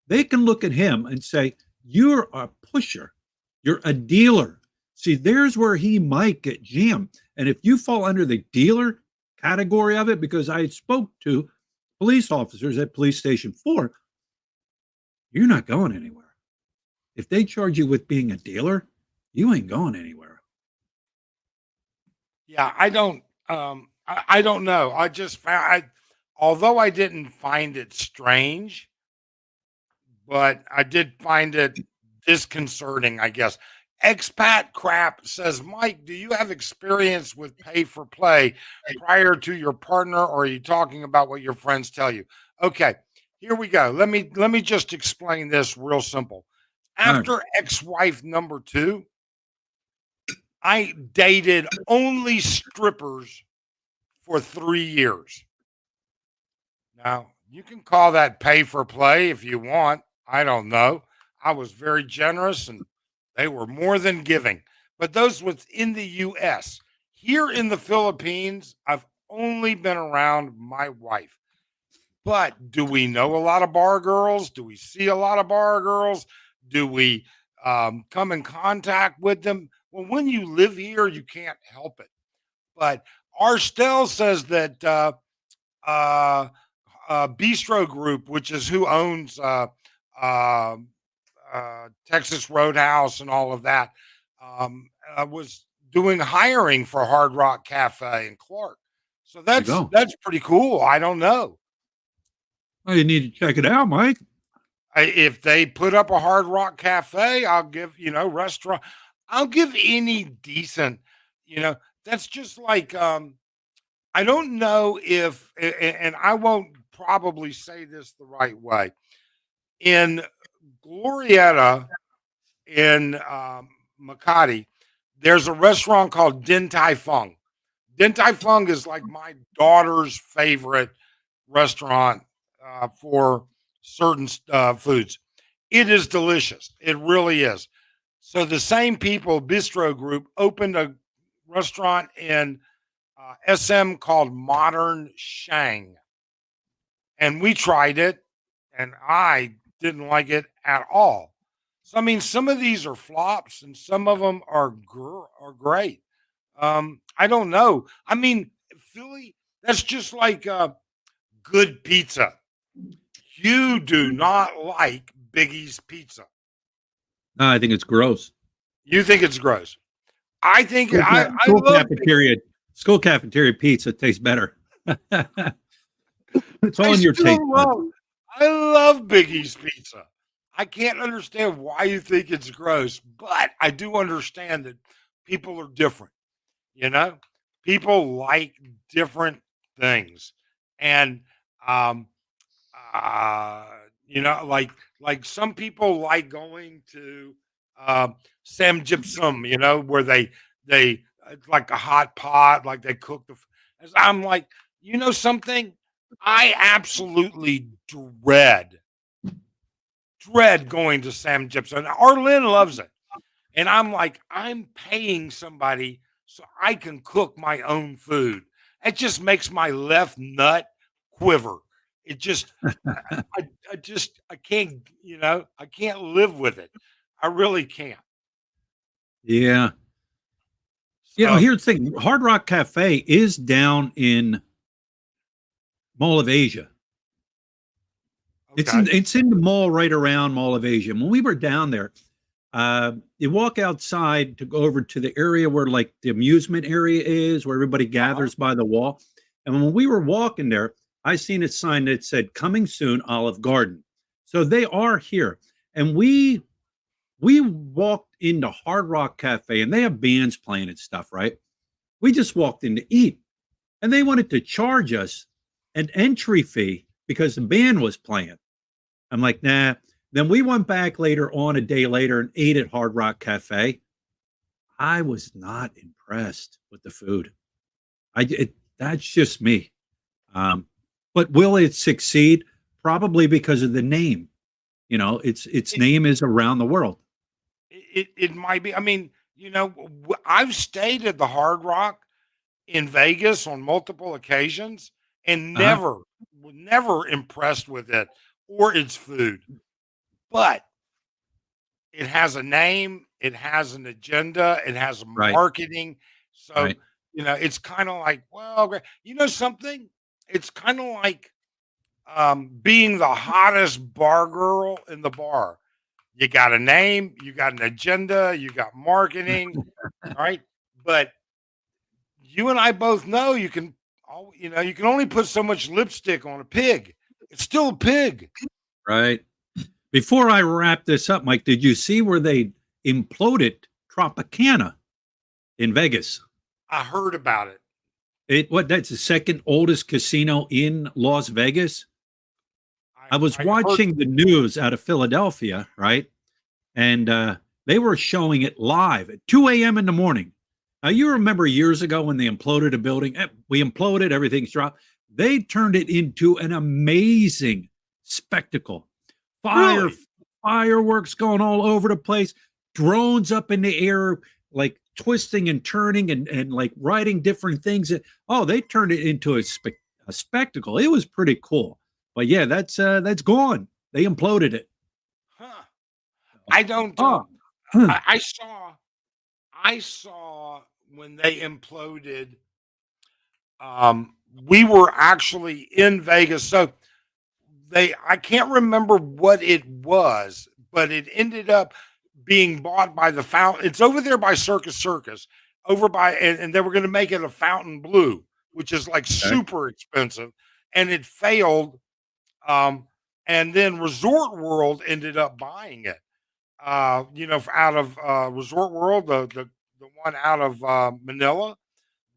They can look at him and say, you're a pusher, you're a dealer. See, there's where he might get jammed. And if you fall under the dealer category of it, because I spoke to police officers at Police Station 4, you're not going anywhere. If they charge you with being a dealer, you ain't going anywhere. Yeah, I don't know. I just found although I didn't find it strange, but I did find it disconcerting, I guess. Expat Crap says, Mike, do you have experience with pay for play prior to your partner, or are you talking about what your friends tell you? Okay, here we go. Let me just explain this real simple. All right. After ex-wife number two, I dated only strippers for 3 years. Now, you can call that pay for play if you want. I don't know. I was very generous and they were more than giving. But those was in the US. Here in the Philippines, I've only been around my wife. But do we know a lot of bar girls? Do we see a lot of bar girls? Do we come in contact with them? Well, when you live here, you can't help it. But Arstel says that uh, Bistro Group, which is who owns uh, Texas Roadhouse and all of that, was doing hiring for Hard Rock Cafe in Clark. So There you go. that's pretty cool. I don't know. Well, you need to check it out, Mike. If they put up a Hard Rock Cafe, I'll give restaurant. I'll give any decent. You know, that's just like I don't know if, and I won't probably say this the right way. In Glorietta in Makati, there's a restaurant called Din Tai Fung. Din Tai Fung is like my daughter's favorite restaurant for certain foods. It is delicious. It really is. So the same people, Bistro Group, opened a restaurant in SM called Modern Shang, and we tried it, and I didn't like it at all. So I mean, some of these are flops, and some of them are great. I don't know. I mean, Philly, that's just like good pizza. You do not like Biggie's pizza. No, I think it's gross. You think it's gross. I think School, I school love cafeteria, school cafeteria pizza tastes better. It's all I in your taste still buds. I love Biggie's pizza. I can't understand why you think it's gross, but I do understand that people are different, you know? People like different things. And um uh you know, like some people like going to Sam Gypsum, you know, where they it's like a hot pot, like they cook as I'm like, you know something? I absolutely dread going to Sam Gypsum. Arlen loves it. And I'm like, I'm paying somebody so I can cook my own food. It just makes my left nut quiver. It just, I can't, you know, I can't live with it. I really can't. Yeah. So, Here's the thing. Hard Rock Cafe is down in Mall of Asia. okay. It's in the mall right around Mall of Asia. When we were down there, you walk outside to go over to the area where like the amusement area is, where everybody Uh-huh. gathers by the wall. And when we were walking there, I seen a sign that said "Coming soon, Olive Garden." So they are here, and we walked into Hard Rock Cafe, and they have bands playing and stuff, right? We just walked in to eat, and they wanted to charge us an entry fee because the band was playing. I'm like, nah. Then we went back later on, a day later, and ate at Hard Rock Cafe. I was not impressed with the food. That's just me. Um, but will it succeed? Probably because of the name. Its It, name is around the world. it might be. I mean, you know, I've stayed at the Hard Rock in Vegas on multiple occasions and Uh-huh. never impressed with it or its food. But it has a name, it has an agenda, it has Right. marketing. So, Right. you know, it's kind of like, well, you know something? It's kind of like being the hottest bar girl in the bar. You got a name, you got an agenda, you got marketing, right? But you and I both know you know, you can only put so much lipstick on a pig. It's still a pig. Right. Before I wrap this up, Mike, did you see where they imploded Tropicana in Vegas? I heard about it. That's the second oldest casino in Las Vegas. I was I heard. watching the news out of Philadelphia, right? And they were showing it live at 2 a.m. in the morning. Now, you remember years ago when they imploded a building? We imploded, everything's dropped. They turned it into an amazing spectacle. Fire, Really? fireworks going all over the place, drones up in the air, like twisting and turning and like riding different things. Oh, they turned it into a spectacle. It was pretty cool. But yeah, that's gone. They imploded it. Huh. I don't. Oh, huh. I saw when they imploded. We were actually in Vegas, so I can't remember what it was, but it ended up being bought by the fountain. It's over there by Circus, over by, and they were going to make it a fountain blue, which is like Okay. super expensive, and it failed. Um, and then Resort World ended up buying it. You know, out of Resort World, the one out of Manila,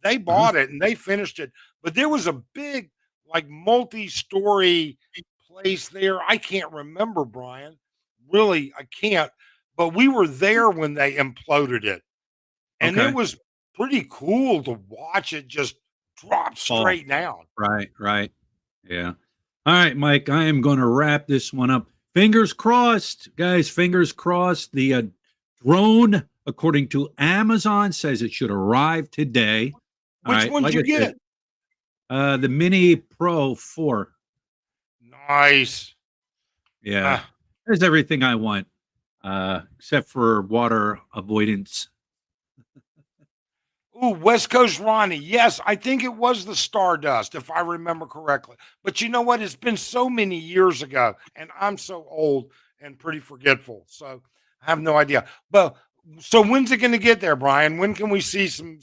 they Uh-huh. bought it and they finished it. But there was a big, like, multi-story place there. I can't remember, Brian. Really, I can't. But we were there when they imploded it, and it Okay. was pretty cool to watch it just drop Oh, straight down. right, right. Yeah. All right, Mike, I am going to wrap this one up. Fingers crossed, guys, fingers crossed. The drone, according to Amazon, says it should arrive today. All Which right, one did like you I said, get? the Mini Pro 4. Nice. Yeah, Ah, there's everything I want, except for water avoidance. ooh, West Coast Ronnie. Yes, I think it was the Stardust, if I remember correctly. But you know what? It's been so many years ago, and I'm so old and pretty forgetful. So I have no idea. But so when's it going to get there, Brian? When can we see some?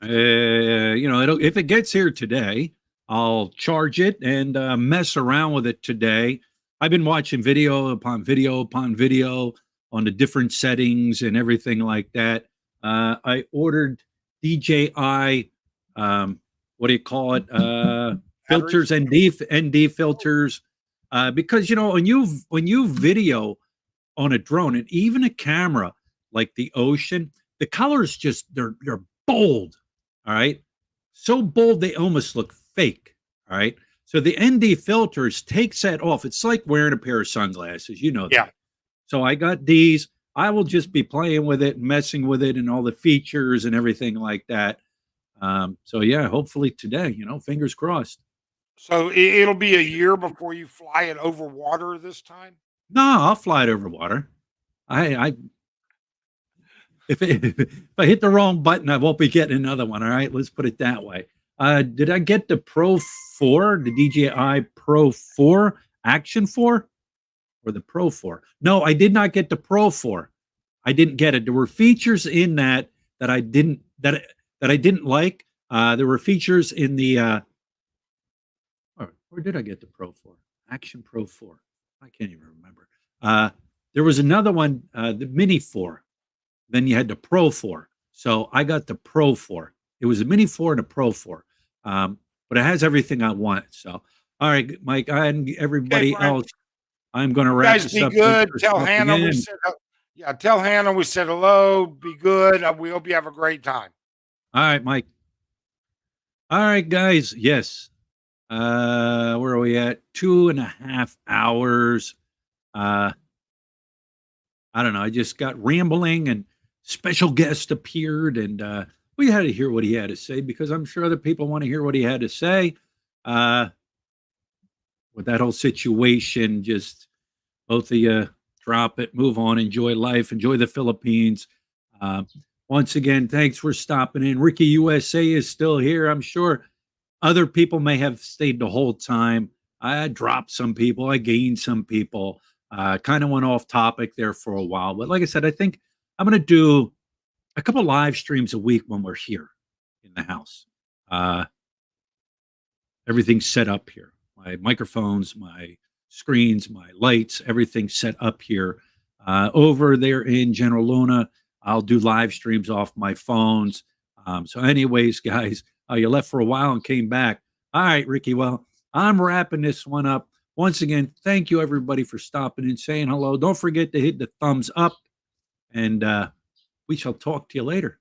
If it gets here today, I'll charge it and mess around with it today. I've been watching video upon video upon video on the different settings and everything like that. I ordered DJI, what do you call it? Filters, ND filters, because when you video on a drone and even a camera like the ocean, the colors just they're bold. All right, so bold they almost look fake. All right, so the ND filters takes that off. It's like wearing a pair of sunglasses. You know that. Yeah. So I got these. I will just be playing with it, messing with it, and all the features and everything like that. So yeah, hopefully today, fingers crossed. So it'll be a year before you fly it over water this time? No, I'll fly it over water. I if I hit the wrong button, I won't be getting another one. All right, let's put it that way. Did I get the Pro 4, the DJI Pro 4 Action 4, or the Pro 4? No, I did not get the Pro 4. I didn't get it. There were features in that I didn't like. There were features in the where did I get the Pro 4? Action Pro 4. I can't even remember. There was another one, the Mini 4. Then you had the Pro 4. So I got the Pro 4. It was a Mini 4 and a Pro 4. But it has everything I want. So, all right, Mike, and everybody else, I'm going to You wrap guys this be up. good. Tell Stopping Hannah we in. said, tell Hannah we said hello. Be good. We hope you have a great time. All right, Mike. All right, guys. Yes. Where are we at? 2.5 hours. I don't know. I just got rambling and special guest appeared and we had to hear what he had to say because I'm sure other people want to hear what he had to say. With that whole situation, just both of you drop it, move on, enjoy life, enjoy the Philippines. Once again, thanks for stopping in. Ricky USA is still here. I'm sure other people may have stayed the whole time. I dropped some people, I gained some people. Kind of went off topic there for a while. But like I said, I think I'm going to do a couple live streams a week when we're here in the house. Everything's set up here. My microphones, my screens, my lights, everything's set up here. Over there in General Luna, I'll do live streams off my phones. So anyways, guys, you left for a while and came back. All right, Ricky. Well, I'm wrapping this one up. Once again, thank you everybody for stopping and saying hello. Don't forget to hit the thumbs up, and we shall talk to you later.